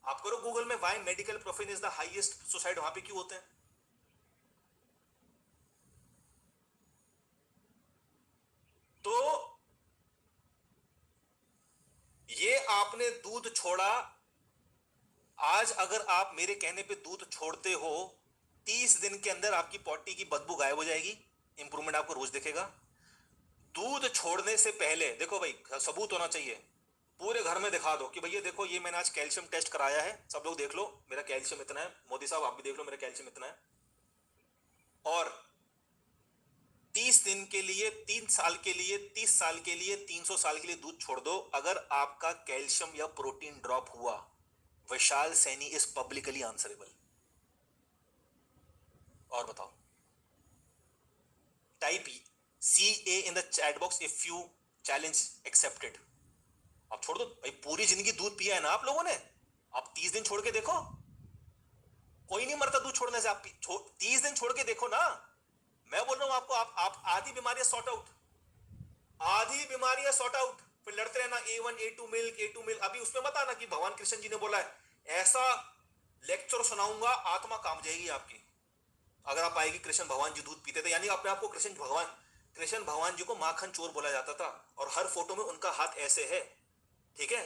आप करो गूगल में why medical profession is the highest suicide, वहां पे क्यों होते हैं? तो ये आपने दूध छोड़ा, आज अगर आप मेरे कहने पे दूध छोड़ते हो, 30 दिन के अंदर आपकी पॉटी की बदबू गायब हो जाएगी, इंप्रूवमेंट आपको रोज दिखेगा। दूध छोड़ने से पहले देखो भाई, सबूत होना चाहिए, पूरे घर में दिखा दो कि भैया देखो ये मैंने आज कैल्शियम टेस्ट कराया है, सब लोग देख लो मेरा कैल्शियम इतना है, मोदी साहब आप भी देख लो मेरा कैल्शियम इतना है। और 30 दिन के लिए, 3 साल के लिए, 30 साल के लिए, 300 साल के लिए दूध छोड़ दो, अगर आपका कैल्शियम या प्रोटीन ड्रॉप हुआ, विशाल सैनी इज पब्लिकली आंसरेबल। और बताओ, type CA in the chat box if you challenge accepted. अब छोड़ दो भाई, पूरी जिंदगी दूध पिया है ना आप लोगों ने, आप 30 दिन छोड़ के देखो, कोई नहीं मरता दूध छोड़ने से। आप 30 दिन छोड़ के देखो ना। मैं बोल रहा हूं आपको, आप आधी बीमारियां सॉर्ट आउट, आधी बीमारियां सॉर्ट आउट, फिर लड़ते रहना A1 A2 milk A2 milk. अभी उसमें मत आना कि भगवान कृष्ण जी ने बोला है, ऐसा लेक्चर सुनाऊंगा आत्मा काम जाएगी आपकी अगर आप आएगी कृष्ण भगवान जी दूध पीते थे। यानी अपने आपको कृष्ण भगवान जी को माखन चोर बोला जाता था, और हर फोटो में उनका हाथ ऐसे है, ठीक है?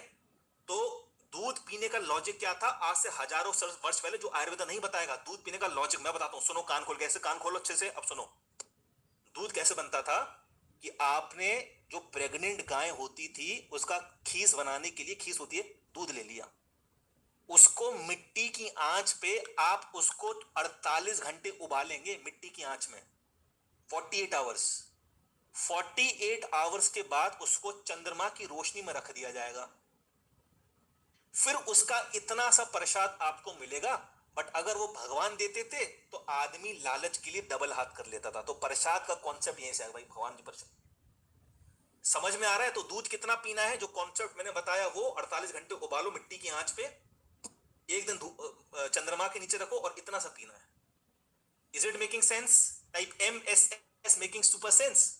तो दूध पीने का लॉजिक क्या था आज से हजारों वर्ष पहले, जो आयुर्वेद नहीं बताएगा। दूध पीने का लॉजिक मैं बताता हूं, सुनो कान खोल के, ऐसे कान खोलो अच्छे से, अब सुनो। दूध कैसे बनता था कि आपने जो प्रेग्नेंट गाय होती थी उसका खीस बनाने के लिए, खीस होती है, दूध ले लिया, उसको मिट्टी की आंच पे आप उसको 48 घंटे उबालेंगे, मिट्टी की आंच में 48 आवर्स। 48 आवर्स के बाद उसको चंद्रमा की रोशनी में रख दिया जाएगा, फिर उसका इतना सा प्रसाद आपको मिलेगा। बट अगर वो भगवान देते थे तो आदमी लालच के लिए डबल हाथ कर लेता था। तो प्रसाद का कॉन्सेप्ट यहीं से है भाई, भगवान जी प्रसाद। समझ में आ रहा है? तो दूध कितना पीना है, जो कॉन्सेप्ट मैंने बताया वो 48 घंटे उबालो मिट्टी की आंच पे, एक दिन चंद्रमा के नीचे रखो, और इतना सा पीना है। Is it making sense? Type MSS making super sense.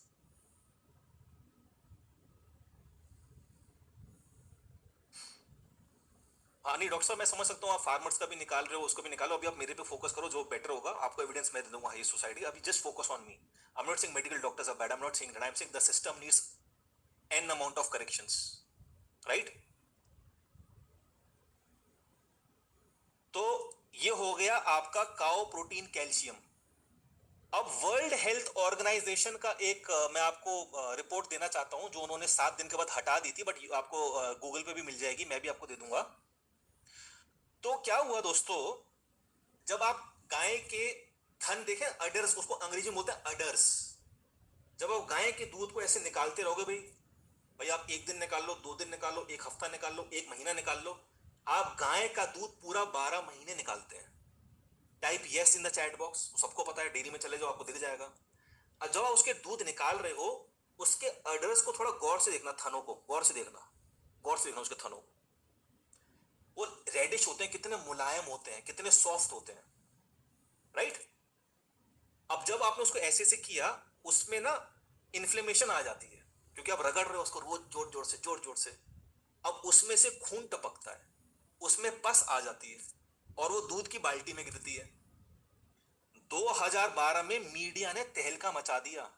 हाँ नहीं डॉक्टर साहब, मैं समझ सकता हूँ, आप फार्मर्स का भी निकाल रहे हो, उसको भी निकालो। अभी आप मेरे पे फोकस करो, जो बेटर होगा आपको एविडेंस मैं दे दूंगा हाई सोसाइटी। अभी just focus on me. I am not saying medical doctors are bad, I am not saying that, I am saying the system needs an amount of corrections, right? तो ये हो गया आपका cow protein calcium. अब world health organisation का एक मैं आपको रिपोर्ट देना चाहता हूं, जो उन्होंने 7 दिन के बाद हटा दी थी, बट आपको गूगल पे भी मिल जाएगी, मैं भी आपको दे दूंगा। तो क्या हुआ दोस्तों, जब आप गाय के थन देखें, अडर्स, उसको अंग्रेजी में बोलते हैं अडर्स। जब आप गाय के दूध को ऐसे निकालते रहोगे भाई, भाई आप 1 दिन निकाल लो, 2 दिन निकाल लो, 1 हफ्ता निकाल लो, 1 महीना निकाल लो, आप गाय का दूध पूरा 12 महीने निकालते हैं। Type yes in the chat box, सबको पता है, डेयरी में चले जाओ आपको दिख जाएगा। और जब आप उसके दूध निकाल रहे हो, उसके अडर्स को थोड़ा गौर से देखना, थनों को गौर से देखना, गौर से देखना उसके थनों को। वो रेडिश होते हैं, कितने मुलायम होते हैं, कितने सॉफ्ट होते हैं, राइट? अब जब आपने उसको ऐसे से किया, उसमें ना इन्फ्लेमेशन आ जाती है, क्योंकि आप रगड़ रहे हो उसको रोज जोर जोर से, जोर जोर से। अब उसमें से खून टपकता है, उसमें पस आ जाती है, और वो दूध की बाल्टी में गिरती है। 2012 में मीडिया ने तहलका मचा दिया।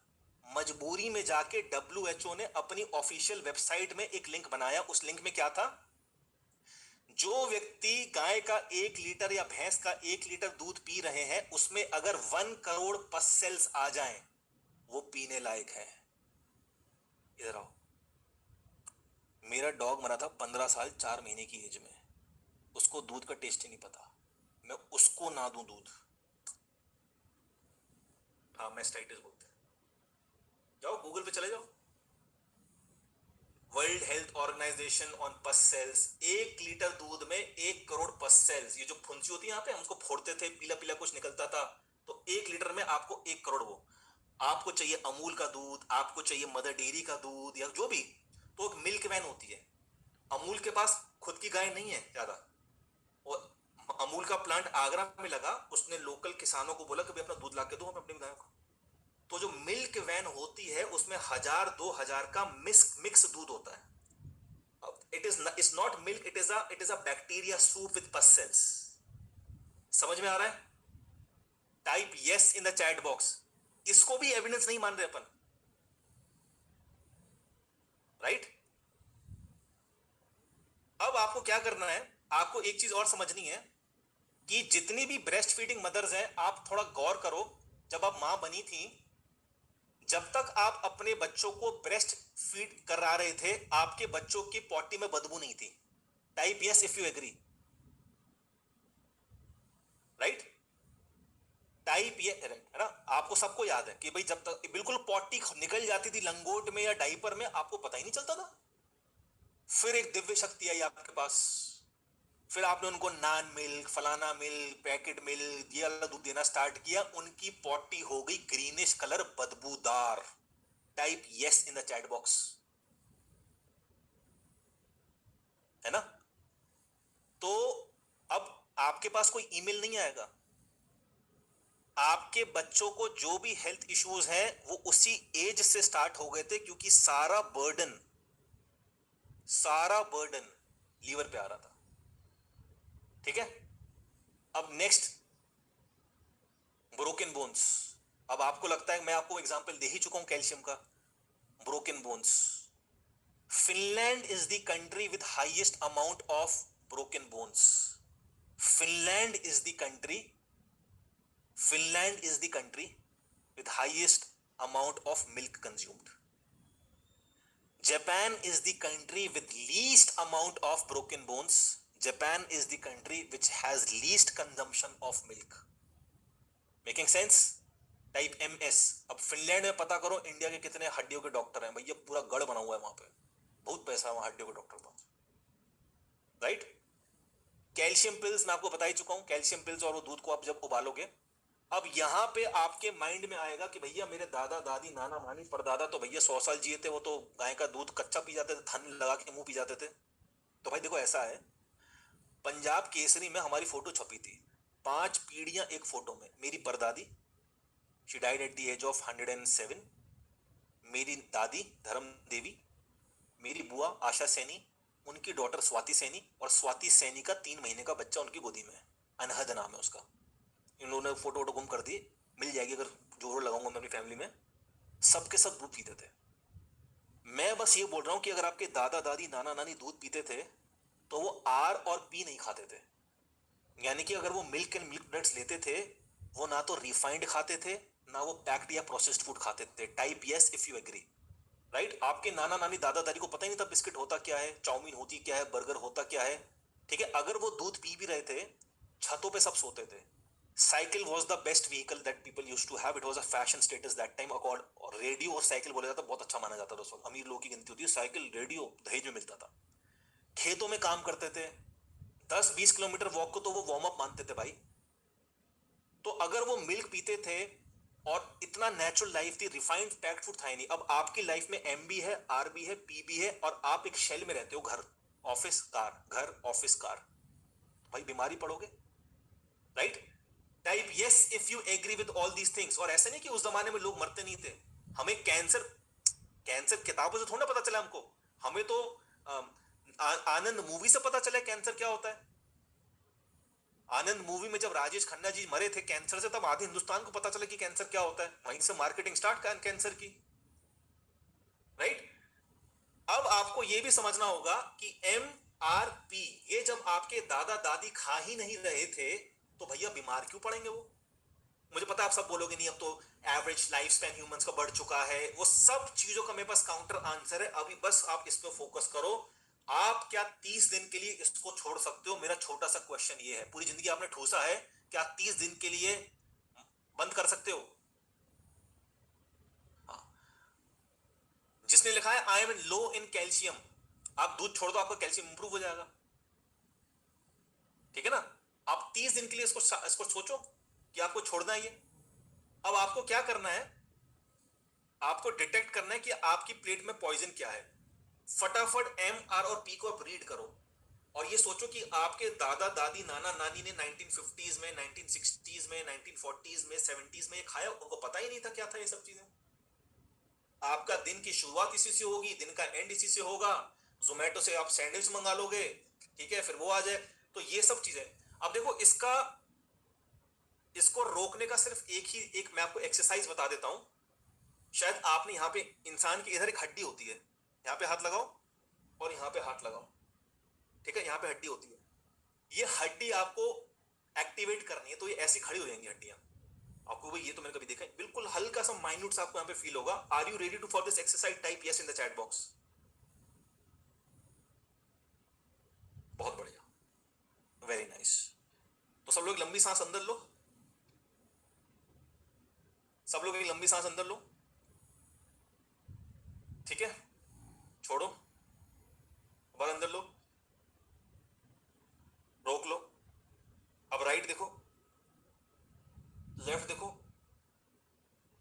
मजबूरी में जाके WHO ने अपनी ऑफिशियल वेबसाइट में एक लिंक बनाया। उस लिंक में क्या था, जो व्यक्ति गाय का 1 लीटर या भैंस का 1 लीटर दूध पी रहे हैं, उसमें अगर 1 करोड़ पस सेल्स आ जाएं, वो पीने लायक है। इधर आओ, मेरा डॉग मरा था 15 साल 4 महीने की एज में, उसको दूध का टेस्ट ही नहीं पता, मैं उसको ना दूं दूध? हाँ मैस्टाइटिस बोलते हैं। जाओ गूगल पे चले जाओ, world health organisation on pus cells. 1 litre दूध में 1 करोड़ पस सेल्स, ये जो फुंसी होती है यहाँ पे, हम उसको फोड़ते थे, पीला पीला कुछ निकलता था, तो 1 लीटर में आपको 1 करोड़। वो आपको चाहिए अमूल का दूध, आपको चाहिए मदर डेयरी का दूध, या जो भी, तो एक मिल्क वैन होती है। अमूल के पास खुद की गाय नहीं है ज्यादा, और अमूल का प्लांट आगरा में लगा, उसने लोकल किसानों को बोला कि भाई अपना दूध ला के दो, हम अपनी गायों को। तो जो मिल्क वैन होती है उसमें 1000-2000 का मिक्स दूध होता है. It's not milk, it is a bacteria soup with pus cells. समझ में आ रहा है? Type yes in the chat box. इसको भी एविडेंस नहीं मान रहे अपन, राइट? अब आपको क्या करना है, आपको एक चीज और समझनी है कि जितनी भी ब्रेस्ट फीडिंग मदर्स हैं, आप थोड़ा गौर करो. जब आप मां बनी थी, जब तक आप अपने बच्चों को ब्रेस्ट फीड करा रहे थे, आपके बच्चों की पॉटी में बदबू नहीं थी. Type yes if you agree, right? Type ये है ना. आपको सबको याद है कि भाई जब तक बिल्कुल पॉटी निकल जाती थी लंगोट में या डाइपर में, आपको पता ही नहीं चलता था. फिर एक दिव्य शक्ति आई आपके पास, फिर आपने उनको नान मिल्क, फलाना मिल्क, पैकेट मिल्क, ये वाला दूध देना स्टार्ट किया. उनकी पॉटी हो गई ग्रीनिश कलर, बदबूदार. Type yes in the chat box, है ना? तो अब आपके पास कोई ईमेल नहीं आएगा. आपके बच्चों को जो भी हेल्थ इश्यूज हैं वो उसी एज से स्टार्ट हो गए थे, क्योंकि सारा बर्डन लीवर पे आ रहा था. ठीक है? अब नेक्स्ट, ब्रोकन बोन्स. अब आपको लगता है मैं आपको एग्जांपल दे ही चुका हूं कैल्शियम का. Broken bones. Finland is the country with highest amount of broken bones. Finland is the country with highest amount of milk consumed. Japan is the country with least amount of broken bones. Japan is the country which has least consumption of milk. Making sense? Type MS. अब Finland में पता करो India के कितने हड्डियों के doctor हैं. भैया पूरा गढ़ बना हुआ है वहां पे, बहुत पैसा है वहां हड्डियों के डॉक्टर पास, राइट? कैल्शियम पिल्स मैं आपको बता ही चुका हूं. कैल्शियम पिल्स और वो दूध को आप जब उबालोगे, अब यहां पे आपके माइंड में आएगा कि भैया मेरे दादा दादी नाना नानी परदादा तो भैया 100 साल जिए थे, वो तो गाय का दूध कच्चा पी जाते थे, थन लगा के मुंह पी जाते थे. तो भाई देखो ऐसा है, पंजाब केसरी में हमारी फोटो छपी थी, 5 पीढ़ियां एक फोटो में. मेरी परदादी, she died at the age of 107. मेरी दादी धर्म देवी, मेरी बुआ आशा सैनी, उनकी डॉटर स्वाति सैनी, और स्वाति सैनी का 3 महीने का बच्चा उनकी गोदी में है, अनहद नाम है उसका. इन लोगों ने फोटो गुम कर दी, मिल जाएगी अगर जोर लगाऊंगा मैं अपनी फैमिली में. सबके सब दूध पीते थे. मैं बस ये बोल रहा हूं कि अगर आपके दादा दादी नाना नानी दूध पीते थे तो वो R और P नहीं खाते थे. यानी कि अगर वो मिल्क एंड मिल्क प्रोडक्ट्स लेते थे, वो ना तो रिफाइंड खाते थे, ना वो पैक्ड या प्रोसेस्ड फूड खाते थे. Type yes if you agree, right? आपके नाना नानी दादा दादी को पता ही नहीं था बिस्किट होता क्या है, चाउमीन होती क्या है, बर्गर होता क्या है. ठीक है? अगर वो दूध पी भी रहे थे, छतों पे सब सोते थे. Cycle was the best vehicle that people used to have. It was a fashion status that time. और रेडियो और साइकिल बोला जाता, बहुत अच्छा माना जाता था उस वक्त. अमीर लोगों की गिनती होती है. साइकिल रेडियो दहेज में मिलता था. खेतों में काम करते थे, 10-20 किलोमीटर वॉक को तो वो वार्म अप मानते थे भाई. तो अगर वो मिल्क पीते थे और इतना नेचुरल लाइफ थी, रिफाइंड पैक्ड फूड था ही नहीं. अब आपकी लाइफ में M भी है, R भी है, P भी है, और आप एक शेल में रहते हो, घर ऑफिस कार, घर ऑफिस कार. भाई बीमारी पड़ोगे, right? Type yes if you agree with all these things. और ऐसे नहीं कि उस जमाने में लोग मरते नहीं थे. हमें कैंसर किताबों से थोड़ा पता चला हमको. हमें तो आनंद मूवी से पता चला कैंसर क्या होता है. आनंद मूवी में जब राजेश खन्ना जी मरे थे कैंसर से, तब आधे हिंदुस्तान को पता चला कि कैंसर क्या होता है. वहीं से मार्केटिंग स्टार्ट कर कैंसर की, राइट? अब आपको यह भी समझना होगा कि MRP ये जब आपके दादा दादी खा ही नहीं रहे थे, तो भैया बीमार क्यों पड़ेंगे वो? मुझे पता है आप सब बोलोगे नहीं, अब तो एवरेज लाइफ स्पैन ह्यूमंस का बढ़ चुका है. वो सब चीजों का मेरे पास काउंटर आंसर है. अभी बस आप इस पे फोकस करो. आप क्या 30 दिन के लिए इसको छोड़ सकते हो? मेरा छोटा सा क्वेश्चन ये है. पूरी जिंदगी आपने ठूसा है, क्या 30 दिन के लिए बंद कर सकते हो? हाँ. जिसने लिखा है I am low in calcium, आप दूध छोड़ दो, आपका कैल्शियम इंप्रूव हो जाएगा. ठीक है ना? आप 30 दिन के लिए इसको सोचो कि आपको छोड़ना है ये. अब आपको क्या करना है, आपको डिटेक्ट करना है कि आपकी प्लेट में पॉइजन क्या है. फटाफट M, R और P को आप रीड करो. और ये सोचो कि आपके दादा दादी नाना नानी ने 1950s में, 1960s में, 1940s में, 70s में ये खाया, उनको पता ही नहीं था क्या था ये सब चीजें। आपका दिन की शुरुआत इसी से होगी, दिन का एंड इसी से होगा। जोमेटो से आप सैंडविच मंगा लोगे, ठीक है, फिर वो आ जाए। तो ये सब चीजें, अब देखो इसको रोकने का सिर्फ एक मैं आपको एक्सरसाइज बता देता हूं। शायद आपने यहाँ पे, इंसान की इधर एक हड्डी होती है, यहाँ पे हाथ लगाओ और यहाँ पे हाथ लगाओ, ठीक है, यहाँ पे हड्डी होती है। ये हड्डी आपको एक्टिवेट करनी है, तो ये ऐसी खड़ी हो जाएंगी हड्डियां आपको। भाई ये तो मैंने कभी देखा है, बिल्कुल हल्का सा माइन्यूट आपको यहाँ पे फील होगा। Are you ready to for this exercise? Type yes in the chat box. बहुत बढ़िया, वेरी नाइस। तो सब लोग लंबी सांस अंदर लो, सब लोग एक लंबी सांस अंदर लो, ठीक है, छोड़ो, बाहर अंदर लो, रोक लो। अब राइट देखो, लेफ्ट देखो,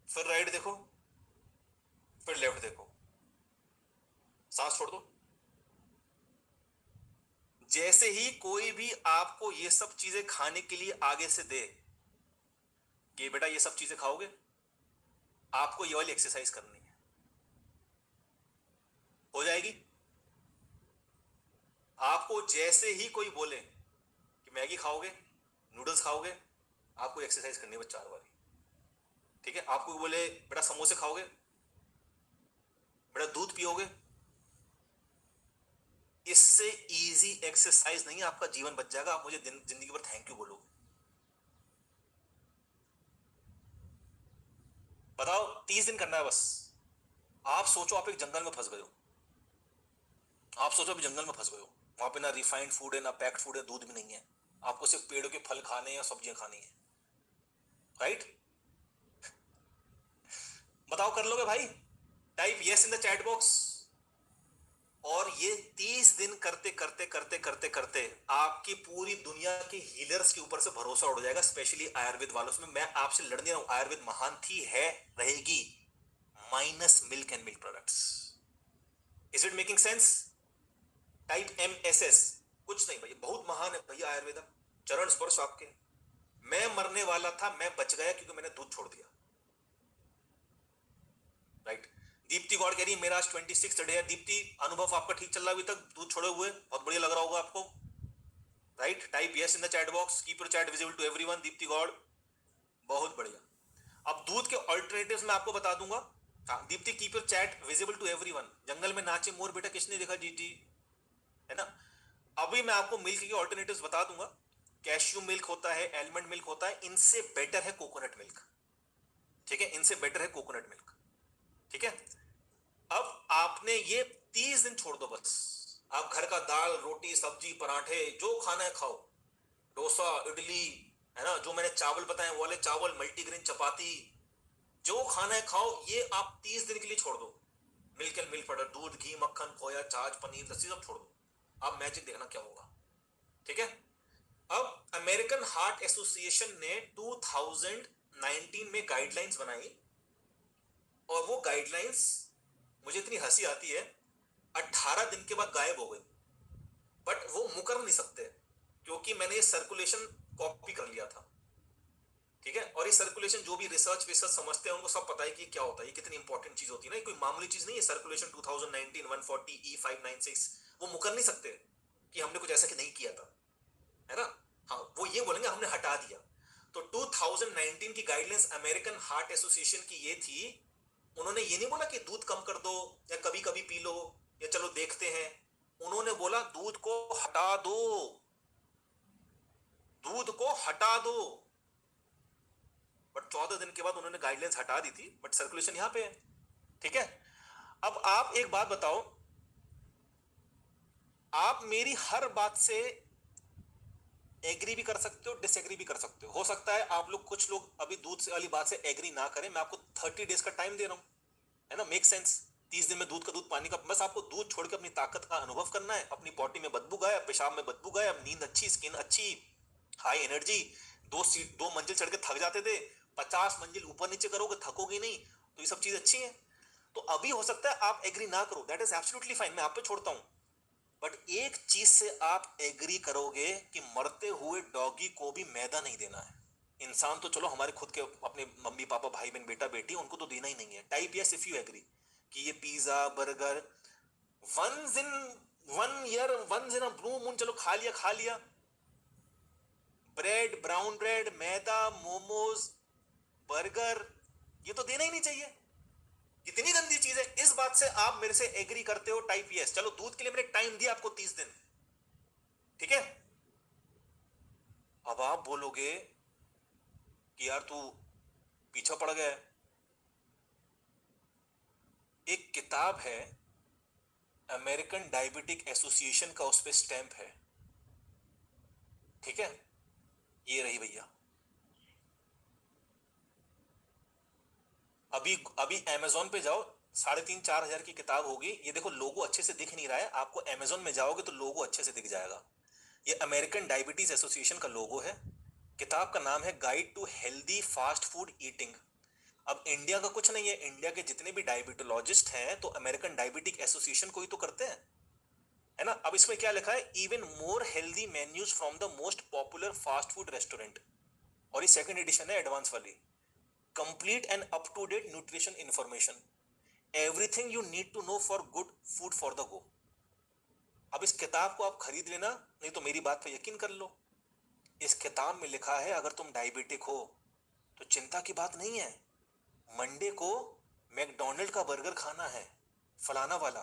फिर राइट देखो, फिर लेफ्ट देखो, सांस छोड़ दो। जैसे ही कोई भी आपको ये सब चीजें खाने के लिए आगे से दे कि बेटा ये सब चीजें खाओगे, आपको ये वाली एक्सरसाइज करनी है, हो जाएगी। आपको जैसे ही कोई बोले कि मैगी खाओगे, नूडल्स खाओगे, आपको एक्सरसाइज करनी है बस 4 बारी, ठीक है। आपको बोले बेटा समोसे खाओगे, बेटा दूध पियोगे, इससे इजी एक्सरसाइज नहीं, आपका जीवन बच जाएगा। आप मुझे जिंदगी भर थैंक यू बोलोगे। बताओ, 30 दिन करना है बस। आप सोचो आप एक जंगल में फंस गए हो, आप सोचो अभी जंगल में फंस गए हो, वहां पे ना रिफाइंड फूड है, ना पैक्ड फूड है, दूध भी नहीं है, आपको सिर्फ पेड़ों के फल खाने हैं या सब्जियां खानी है, राइट? बताओ कर लोगे भाई? Type yes in the chat box. और ये 30 दिन करते करते करते करते करते आपकी पूरी दुनिया के हीलर्स के ऊपर से भरोसा उड़ जाएगा, स्पेशली आयुर्वेद वालों से। मैं आपसे लड़ने रहा हूं, आयुर्वेद महान थी, है, रहेगी, minus milk and milk products. Is it making sense? Type MSS। कुछ नहीं भाई, बहुत महान है भैया आयुर्वेदा, चरण स्पर्श आपके। मैं मरने वाला था, मैं बच गया क्योंकि मैंने दूध छोड़ दिया, राइट? दीप्ति गौड़ कह रही है मेरा आज 26 डे है। दीप्ति, अनुभव आपका ठीक चल रहा है अभी तक दूध छोड़े हुए? बहुत बढ़िया लग रहा होगा आपको, right? Type yes in the chat box, keep your chat visible to everyone. Deepti Gaur, बहुत बढ़िया। अब दूध के ऑल्टरनेटिव्स मैं आपको बता दूंगा। हाँ Deepti, keep your chat visible to everyone. जंगल में नाचे मोर बेटा किसने देखा? जी, है ना? अभी मैं आपको मिल्क के ऑल्टरनेटिव्स बता दूंगा। कैश्यू मिल्क होता है, एलमंड मिल्क होता है, इनसे बेटर है कोकोनट मिल्क, ठीक है, इनसे बेटर है कोकोनट मिल्क, ठीक है। अब आपने ये 30 दिन छोड़ दो बस। आप घर का दाल रोटी सब्जी पराठे जो खाना है खाओ, डोसा इडली, है ना, जो मैंने चावल बताए वो वाले चावल, मल्टीग्रेन चपाती, जो खाना है खाओ। ये आप 30 दिन के लिए छोड़ दो। मिल्क एंड मिल्क प्रोडक्ट, दूध घी मक्खन खोया छाछ पनीर लस्सी सब छोड़ दो। आप मैजिक देखना क्या होगा, ठीक है। अब अमेरिकन हार्ट एसोसिएशन ने 2019 में गाइडलाइंस बनाई, और वो गाइडलाइंस, मुझे इतनी हंसी आती है, 18 दिन के बाद गायब हो गई। बट वो मुकर नहीं सकते क्योंकि मैंने ये सर्कुलेशन कॉपी कर लिया था, ठीक है। और ये सर्कुलेशन जो भी रिसर्च समझते हैं उनको सब पता है कि क्या होता है, ये कितनी इंपॉर्टेंट चीज होती है ना, कोई मामूली चीज नहीं है। सर्कुलेशन 2019 140E596, वो मुकर नहीं सकते कि हमने कुछ ऐसा कि नहीं किया था, है ना। हाँ, वो ये बोलेंगे हमने हटा दिया। तो 2019 की गाइडलाइंस अमेरिकन हार्ट एसोसिएशन की ये थी, उन्होंने ये नहीं बोला कि दूध कम कर दो या कभी कभी पी लो या चलो देखते हैं। उन्होंने बोला दूध को हटा दो, दूध को हटा दो। बट 14 दिन के बाद उन्होंने गाइडलाइंस हटा दी थी, बट सर्कुलेशन यहां पे है, ठीक है। अब आप एक बात बताओ, आप मेरी हर बात से एग्री भी कर सकते हो, डिसएग्री भी कर सकते हो सकता है आप लोग, कुछ लोग अभी दूध से वाली बात से एग्री ना करें। मैं आपको 30 डेज का टाइम दे रहा हूं, है ना, मेक सेंस। 30 दिन में दूध का दूध पानी का, बस आपको दूध छोड़ के अपनी ताकत का अनुभव करना है। अपनी बॉडी में बदबू गायब, पेशाब में बदबू गायब, नींद अच्छी, स्किन अच्छी, हाई एनर्जी। 2 मंजिल चढ़ के थक जाते थे, 50 मंजिल ऊपर नीचे करोगे थकोगे नहीं, तो ये सब चीज अच्छी है। तो अभी हो सकता है आप एग्री ना करो, दैट इज एब्सोल्युटली फाइन, मैं आप पे छोड़ता हूं। बट एक चीज से आप एग्री करोगे कि मरते हुए डॉगी को भी मैदा नहीं देना है। इंसान तो चलो हमारे खुद के अपने मम्मी पापा भाई बहन बेटा बेटी उनको तो देना ही नहीं है। Type yes if you agree कि ये pizza burger once in 1 year once in a blue moon चलो खा लिया। ब्रेड ब्राउन ब्रेड मैदा मोमोज बर्गर ये तो देना ही नहीं चाहिए। कितनी गंदी चीज है। इस बात से आप मेरे से एग्री करते हो टाइप यस। चलो दूध के लिए मैंने टाइम दिया आपको 30 दिन, ठीक है। अब आप बोलोगे कि यार तू पीछा पड़ गया है। एक किताब है अमेरिकन डायबिटिक एसोसिएशन का, उस पर स्टैंप है, ठीक है। ये रही भैया। अभी अभी अमेजोन पे जाओ, 3,500-4,000 की किताब होगी। ये देखो लोगो अच्छे से दिख नहीं रहा है आपको, अमेजोन में जाओगे तो लोगो अच्छे से दिख जाएगा। ये अमेरिकन डायबिटीज एसोसिएशन का लोगो है। किताब का नाम है guide to healthy fast food eating. अब इंडिया का कुछ नहीं है, इंडिया के जितने भी डायबिटोलॉजिस्ट हैं तो अमेरिकन डायबिटिक एसोसिएशन को ही तो करते हैं, है ना। अब इसमें क्या लिखा है, even more healthy menus from the most popular fast food restaurant. और ये सेकंड एडिशन है एडवांस वाली। Complete and up to date nutrition information, everything you need to know for good food for the go. अब इस किताब को आप खरीद लेना, नहीं तो मेरी बात पे यकीन कर लो। इस किताब में लिखा है अगर तुम डायबिटिक हो तो चिंता की बात नहीं है। मंडे को मैकडोनल्ड का बर्गर खाना है फलाना वाला,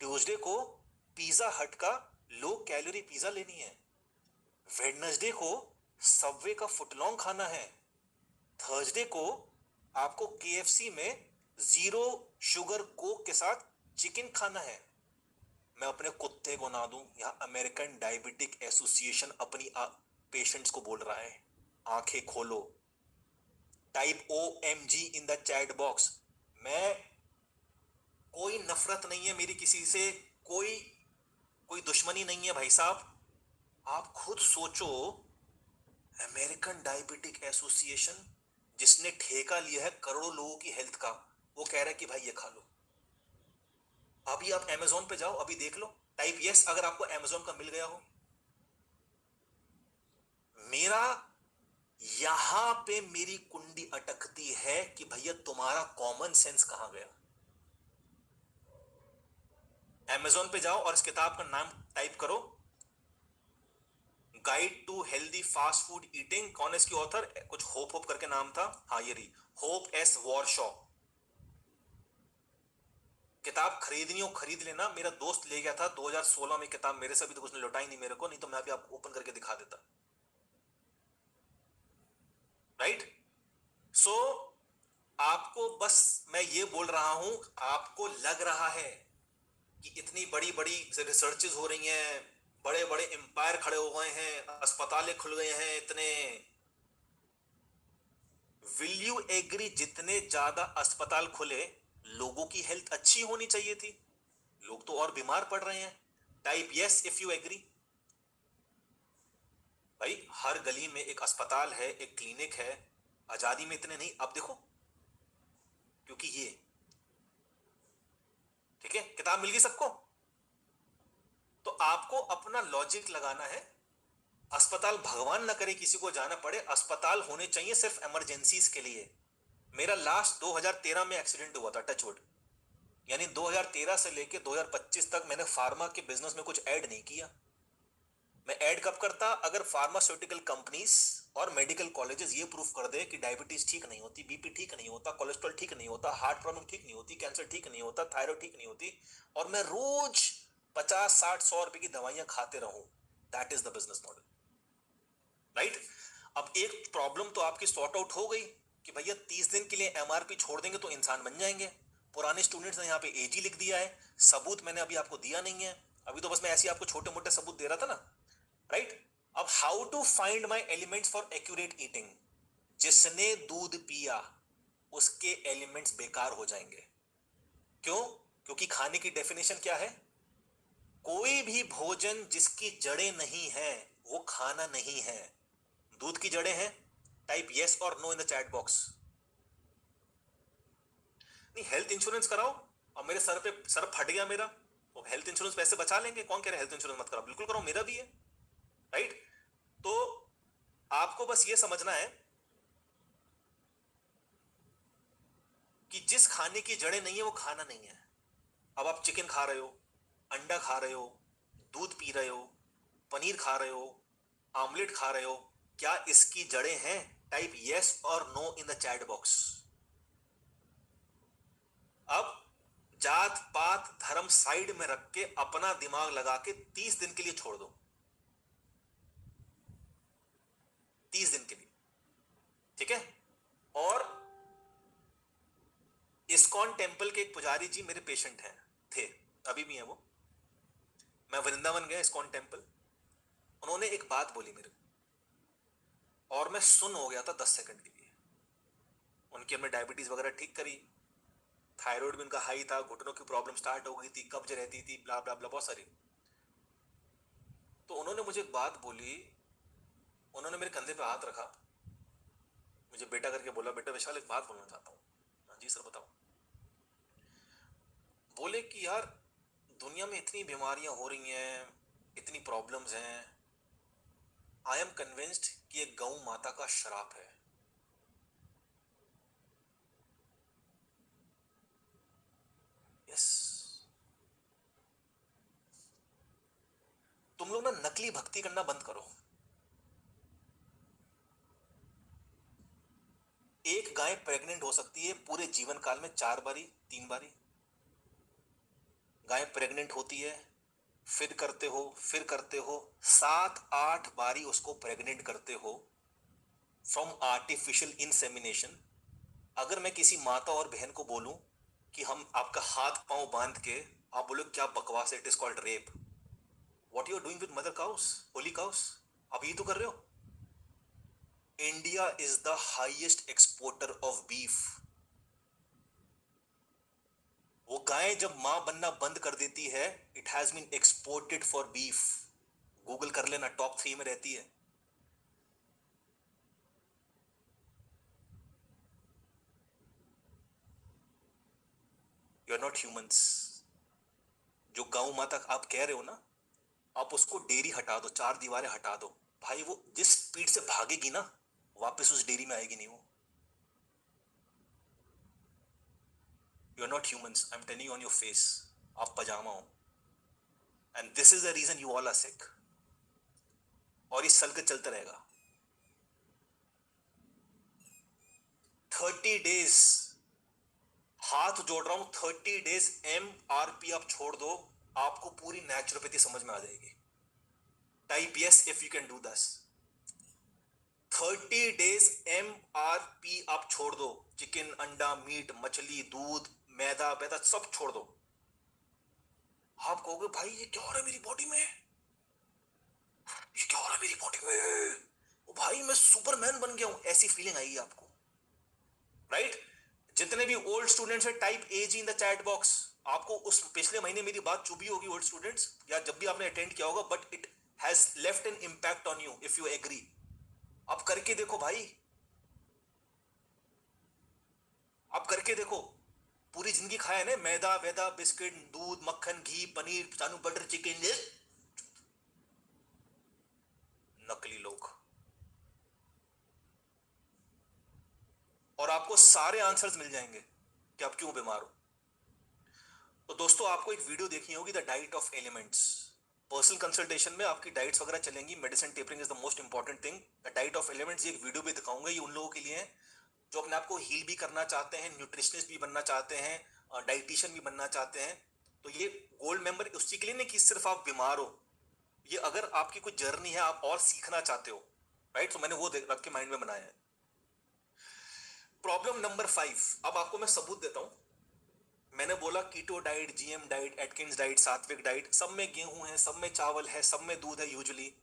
ट्यूसडे को पिज्जा हट का लो कैलोरी पिज्जा लेनी है, वेडनेसडे को सबवे का फुटलॉन्ग खाना है, थर्सडे को आपको केएफसी में 0 शुगर कोक के साथ चिकन खाना है। मैं अपने कुत्ते को ना दूं, यहां अमेरिकन डायबिटिक एसोसिएशन अपनी पेशेंट्स को बोल रहा है, आंखें खोलो। Type OMG in the chat box. मैं, कोई नफरत नहीं है मेरी किसी से, कोई दुश्मनी नहीं है भाई साहब। आप खुद सोचो, अमेरिकन डायबिटिक एसोसिएशन जिसने ठेका लिया है करोड़ों लोगों की हेल्थ का, वो कह रहा है कि भाई ये खा लो। अभी आप अमेजोन पे जाओ, अभी देख लो। टाइप यस अगर आपको अमेजोन का मिल गया हो। मेरा यहां पे मेरी कुंडी अटकती है कि भैया तुम्हारा कॉमन सेंस कहां गया। अमेजोन पे जाओ और इस किताब का नाम टाइप करो, guide to healthy fast food eating. कौन है इसकी ऑथर, कुछ होप करके नाम था, हाँ ये रही, होप एस वॉरशॉ। किताब खरीदनी हो खरीद लेना। मेरा दोस्त ले गया था 2016 में किताब मेरे से, अभी तो उसने लौटाई नहीं मेरे को, नहीं तो मैं अभी आपको ओपन करके दिखा देता। राइट। सो आपको बस मैं ये बोल रहा हूं, आपको लग रहा है कि इतनी बड़ी बड़ी रिसर्चेस हो रही हैं, बड़े बड़े एम्पायर खड़े हो गए हैं, अस्पतालें खुल गए हैं इतने। विल यू एग्री, जितने ज्यादा अस्पताल खुले लोगों की हेल्थ अच्छी होनी चाहिए थी, लोग तो और बीमार पड़ रहे हैं। Type yes if you agree. भाई हर गली में एक अस्पताल है, एक क्लिनिक है। आजादी में इतने नहीं, अब देखो, क्योंकि ये, ठीक है, किताब मिल गई सबको। तो आपको अपना लॉजिक लगाना है। अस्पताल भगवान ना करे किसी को जाना पड़े, अस्पताल होने चाहिए सिर्फ इमरजेंसीज के लिए। मेरा लास्ट 2013 में एक्सीडेंट हुआ था, टचवुड। यानी 2013 से लेके 2025 तक मैंने फार्मा के बिजनेस में कुछ ऐड नहीं किया। मैं ऐड कब करता, अगर फार्मास्यूटिकल कंपनीज और मेडिकल कॉलेजेस ये प्रूफ कर दे कि डायबिटीज ठीक नहीं होती, बीपी ठीक नहीं होता, कोलेस्ट्रॉल ठीक नहीं होता, हार्ट प्रॉब्लम ठीक नहीं होती, कैंसर ठीक नहीं होता, थायराइड ठीक नहीं होती, और मैं रोज 50-60-100 रुपए की दवाइयां खाते रहूं। That is the business model, right. अब एक प्रॉब्लम तो आपकी सॉर्ट आउट हो गई कि भैया 30 दिन के लिए एमआरपी छोड़ देंगे तो इंसान बन जाएंगे। पुराने स्टूडेंट्स ने यहाँ पे एजी लिख दिया है, सबूत मैंने अभी आपको दिया नहीं है, अभी तो बस मैं ऐसे आपको छोटे मोटे सबूत दे रहा था ना, राइट। अब how to find my elements for accurate eating. जिसने दूध पिया उसके एलिमेंट्स बेकार हो जाएंगे। क्यों? क्योंकि खाने की डेफिनेशन क्या है, कोई भी भोजन जिसकी जड़ें नहीं है वो खाना नहीं है। दूध की जड़ें हैं, टाइप यस और no in the chat box. नहीं, हेल्थ इंश्योरेंस कराओ। और मेरे सर फट गया मेरा, हेल्थ इंश्योरेंस पैसे बचा लेंगे, कौन कह रहा है हेल्थ इंश्योरेंस मत कराओ, बिल्कुल कराओ, मेरा भी है, राइट। तो आपको बस ये समझना है कि जिस खाने की जड़ें नहीं है वो खाना नहीं है। अब आप चिकन खा रहे हो, अंडा खा रहे हो, दूध पी रहे हो, पनीर खा रहे हो, आमलेट खा रहे हो, क्या इसकी जड़ें हैं? टाइप यस और no in the chat box. अब जात पात धर्म साइड में रख के अपना दिमाग लगा के 30 दिन के लिए छोड़ दो, 30 दिन के लिए, ठीक है। और इस्कॉन टेम्पल के एक पुजारी जी मेरे पेशेंट हैं, थे, अभी भी हैं वो। मैं वृंदावन गया इस्कॉन टेम्पल, उन्होंने एक बात बोली मेरे को और मैं सुन हो गया था 10 सेकंड के लिए। उनकी हमने डायबिटीज वगैरह ठीक करी, थायराइड भी उनका हाई था, घुटनों की प्रॉब्लम स्टार्ट हो गई थी, कब्ज रहती थी, ब्ला ब्ला ब्ला, बहुत सारी। तो उन्होंने मुझे एक बात बोली, उन्होंने मेरे कंधे पे हाथ रखा, मुझे बेटा करके बोला, बेटा विशाल एक बात बोलना चाहता हूँ। हाँ जी सर बताओ। बोले कि यार दुनिया में इतनी बीमारियां हो रही हैं, इतनी प्रॉब्लम्स हैं, आई एम कन्विंस्ड कि ये गौ माता का श्राप है। यस, तुम लोग ना नकली भक्ति करना बंद करो। एक गाय प्रेग्नेंट हो सकती है पूरे जीवन काल में 4 बारी, 3 बारी। गाय प्रेग्नेंट होती है, फिर करते हो, फिर करते हो, 7-8 बारी उसको प्रेग्नेंट करते हो फ्रॉम आर्टिफिशियल इंसेमिनेशन। अगर मैं किसी माता और बहन को बोलूं कि हम आपका हाथ पांव बांध के, आप बोलो क्या बकवास है, it is called rape. What you are doing with mother cows, holy cows, आप ये तो कर रहे हो। India is the highest exporter of beef. वो गाय जब मां बनना बंद कर देती है, it has been exported for beef. Google कर लेना, टॉप 3 में रहती है। You are not humans. जो गौ माता आप कह रहे हो ना, आप उसको डेयरी हटा दो, 4 दीवारें हटा दो, भाई वो जिस स्पीड से भागेगी ना, वापस उस डेयरी में आएगी नहीं वो। You are not humans, I am telling you on your face, आप पजामा हो। And this is the reason you all are sick. और इस सल के चलते रहेगा। 30 डेज, हाथ जोड़ रहा हूं, 30 डेज MRP आप छोड़ दो, आपको पूरी नेचुरोपैथी समझ में आ जाएगी। Type yes if you can do this. 30 days MRP आप छोड़ दो, चिकन, अंडा, मीट, मछली, दूध, मैदा पैदा सब छोड़ दो। आप कहोगे भाई ये क्या हो रहा है मेरी बॉडी में, ये क्या हो रहा है मेरी बॉडी में, ओ भाई मैं सुपरमैन बन गया हूं, ऐसी फीलिंग आएगी आपको, राइट। जितने भी ओल्ड स्टूडेंट्स हैं type AG in the chat box. आपको उस पिछले महीने मेरी बात चुभी होगी ओल्ड स्टूडेंट्स, या जब भी आपने अटेंड किया होगा, but it has left an impact on you if you agree. आप करके देखो भाई, आप करके देखो। पूरी जिंदगी खाया ना मैदा वैदा, बिस्किट, दूध, मक्खन, घी, पनीर, चानू, बटर चिकन, नकली लोग। और आपको सारे आंसर्स मिल जाएंगे कि आप क्यों बीमार हो। तो दोस्तों आपको एक वीडियो देखनी होगी, the diet of elements. Personal consultation में आपकी डाइट्स वगैरह चलेंगी, medicine tapering is the most important thing. The diet of elements, ये एक वीडियो भी दिखाऊंगा, ये उन लोगों के लिए है जो अपने आप को हील भी करना चाहते हैं, न्यूट्रिशनिस्ट भी बनना चाहते हैं, डाइटिशियन भी बनना चाहते हैं। तो ये गोल्ड मेंबर उसी के लिए नहीं कि सिर्फ आप बीमार हो, ये अगर आपकी कोई जर्नी है, आप और सीखना चाहते हो, राइट। तो मैंने वो रख के माइंड में बनाया है। प्रॉब्लम नंबर 5, अब आपको मैं सबूत देता हूं। मैंने बोला keto diet, GM diet, Atkins diet, sattvic diet, सब में गेहूं है, सब में चावल है, सब में दूध है यूजुअली।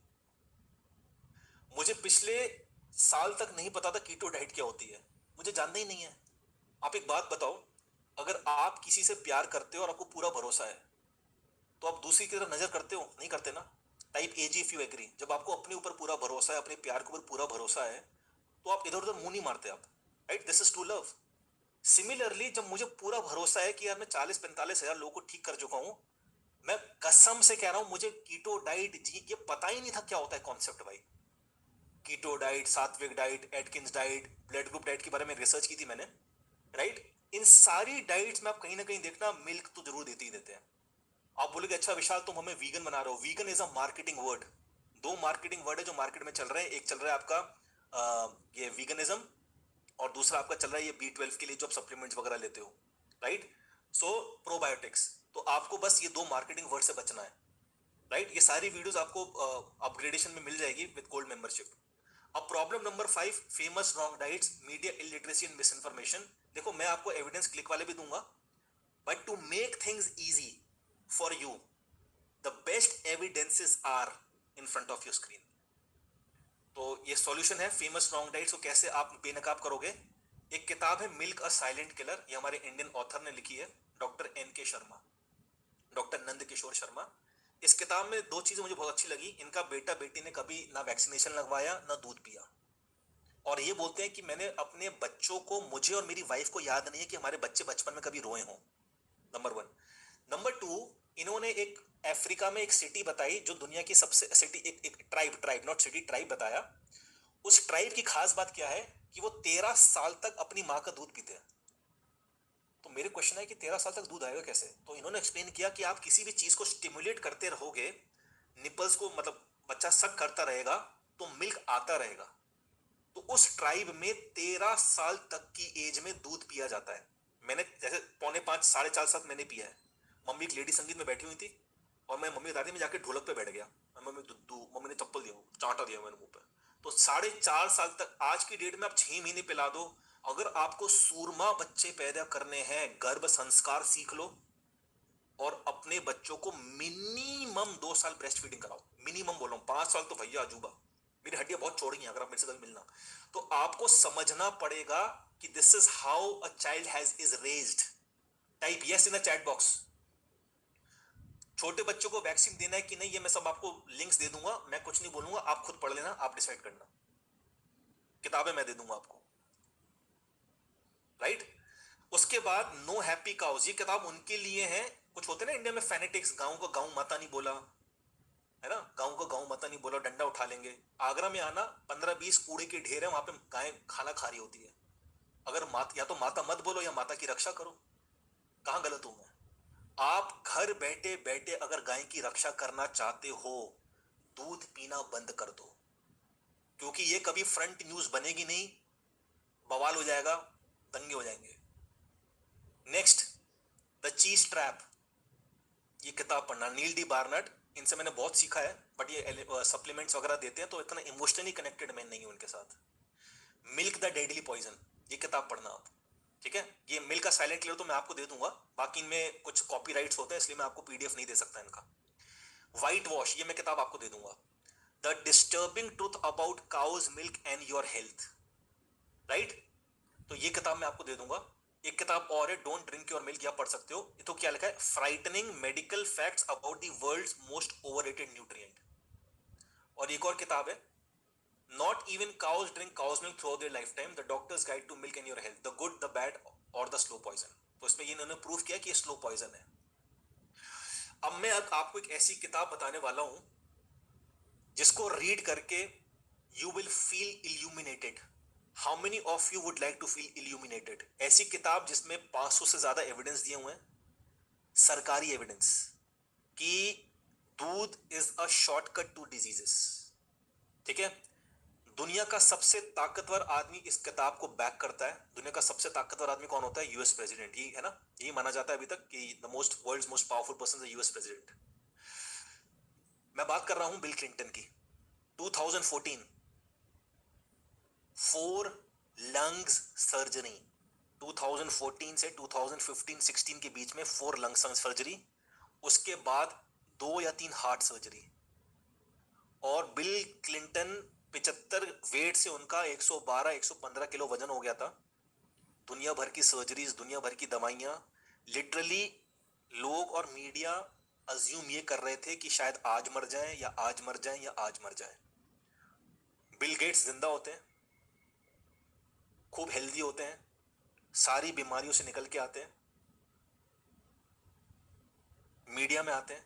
मुझे पिछले साल तक नहीं पता था कीटो डाइट क्या होती है, मुझे जानना ही नहीं है। आप एक बात बताओ, अगर आप किसी से प्यार करते हो और आपको पूरा भरोसा है, तो आप दूसरी की तरफ नजर करते हो? नहीं करते ना। Type AG if you agree. जब आपको अपने ऊपर पूरा भरोसा है, अपने प्यार के ऊपर पूरा भरोसा है, तो आप इधर उधर मुंह नहीं मारते आप, right. This is true love. Similarly जब मुझे पूरा भरोसा है कि यार मैं 40-45 हजार लोगों को ठीक कर चुका हूं, मैं कसम से कह रहा हूं, मुझे कीटो डाइट जी ये पता ही नहीं था क्या होता है कॉन्सेप्ट भाई। Keto diet, sattvic diet, Atkins diet, blood group diet के बारे में रिसर्च की थी मैंने, राइट। इन सारी डाइट्स में आप कहीं ना कहीं देखना मिल्क तो जरूर देते ही देते हैं। आप बोलोगे अच्छा विशाल तुम हमें वीगन बना रहे हो, vegan is a marketing word. दो मार्केटिंग वर्ड है जो मार्केट में चल रहे हैं, एक चल रहा है आपका ये वीगनिज्म, और दूसरा आपका चल रहा है ये B12 के लिए जो आप सप्लीमेंट्स वगैरह लेते हो, राइट। सो प्रोबायोटिक्स, तो आपको बस ये दो मार्केटिंग वर्ड से बचना है, राइट। ये सारी वीडियोस आपको अपग्रेडेशन में मिल जाएगी विद गोल्ड मेंबरशिप। अब problem number 5, famous wrong diets, media illiteracy and misinformation. देखो मैं आपको एविडेंस क्लिक वाले भी दूंगा, but to make things easy for you, the best evidences are in front of your screen. तो ये solution है फेमस रॉन्ग डाइट्स को कैसे आप बेनकाब करोगे। एक किताब है मिल्क अ साइलेंट किलर, ये हमारे इंडियन ऑथर ने लिखी है, doctor NK Sharma, doctor Nand Kishore Sharma. इस किताब में दो चीजें मुझे बहुत अच्छी लगी, इनका बेटा बेटी ने कभी ना वैक्सीनेशन लगवाया ना दूध पिया, और ये बोलते हैं कि मैंने अपने बच्चों को, मुझे और मेरी वाइफ को याद नहीं है कि हमारे बच्चे बचपन में कभी रोए हों, नंबर 1। नंबर 2, इन्होंने एक अफ्रीका में एक सिटी बताई जो दुनिया की सबसे सिटी, एक ट्राइब नॉट सिटी, ट्राइब बताया। उस ट्राइब की खास बात क्या है कि वो 13 साल तक अपनी माँ का दूध पीते हैं। तो मेरे क्वेश्चन है कि 13 साल तक दूध आएगा कैसे। तो इन्होंने एक्सप्लेन किया कि आप किसी भी चीज को स्टिमुलेट करते रहोगे, निपल्स को, मतलब बच्चा सक करता रहेगा तो मिल्क आता रहेगा। तो उस ट्राइब में 13 साल तक की एज में दूध पिया जाता है। मैंने जैसे 4:45 4:30 मैंने पिया है। मम्मी एक लेडी संगीत में बैठी हुई थी और मैं, मम्मी बता रही, मैं जाके ढोलक पे बैठ गया, मम्मी दुद्धू, मम्मी ने चप्पल दिया, चांटा दिया मैंने मुंह पे। तो 4.5 साल तक, आज की डेट में आप 6 महीने पिला दो। अगर आपको सूरमा बच्चे पैदा करने हैं, गर्भ संस्कार सीख लो और अपने बच्चों को मिनिमम 2 साल ब्रेस्ट फीडिंग कराओ। मिनिमम बोलो, 5 साल तो भैया अजूबा, मेरी हड्डियां बहुत चौड़ी हैं, अगर आप मेरे से कल मिलना। तो आपको समझना पड़ेगा कि this is how a child has is raised. Type yes in the chat box. छोटे बच्चों को वैक्सीन देना है कि नहीं, ये मैं सब आपको लिंक्स दे दूंगा, मैं कुछ नहीं बोलूंगा, आप खुद पढ़ लेना, आप डिसाइड करना, किताबें मैं दे दूंगा आपको, राइट। उसके बाद नो हैप्पी काउज, ये किताब उनके लिए है, कुछ होते ना इंडिया में फैनेटिक्स, गांव को गांव माता नहीं बोला, है ना, गांव को गांव माता नहीं बोला, डंडा उठा लेंगे। आगरा में आना, 15-20 कूड़े के ढेर है, वहां पे गाय खाना खा रही होती है। अगर या तो माता मत बोलो या माता की रक्षा करो, कहां गलत हूं मैं। आप घर बैठे बैठे अगर गाय की रक्षा करना चाहते हो, दूध पीना बंद कर दो, क्योंकि ये कभी फ्रंट न्यूज बनेगी नहीं, बवाल हो जाएगा, दंगे हो जाएंगे। नेक्स्ट, द चीज ट्रैप, ये किताब पढ़ना, नील डी बार्नट, इनसे मैंने बहुत सीखा है, बट ये सप्लीमेंट्स वगैरह देते हैं तो इतना इमोशनली कनेक्टेड मैं नहीं हूं उनके साथ। मिल्क द डेडली पॉइजन, ये किताब पढ़ना आप, ठीक है। ये मिल्क का साइलेंट किलर तो मैं आपको दे दूंगा, बाकी इनमें कुछ कॉपीराइट्स होते हैं इसलिए मैं आपको PDF नहीं दे सकता इनका। व्हाइट वॉश, ये मैं किताब आपको दे दूंगा। The disturbing truth about cow's milk and your health, right, तो ये किताब मैं आपको दे दूंगा। एक किताब और है, डोंट ड्रिंक योर मिल्क, या पढ़ सकते हो। ये तो क्या लिखा है, frightening medical facts about the world's most overrated nutrient. और एक और किताब है, not even cows drink cow's milk through their lifetime, the doctor's guide to milk and your health, the good the bad और the slow poison. तो इसमें ये इन्होंने प्रूव किया कि ये स्लो पॉइजन है। अब मैं आपको एक ऐसी किताब बताने वाला हूं जिसको रीड करके you will feel illuminated. How many of you would like to feel illuminated. ऐसी किताब जिसमें 500 से ज्यादा एविडेंस दिए हुए हैं, सरकारी एविडेंस, कि दूध is a shortcut to diseases, ठीक है। दुनिया का सबसे ताकतवर आदमी इस किताब को बैक करता है। दुनिया का सबसे ताकतवर आदमी कौन होता है, यूएस प्रेसिडेंट, ही है ना, यही माना जाता है अभी तक कि the most world's most powerful person is US president. मैं बात कर रहा हूं बिल क्लिंटन की। 2014 4 लंग्स सर्जरी, 2014 से 2015-16 के बीच में 4 लंग सर्जरी, उसके बाद 2 या 3 हार्ट सर्जरी। और बिल क्लिंटन 75 वेट से उनका 112-115 किलो वजन हो गया था। दुनिया भर की सर्जरीज, दुनिया भर की दवाइयां, लिटरली लोग और मीडिया अज्यूम ये कर रहे थे कि शायद आज मर जाएं या आज मर जाएं या आज मर जाएं। बिल गेट्स जिंदा होते हैं, खूब हेल्दी होते हैं, सारी बीमारियों से निकल के आते हैं, मीडिया में आते हैं,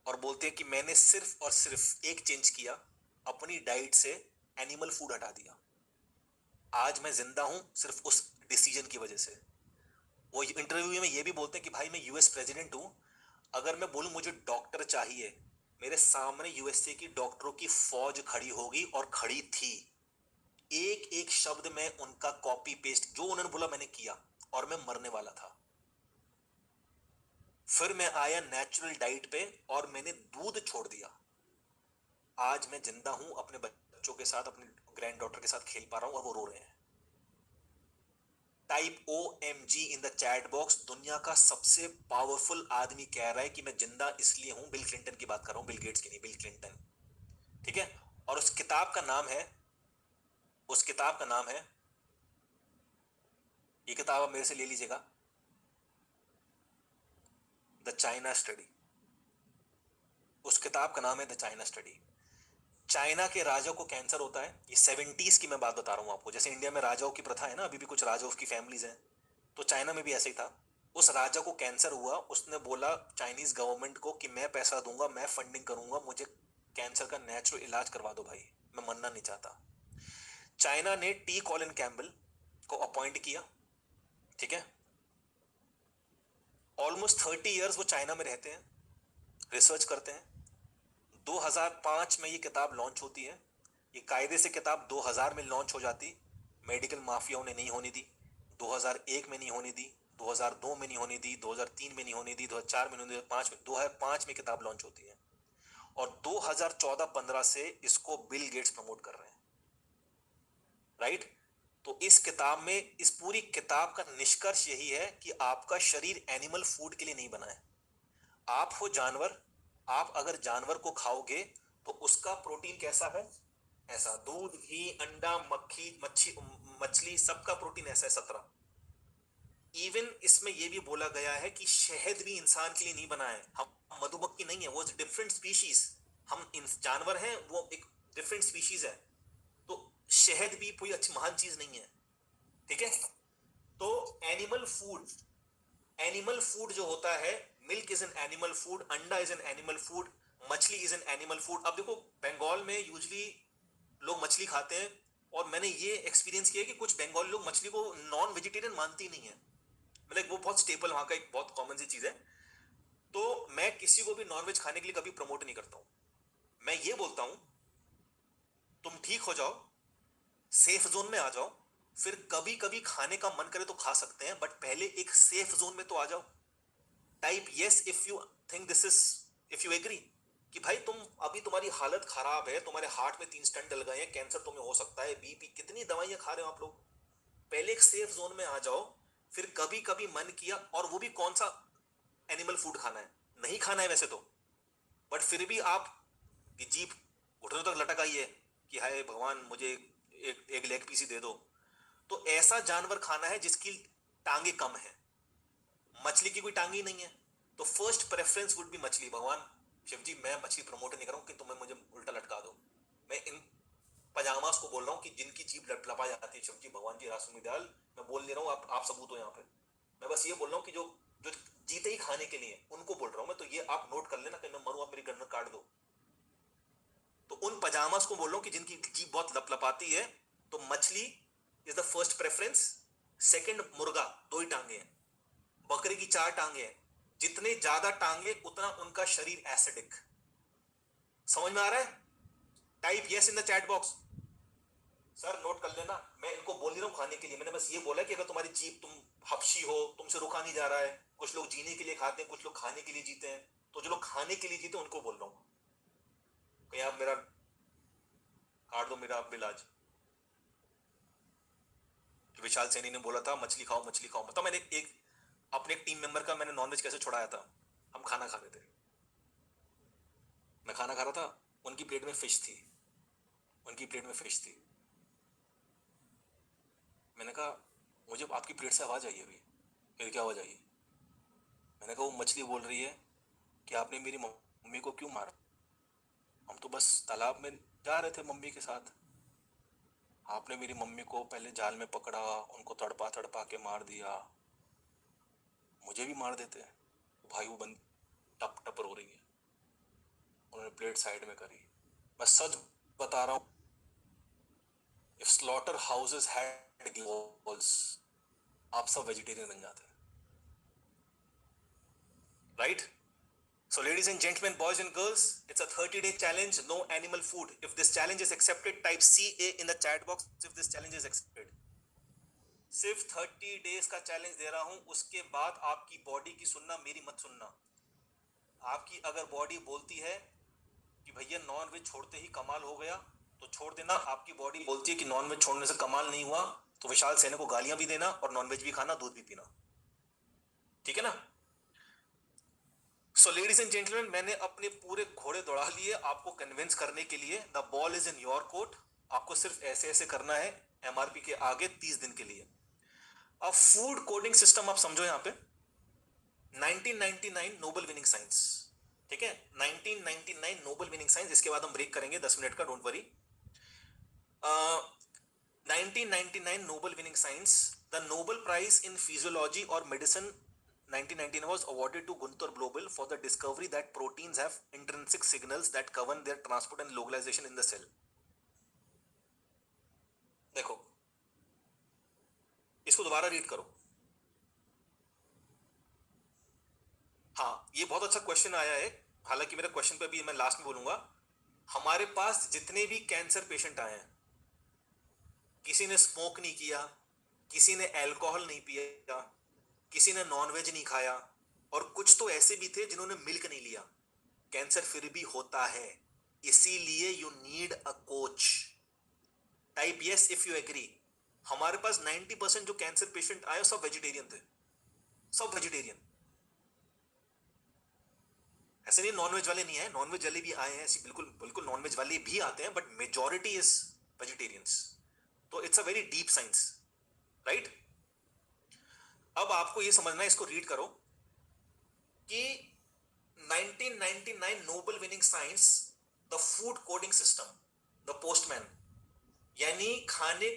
और बोलते हैं कि मैंने सिर्फ और सिर्फ एक चेंज किया, अपनी डाइट से एनिमल फूड हटा दिया, आज मैं जिंदा हूं सिर्फ उस डिसीजन की वजह से। वो इंटरव्यू में ये भी बोलते हैं कि भाई मैं यूएस प्रेसिडेंट हूं, अगर मैं बोलूं मुझे डॉक्टर चाहिए, मेरे सामने यूएसए की डॉक्टरों की फौज खड़ी होगी, और खड़ी थी। एक एक शब्द में उनका कॉपी पेस्ट, जो उन्होंने बोला मैंने किया, और मैं मरने वाला था। फिर मैं आया नेचुरल डाइट पे और मैंने दूध छोड़ दिया। आज मैं जिंदा हूं, अपने बच्चों के साथ, अपनी ग्रैंड डॉटर के साथ खेल पा रहा हूं, और वो रो रहे हैं। Type OMG in the chat box. दुनिया का सबसे पावरफुल आदमी कह रहा है कि मैं जिंदा इसलिए हूं, बिल क्लिंटन की बात कर रहा हूं, बिल गेट्स की नहीं, बिल क्लिंटन। ठीक है। और उस किताब का नाम है, उस किताब का नाम है, ये किताब आप मेरे से ले लीजिएगा, द चाइना स्टडी। उस किताब का नाम है द चाइना स्टडी। चाइना के राजा को कैंसर होता है, ये 70s की मैं बात बता रहा हूं आपको। जैसे इंडिया में राजाओं की प्रथा है ना, अभी भी कुछ राजाओं की फैमिलीज हैं, तो चाइना में भी ऐसे ही था। उस राजा को कैंसर हुआ, उसने बोला चाइनीज गवर्नमेंट को कि मैं पैसा दूंगा, मैं फंडिंग करूंगा, मुझे कैंसर का नेचुरल इलाज करवा दो भाई, मैं मरना नहीं चाहता। चाइना ने टी कॉलिन कैम्बल को अपॉइंट किया। ठीक है। ऑलमोस्ट 30 इयर्स वो चाइना में रहते हैं, रिसर्च करते हैं। 2005 में ये किताब लॉन्च होती है। ये कायदे से किताब 2000 में लॉन्च हो जाती, मेडिकल माफियाओं ने नहीं होने दी। 2001 में नहीं होने दी, 2002 में नहीं होने दी, 2003 में नहीं होने दी, 2004 में नहीं होने दी, 2005 में किताब लॉन्च होती है। और 2014-15 से इसको बिल गेट्स प्रमोट कर रहे हैं। राइट। तो इस किताब में, इस पूरी किताब का निष्कर्ष यही है कि आपका शरीर एनिमल फूड के लिए नहीं बना है। आप हो जानवर, आप अगर जानवर को खाओगे तो उसका प्रोटीन कैसा है, ऐसा। दूध, घी, अंडा, मक्खी, मछली, सबका प्रोटीन ऐसा है, 17। इवन इसमें यह भी बोला गया है कि शहद भी इंसान के लिए नहीं बना है। हम मधुमक्खी नहीं है, वो डिफरेंट स्पीशीज। हम जानवर हैं, वो एक डिफरेंट स्पीशीज है। तो शहद भी कोई अच्छी महान चीज नहीं है। ठीक है। तो एनिमल फूड, एनिमल फूड जो होता है, milk is an animal food, अंडा इज एन एनिमल फूड, मछली इज एन एनिमल फूड। अब देखो, बंगाल में यूजली लोग मछली खाते हैं, और मैंने ये एक्सपीरियंस किया कि कुछ बंगाली लोग मछली को नॉन वेजिटेरियन मानती नहीं है। मतलब वो बहुत स्टेपल, वहां का एक बहुत कॉमन सी चीज है। तो मैं किसी को भी नॉनवेज खाने के लिए कभी प्रमोट नहीं करता हूं। मैं ये बोलता हूं, तुम ठीक हो जाओ, सेफ जोन में आ जाओ, फिर कभी कभी खाने का मन करे तो खा सकते हैं, बट पहले एक सेफ जोन में तो आ जाओ। Type yes if you think this is, if you agree कि भाई तुम अभी, तुम्हारी हालत खराब है, तुम्हारे हार्ट में 3 स्टेंट डल गए हैं, कैंसर तुम्हें हो सकता है, बीपी, कितनी दवाइयां खा रहे हो आप लोग। पहले एक सेफ जोन में आ जाओ, फिर कभी कभी मन किया, और वो भी कौन सा एनिमल फूड खाना है, नहीं खाना है वैसे तो, बट फिर भी आप की जीप घुटनों तक लटक आई है कि हाय भगवान मुझे एक लेग पीस ही दे दो, तो ऐसा जानवर खाना है जिसकी टांगे कम है। मछली की कोई टांगी नहीं है, तो फर्स्ट प्रेफरेंस वुड बी मछली। भगवान शिव जी, मैं मछली प्रमोट नहीं कर रहा हूं कि तुम्हें मुझे उल्टा लटका दो। मैं इन पजामास को बोल रहा हूं कि जिनकी जीभ लपा जाती है, शिव जी, भगवान जी, रासुमी दयाल, मैं बोल नहीं रहा हूं, आप सबूत हो यहाँ पे। मैं बस ये बोल रहा हूं कि जो जो जीते ही खाने के लिए, उनको बोल रहा हूं मैं। तो ये आप नोट कर लेना कि मैं मरूं, आप मेरी गर्दन काट दो। तो उन पजामास को बोल रहा हूं कि जिनकी जीभ बहुत लपलपाती है, तो मछली is the first preference. Second मुर्गा, 2 ही टांगे हैं। बकरे की 4 टांगे हैं। जितने ज्यादा टांगे उतना उनका शरीर एसिडिक। समझ में आ रहा है? Type yes in the chat box. Sir note कर लेना, मैं इनको बोल नहीं रहा हूं खाने के लिए, मैंने बस ये बोला कि अगर तुम्हारी जीभ, तुम हपशी हो, तुमसे रुका नहीं जा रहा है। कुछ लोग जीने के लिए खाते हैं, कुछ लोग खाने के लिए जीते हैं। तो जो लोग खाने के लिए जीते हैं उनको बोल रहा हूं कि आप मेरा काट दो, मेरा बिल आज। विशाल सैनी ने बोला था मछली खाओ, मछली खाओ। मतलब मैंने एक अपने एक टीम मेंबर का मैंने नॉनवेज कैसे छुड़ाया था। हम खाना खा रहे थे, मैं खाना खा रहा था, उनकी प्लेट में फिश थी, उनकी प्लेट में फिश थी। मैंने कहा मुझे आपकी प्लेट से आवाज आई है अभी। फिर क्या आवाज आई? मैंने कहा वो मछली बोल रही है कि आपने मेरी मम्मी को क्यों मारा। हम तो बस तालाब में जा रहे थे मम्मी के साथ, आपने मेरी मम्मी को पहले जाल में पकड़ा, उनको तड़पा तड़पा के मार दिया, मुझे भी मार देते। भाई वो बंद टप टप रो रही है। उन्होंने प्लेट साइड में करी। मैं सच बता रहा हूँ, if slaughter houses had walls, आप सब वेजिटेरियन बन जाते, right? So ladies and gentlemen, boys and girls, it's a 30-day challenge, no animal food. If this challenge is accepted, type CA in the chat box if this challenge is accepted. सिर्फ 30 days का challenge दे रहा हूं, उसके बाद आपकी body की सुनना, मेरी मत सुनना। आपकी अगर बॉडी बोलती है कि भैया नॉन वेज छोड़ते ही कमाल हो गया, तो छोड़ देना। आपकी बॉडी बोलती है कि नॉन वेज छोड़ने से कमाल नहीं हुआ, तो विशाल सैनी को गालियां भी देना और नॉन वेज भी खाना, दूध भी पीना, ठीक है ना? सो लेडीज एंड जेंटलमैन, मैंने अपने पूरे घोड़े दौड़ा लिए आपको कन्विंस करने के लिए। The ball is in your court. आपको सिर्फ ऐसे ऐसे करना है एमआरपी के आगे 30 दिन के लिए। अब फूड कोडिंग सिस्टम आप समझो यहां पे 1999 नोबेल विनिंग साइंस, ठीक है? 1999 नोबेल विनिंग साइंस। इसके बाद हम ब्रेक करेंगे 10 मिनट का, don't worry. 1999 Nobel winning science, the Nobel prize in physiology और medicine 1999 was awarded to Gunther Blobel for the discovery that proteins have intrinsic signals that govern their transport and localization in the cell. देखो, इसको दोबारा read करो। हाँ, ये बहुत अच्छा question आया है, हालांकि मेरा क्वेश्चन पे भी मैं लास्ट में बोलूंगा। हमारे पास जितने भी कैंसर पेशेंट आए हैं, किसी ने स्मोक नहीं किया, किसी ने अल्कोहल नहीं पिया, किसी ने नॉनवेज नहीं खाया, और कुछ तो ऐसे भी थे जिन्होंने मिल्क नहीं लिया, कैंसर फिर भी होता है। इसीलिए you need a coach. Type yes if you agree. हमारे पास 90% जो कैंसर पेशेंट आए सब वेजिटेरियन थे, सब वेजिटेरियन। ऐसे नहीं नॉनवेज वाले नहीं आए, नॉनवेज वाले भी आए हैं, बिल्कुल बिल्कुल नॉनवेज वाले भी आते हैं, बट मेजॉरिटी इज वेजिटेरियंस। तो it's a very deep science, right? अब आपको ये समझना है, इसको रीड करो कि 1999 Nobel winning science, the food coding system, the postman, यानी खाने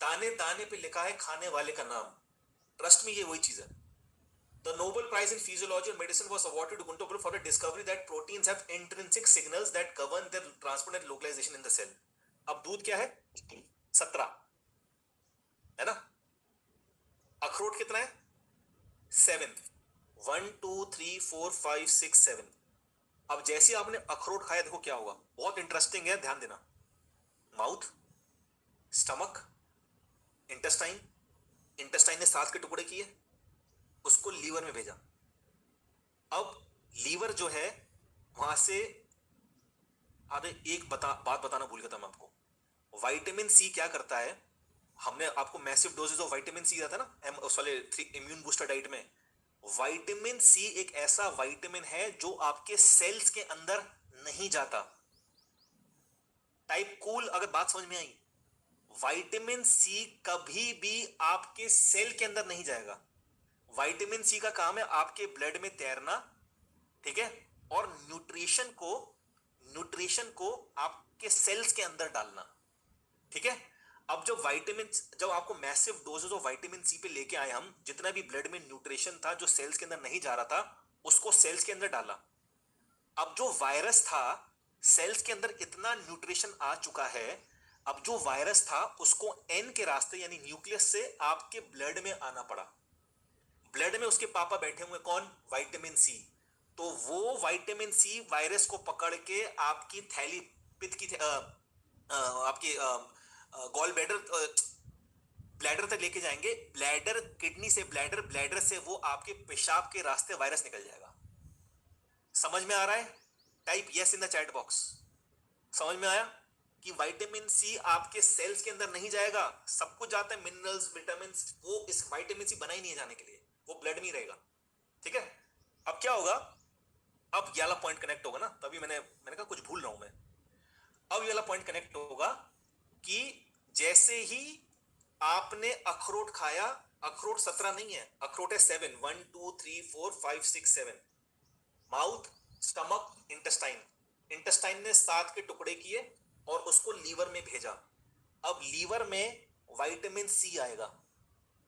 दाने दाने पे लिखा है खाने वाले का नाम। ट्रस्ट में ये वही चीज है। The Nobel Prize in Physiology and Medicine was awarded to Gunther Blobel for the discovery that proteins have intrinsic signals that govern their transport and localization in the cell. अब दूध क्या है? 17 है ना? अखरोट कितना है? 7। 1 2 3 4 5 6 7। अब जैसे आपने अखरोट खाया, देखो क्या होगा, बहुत इंटरेस्टिंग है, ध्यान देना। माउथ, स्टमक, इंटेस्टाइन, इंटेस्टाइन ने 7 के टुकड़े किए, उसको लीवर में भेजा। अब लीवर जो है वहां से, अरे एक बात बताना भूल गया था मैं आपको। विटामिन सी क्या करता है, हमने आपको massive doses of vitamin C दिया था ना उस वाले इम्यून बूस्टर डाइट में। विटामिन सी एक ऐसा विटामिन है जो आपके सेल्स के अंदर नहीं जाता। टाइप कूल, अगर बात समझ में आई, विटामिन सी कभी भी आपके सेल के अंदर नहीं जाएगा। विटामिन सी का काम है आपके ब्लड में तैरना, ठीक है, और न्यूट्रिशन को आपके सेल्स के अंदर डालना, ठीक है। अब जब आपको massive doses of vitamin C पे लेके आए हम, जितना भी ब्लड में न्यूट्रिशन था जो सेल्स के अंदर नहीं जा रहा था, उसको सेल्स के अंदर डाला। अब जो वायरस था, सेल्स के अंदर इतना न्यूट्रिशन आ चुका है, अब जो वायरस था उसको एन के रास्ते यानी न्यूक्लियस से आपके ब्लड में आना पड़ा। ब्लड में उसके पापा बैठे हुए, कौन? Vitamin C. तो वो विटामिन सी वायरस को पकड़ के आपकी थैली पित्त की आपकी गॉल ब्लैडर तक लेके जाएंगे। ब्लैडर किडनी से ब्लैडर से वो आपके पेशाब के रास्ते वायरस निकल जाएगा। समझ में आ रहा है? Type yes in the chat box. समझ में आया कि विटामिन सी आपके सेल्स के अंदर नहीं जाएगा, सब कुछ जाता है, मिनरल्स, विटामिन, वो इस विटामिन सी बना ही नहीं है जाने के लिए, वो ब्लड में ही रहेगा, ठीक है। अब क्या होगा, अब ये वाला पॉइंट कनेक्ट होगा ना, तभी मैंने कहा कुछ भूल रहा हूं मैं। अब ये वाला पॉइंट कनेक्ट होगा कि जैसे ही आपने अखरोट खाया, अखरोट 17 नहीं है, अखरोट है 7, 1 2 3 4 5 6 7। माउथ, स्टमक, इंटेस्टाइन ने 7 के टुकड़े किए और उसको लीवर में भेजा। अब लीवर में विटामिन सी आएगा,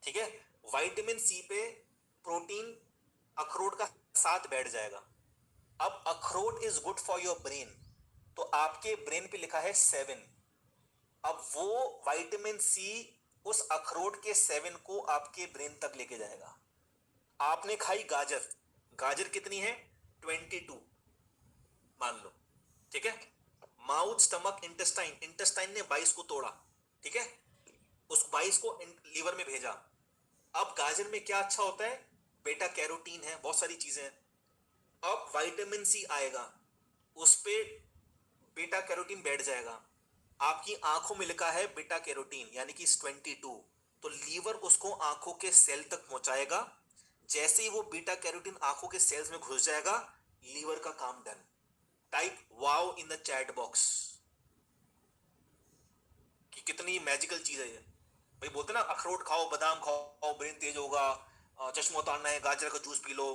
ठीक है। विटामिन सी पे प्रोटीन अखरोट का साथ बैठ जाएगा, अब अखरोट is good for your brain, तो आपके ब्रेन पे लिखा है 7। अब वो विटामिन सी उस अखरोट के 7 को आपके ब्रेन तक लेके जाएगा। आपने खाई गाजर, गाजर कितनी है 22 मान लो, ठीक है। माउथ स्टमक इंटेस्टाइन, इंटेस्टाइन ने 22 को तोड़ा, ठीक है, उस 22 को लीवर में भेजा। अब गाजर में क्या अच्छा होता है, बेटा कैरोटीन है, बहुत सारी चीजें हैं। अब विटामिन सी आएगा, उस पे बेटा कैरोटीन बैठ जाएगा। आपकी आंखों में लिखा है बेटा कैरोटीन यानी कि 22, तो लीवर उसको आंखों के सेल तक पहुंचाएगा। जैसे ही वो बीटा कैरोटीन आंखों के सेल्स में घुस जाएगा, लीवर का काम done. Type wow in the chat box कि कितनी मैजिकल चीज है ये। भाई बोलते ना अखरोट खाओ, बादाम खाओ, ब्रेन तेज होगा, चश्मा उतारना है, गाजर का जूस पी लो,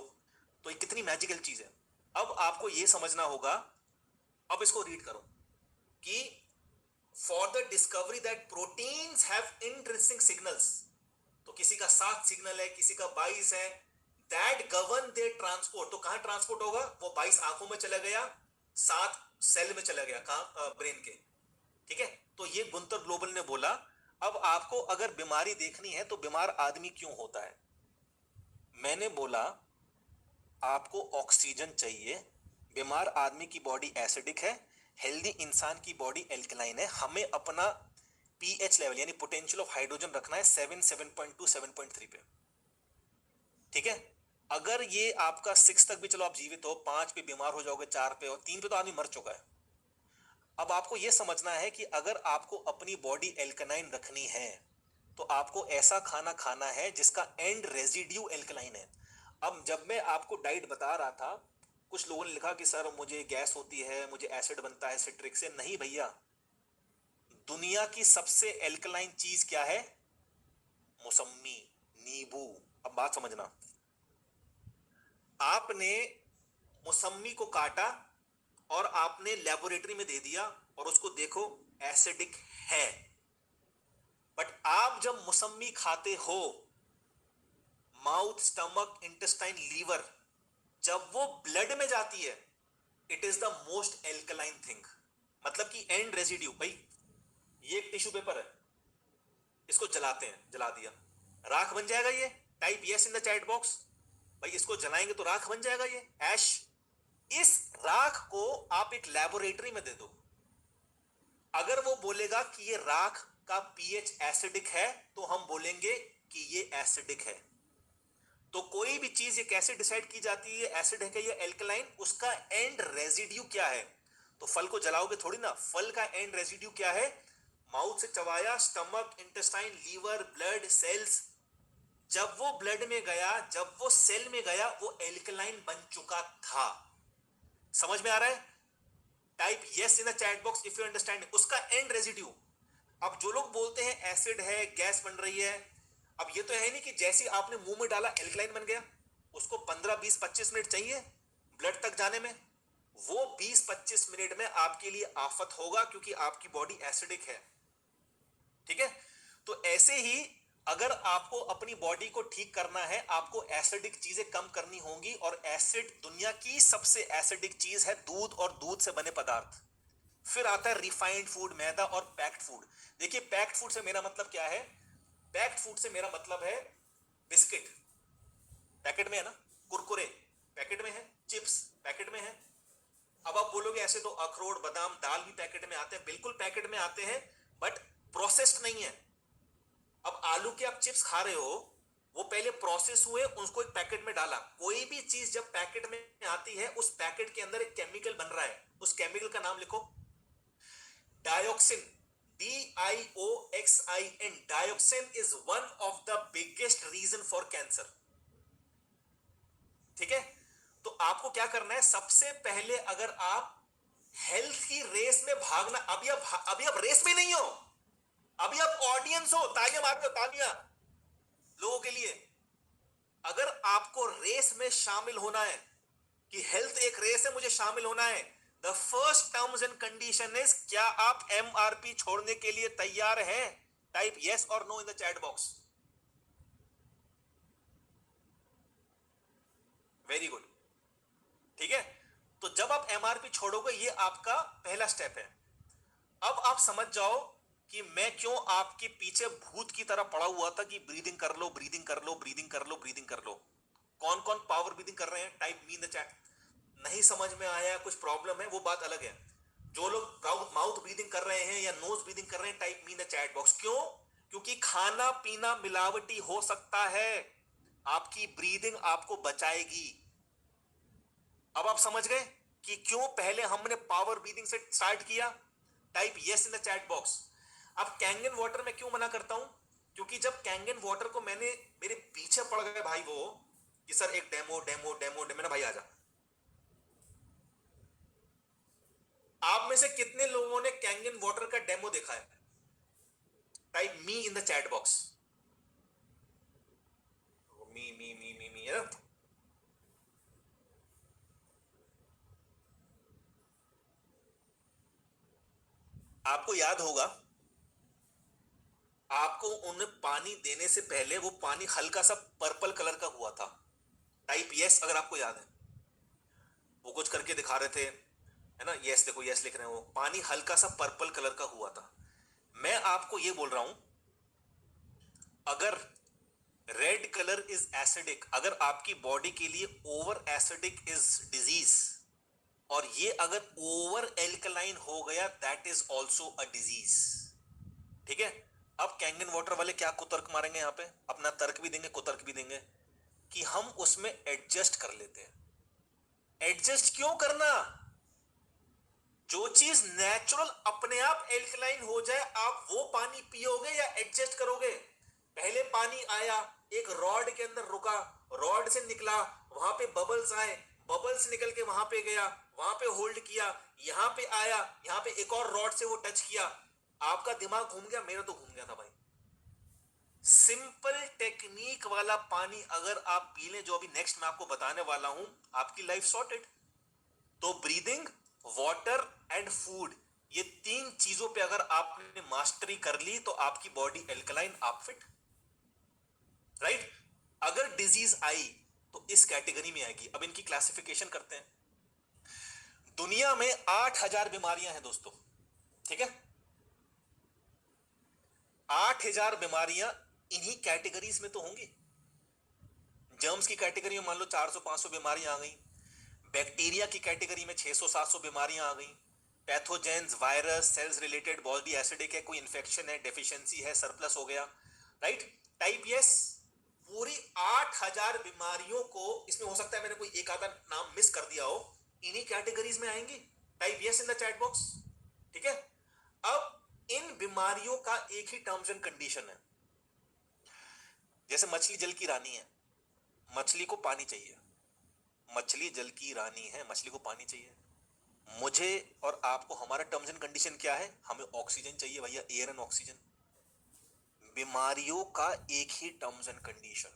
तो ये कितनी मैजिकल चीज है। अब आपको ये समझना होगा, अब इसको रीड करो कि for the discovery that proteins have intrinsic signals, तो किसी का 7 सिग्नल है, किसी का 22 है, दैट गवर्न देयर ट्रांसपोर्ट। तो कहां ट्रांसपोर्ट होगा, वो 22 आंखों में चला गया, 7 सेल में चला गया, कहां ब्रेन के, ठीक है। तो ये गुंतर ग्लोबल ने बोला। अब आपको अगर बीमारी देखनी है तो बीमार आदमी क्यों होता है, मैंने बोला आपको ऑक्सीजन चाहिए, बीमार आदमी की बॉडी एसिडिक है, हेल्दी इंसान की बॉडी एल्कलाइन है। हमें अपना पीएच लेवल यानी पोटेंशियल ऑफ हाइड्रोजन रखना है 7, 7.2, 7.3 पे, ठीक है। अगर ये आपका 6 तक भी चलो आप जीवित हो, 5 पे बीमार हो जाओगे, 4 पे और 3 पे तो आदमी मर चुका है। अब आपको यह समझना है कि अगर आपको अपनी बॉडी एल्कलाइन रखनी है तो आपको ऐसा खाना खाना है जिसका एंड रेजिड्यू एल्कलाइन है। अब जब मैं आपको डाइट बता रहा था, कुछ लोगों ने लिखा कि सर मुझे गैस होती है, मुझे एसिड बनता है सिट्रिक से। नहीं भैया, दुनिया की सबसे एल्कलाइन चीज क्या है, मौसमी, नींबू। अब बात समझना, आपने मौसमी को काटा और आपने लेबोरेटरी में दे दिया और उसको देखो एसिडिक है, बट आप जब मौसमी खाते हो, माउथ स्टमक इंटेस्टाइन लीवर, जब वो ब्लड में जाती है, it is the most alkaline thing. मतलब कि एंड रेजिड्यू, भाई ये एक टिश्यू पेपर है, इसको जलाते हैं, जला दिया, राख बन जाएगा ये। Type yes in the chat box, भाई इसको जलाएंगे तो राख बन जाएगा ये, ऐश। इस राख को आप एक लेबोरेटरी में दे दो, अगर वो बोलेगा कि ये राख का पीएच एसिडिक है तो हम बोलेंगे कि ये एसिडिक है। तो कोई भी चीज ये कैसे डिसाइड की जाती है एसिड है कि ये एल्कलाइन, उसका एंड रेजिड्यू क्या है। तो फल को जलाओगे थोड़ी ना, फल का एंड रेजिड्यू क्या है, माउथ से चबाया, stomach intestine liver blood cells, जब वो ब्लड में गया, जब वो सेल में गया, वो एल्कलाइन बन चुका था। समझ में आ रहा है, type yes in the chat box if you understand उसका एंड रेजिड्यू। अब जो लोग बोलते हैं एसिड है, गैस बन रही है, अब ये तो है नहीं कि जैसे आपने मुंह में डाला एल्कलाइन बन गया, उसको 15, 20, 25 मिनट चाहिए ब्लड तक जाने में। वो 20-25 मिनट में आपके लिए आफत होगा क्योंकि आपकी बॉडी एसिडिक है, ठीक है। तो ऐसे ही अगर आपको अपनी बॉडी को ठीक करना है, आपको एसिडिक चीजें कम करनी होंगी, और एसिड, दुनिया की सबसे एसिडिक चीज है दूध और दूध से बने पदार्थ। फिर आता है रिफाइंड फूड, मैदा और पैक्ड फूड। देखिए पैक्ड फूड से मेरा मतलब क्या है, पैक्ड फूड से मेरा मतलब है बिस्किट पैकेट में है ना, कुरकुरे पैकेट में है, चिप्स पैकेट में है। अब आप बोलोगे ऐसे तो अखरोट बादाम दाल भी पैकेट में आते हैं, बिल्कुल पैकेट में आते हैं, बट प्रोसेस्ड नहीं है। अब आलू के आप चिप्स खा रहे हो, वो पहले प्रोसेस हुए, उसको एक पैकेट में डाला। कोई भी चीज जब पैकेट में आती है, उस पैकेट के अंदर एक केमिकल बन रहा है, उस केमिकल का नाम लिखो, dioxin, DIOXIN। Dioxin is one of the biggest reason for cancer, ठीक है। तो आपको क्या करना है, सबसे पहले अगर आप हेल्थ की रेस में भागना, अभी आप रेस में नहीं हो, अभी आप ऑडियंस हो, तालियां मारते हो, तालियां लोगों के लिए। अगर आपको रेस में शामिल होना है कि हेल्थ एक रेस है, मुझे शामिल होना है, the first terms and condition is, क्या आप MRP छोड़ने के लिए तैयार हैं। टाइप यस और no in the chat box. Very good, ठीक है। जब आप एमआरपी छोड़ोगे, ये आपका पहला स्टेप है। अब आप समझ जाओ कि मैं क्यों आपके पीछे भूत की तरह पड़ा हुआ था कि ब्रीदिंग कर लो, ब्रीदिंग कर लो, ब्रीदिंग कर लो, ब्रीदिंग कर लो। कौन कौन पावर ब्रीदिंग कर रहे हैं? Type me in the chat. नहीं समझ में आया, कुछ प्रॉब्लम है, वो बात अलग है। जो लोग माउथ ब्रीदिंग कर रहे हैं या नोज ब्रीदिंग कर रहे हैं, type me in the chat box. क्यों? क्योंकि खाना पीना मिलावटी हो सकता है, आपकी ब्रीदिंग आपको बचाएगी। अब आप समझ गए कि क्यों पहले हमने पावर ब्रीदिंग से स्टार्ट किया? Type yes in the chat box. अब कैंगन वाटर में क्यों मना करता हूं? क्योंकि जब कैंगन वाटर को मेरे पीछे पड़ गए भाई वो, कि सर एक डेमो डेमो डेमो डेमो ना भाई, आजा। आप में से कितने लोगों ने कैंगन वाटर का डेमो देखा है? Type me in the chat box. Me है ना? आपको याद होगा, आपको उन्हें पानी देने से पहले वो पानी हल्का सा पर्पल कलर का हुआ था। टाइप यस अगर आपको याद है। वो कुछ करके दिखा रहे थे, है ना? यस देखो, यस लिख रहे हैं, वो पानी हल्का सा पर्पल कलर का हुआ था। मैं आपको ये बोल रहा हूं, अगर रेड कलर इज एसिडिक, अगर आपकी बॉडी के लिए ओवर एसिडिक इज डिजीज, और ये अगर ओवर एल्कलाइन हो गया, that is also a disease. ठीक है? अब कैंगन वाटर वाले क्या कुतर्क मारेंगे यहां पे? अपना तर्क भी देंगे, कुतर्क भी देंगे, कि हम उसमें एडजस्ट कर लेते हैं। एडजस्ट क्यों करना? जो चीज नेचुरल अपने आप एल्कलाइन हो जाए, आप वो पानी पियोगे या एडजस्ट करोगे? पहले पानी आया, एक रॉड के अंदर रुका, रॉड से निकला, वहां पे बबल्स आए, बबल्स निकल के वहां पे गया, वहां पे होल्ड किया, यहां पे आया, यहां पे एक और रॉड से वो टच किया। आपका दिमाग घूम गया, मेरा तो घूम गया था भाई। सिंपल टेक्निक वाला पानी अगर आप पी लें, जो अभी नेक्स्ट मैं आपको बताने वाला हूं, आपकी लाइफ सॉर्टेड। तो ब्रीदिंग, वाटर एंड फूड, ये तीन चीजों पे अगर आपने मास्टरी कर ली, तो आपकी बॉडी एल्कलाइन, आप फिट। राइट? अगर डिजीज आई तो इस कैटेगरी में आएगी। अब इनकी क्लासिफिकेशन करते हैं। दुनिया में 8,000 बीमारियां हैं दोस्तों। ठीक है? 8,000 बीमारियां इन्हीं कैटेगरीज में तो होंगी। जर्म्स की कैटेगरी में मान लो 400-500 बीमारियां आ गई, बैक्टीरिया की कैटेगरी में 600-700 बीमारियां आ गई, pathogens, virus, cells related, body acidic है, कोई इंफेक्शन है, डेफिशिएंसी है, सरप्लस हो गया। राइट? Type yes. पूरी 8,000 बीमारियों को, इसमें हो सकता है मैंने कोई एक आधा नाम मिस कर दिया हो, इन्हीं कैटेगरीज में आएंगी। Type yes in the chat box. ठीक है? अब इन बीमारियों का एक ही टर्म्स एंड कंडीशन है। जैसे मछली जल की रानी है, मछली को पानी चाहिए। मछली जल की रानी है, मछली को पानी चाहिए। मुझे और आपको हमारा टर्म्स एंड कंडीशन क्या है? हमें ऑक्सीजन चाहिए भैया, एयर एंड ऑक्सीजन। बीमारियों का एक ही टर्म्स एंड कंडीशन,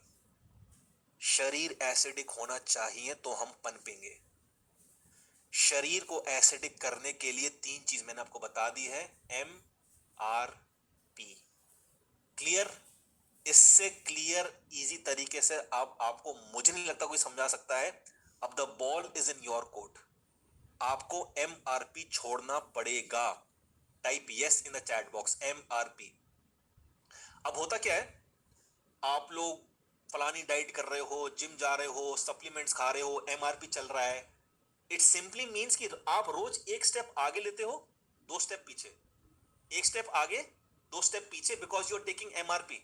शरीर एसिडिक होना चाहिए तो हम पनपेंगे। शरीर को एसिडिक करने के लिए तीन चीज मैंने आपको बता दी है, MRP। क्लियर? इससे क्लियर इजी तरीके से अब आपको, मुझे नहीं लगता कोई समझा सकता है। अब the ball is in your court. आपको MRP छोड़ना पड़ेगा। Type yes in the chat box, MRP। अब होता क्या है, आप लोग फलानी डाइट कर रहे हो, जिम जा रहे हो, सप्लीमेंट्स खा रहे हो, MRP चल रहा है। इट सिंपली मीन्स कि आप रोज एक स्टेप आगे लेते हो, दो स्टेप पीछे, एक स्टेप आगे, दो स्टेप पीछे, because you are taking MRP।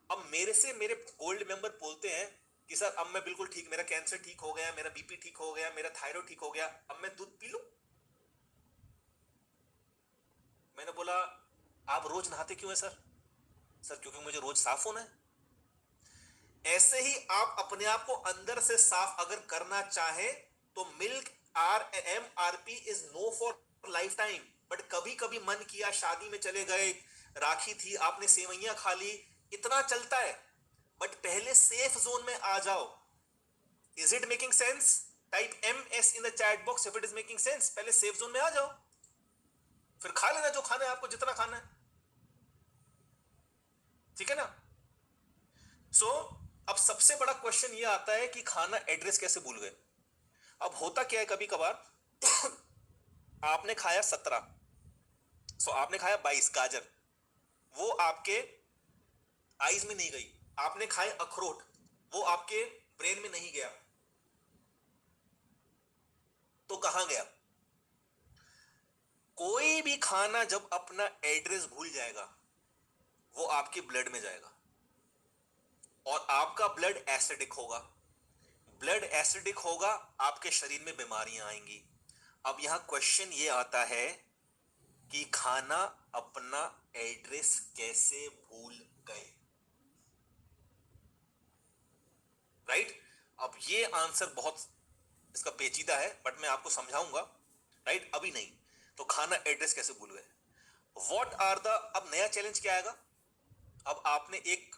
अब मेरे से मेरे गोल्ड मेंबर बोलते हैं कि सर अब मैं बिल्कुल ठीक, मेरा कैंसर ठीक हो गया, मेरा बीपी ठीक हो गया, मेरा थायराइड ठीक हो गया, अब मैं दूध पी लूं। मैंने बोला, आप रोज नहाते क्यों है सर? सर क्योंकि मुझे रोज साफ होना है। ऐसे ही आप अपने आप को अंदर से साफ अगर करना चाहें, तो milk MRP is no for life time. But कभी कभी मन किया, शादी में चले गए, राखी थी, आपने सेवैयां खा ली, इतना चलता है। बट पहले सेफ जोन में आ जाओ। Is it making sense? Type MS in the chat box if it is making sense. पहले सेफ जोन में आ जाओ, फिर खा लेना जो खाना है आपको, जितना खाना है। ठीक है ना? अब सबसे बड़ा क्वेश्चन ये आता है कि खाना एड्रेस कैसे भूल गए। अब होता क्या है, कभी कभार आपने खाया 17, सो आपने खाया 22 गाजर, वो आपके आईज में नहीं गई। आपने खाए अखरोट, वो आपके ब्रेन में नहीं गया, तो कहां गया? कोई भी खाना जब अपना एड्रेस भूल जाएगा वो आपके ब्लड में जाएगा और आपका ब्लड एसिडिक होगा। ब्लड एसिडिक होगा, आपके शरीर में बीमारियां आएंगी। अब यहां क्वेश्चन ये आता है कि खाना अपना एड्रेस कैसे भूल गए? राइट? अब ये आंसर बहुत इसका पेचीदा है, बट मैं आपको समझाऊंगा। राइट? अभी नहीं। तो खाना एड्रेस कैसे भूल गए? व्हाट आर द, अब नया चैलेंज क्या आएगा? अब आपने एक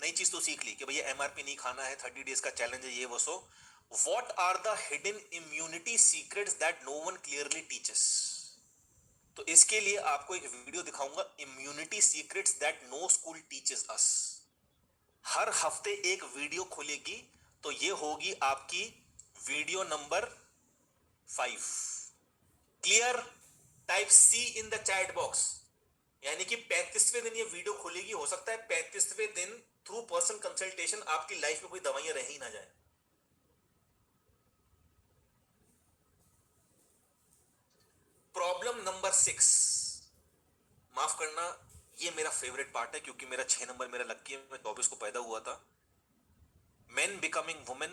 नई चीज तो सीख ली कि भैया एमआरपी नहीं खाना है, 30 डेज का चैलेंज है, ये वो so. What are the hidden immunity secrets that no one clearly teaches? तो इसके लिए आपको एक वीडियो दिखाऊंगा, immunity secrets that no school teaches us. हर हफ्ते एक वीडियो खुलेगी, तो ये होगी आपकी video number 5। Clear? Type C in the chat box. यानी कि 35वें दिन ये वीडियो खुलेगी। हो सकता है 35वें दिन थ्रू पर्सन कंसल्टेशन आपकी लाइफ में कोई दवाइयां रह ही ना जाए। प्रॉब्लम नंबर 6, माफ करना, ये मेरा फेवरेट पार्ट है क्योंकि मेरा 6 नंबर मेरा लकी है, मैं 24 को पैदा हुआ था। men becoming women,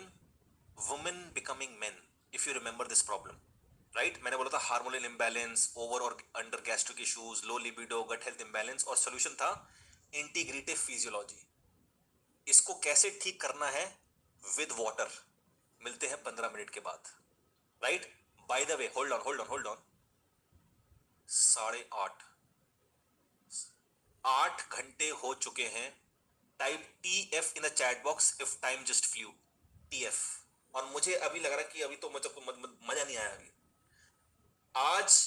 women becoming men, if you remember this problem, right? मैंने बोला था हार्मोनल इम्बैलेंस, ओवर और under gastric issues, low libido, gut health imbalance, और सॉल्यूशन था इंटीग्रेटिव फिजियोलॉजी। इसको कैसे ठीक करना है? With water. मिलते हैं 15 मिनट के बाद। Right? By the way, hold on hold on hold on, 8:30, 8 घंटे हो चुके हैं। Type TF in the chat box if time just flu. TF। और मुझे अभी लग रहा है कि अभी तो मुझे मजा नहीं आया। अभी आज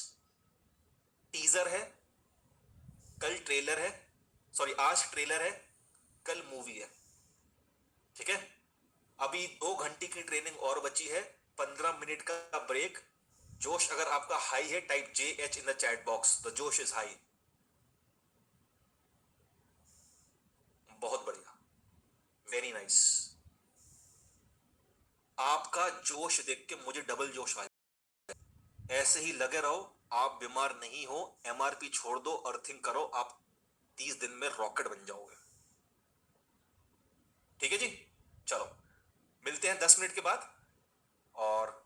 टीजर है, कल ट्रेलर है, सॉरी आज ट्रेलर है, कल मूवी है। ठीक है? अभी 2 घंटे की ट्रेनिंग और बची है, 15 मिनट का ब्रेक। जोश अगर आपका हाई है, type JH in the chat box, the जोश इज हाई। बहुत बढ़िया, वेरी नाइस। आपका जोश देख के मुझे डबल जोश आया। ऐसे ही लगे रहो, आप बीमार नहीं हो। MRP छोड़ दो, अर्थिंग करो, आप 30 दिन में रॉकेट बन जाओगे। ठीक है जी? चलो मिलते हैं 10 मिनट के बाद। और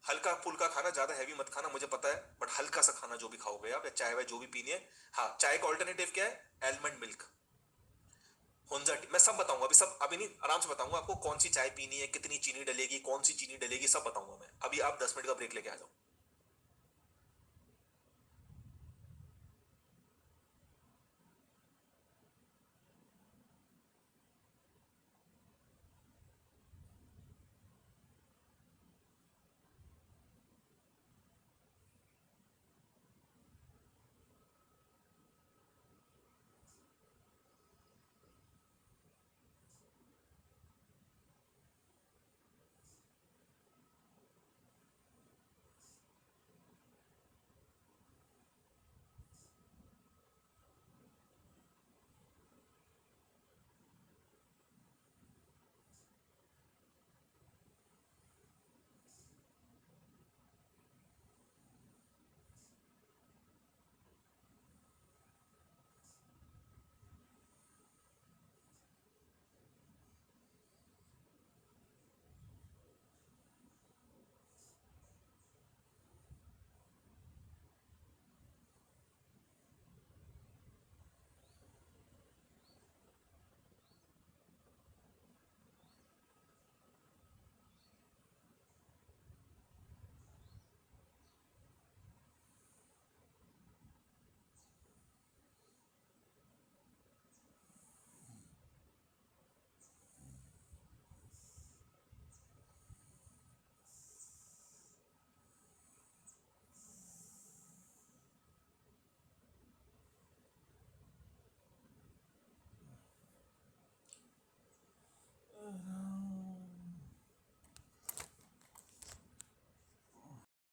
हल्का फुल्का खाना, ज्यादा हैवी मत खाना, मुझे पता है, बट हल्का सा खाना जो भी खाओगे आप, या चाय वाय जो भी पीनी है। हाँ, चाय का ऑल्टरनेटिव क्या है? एलमंड मिल्क, हुंजा टी, मैं सब बताऊंगा। अभी सब, अभी नहीं, आराम से बताऊंगा आपको कौन सी चाय पीनी है, कितनी चीनी डलेगी, कौन सी चीनी डलेगी, सब बताऊंगा मैं। अभी आप 10 मिनट का ब्रेक लेके आ जाओ।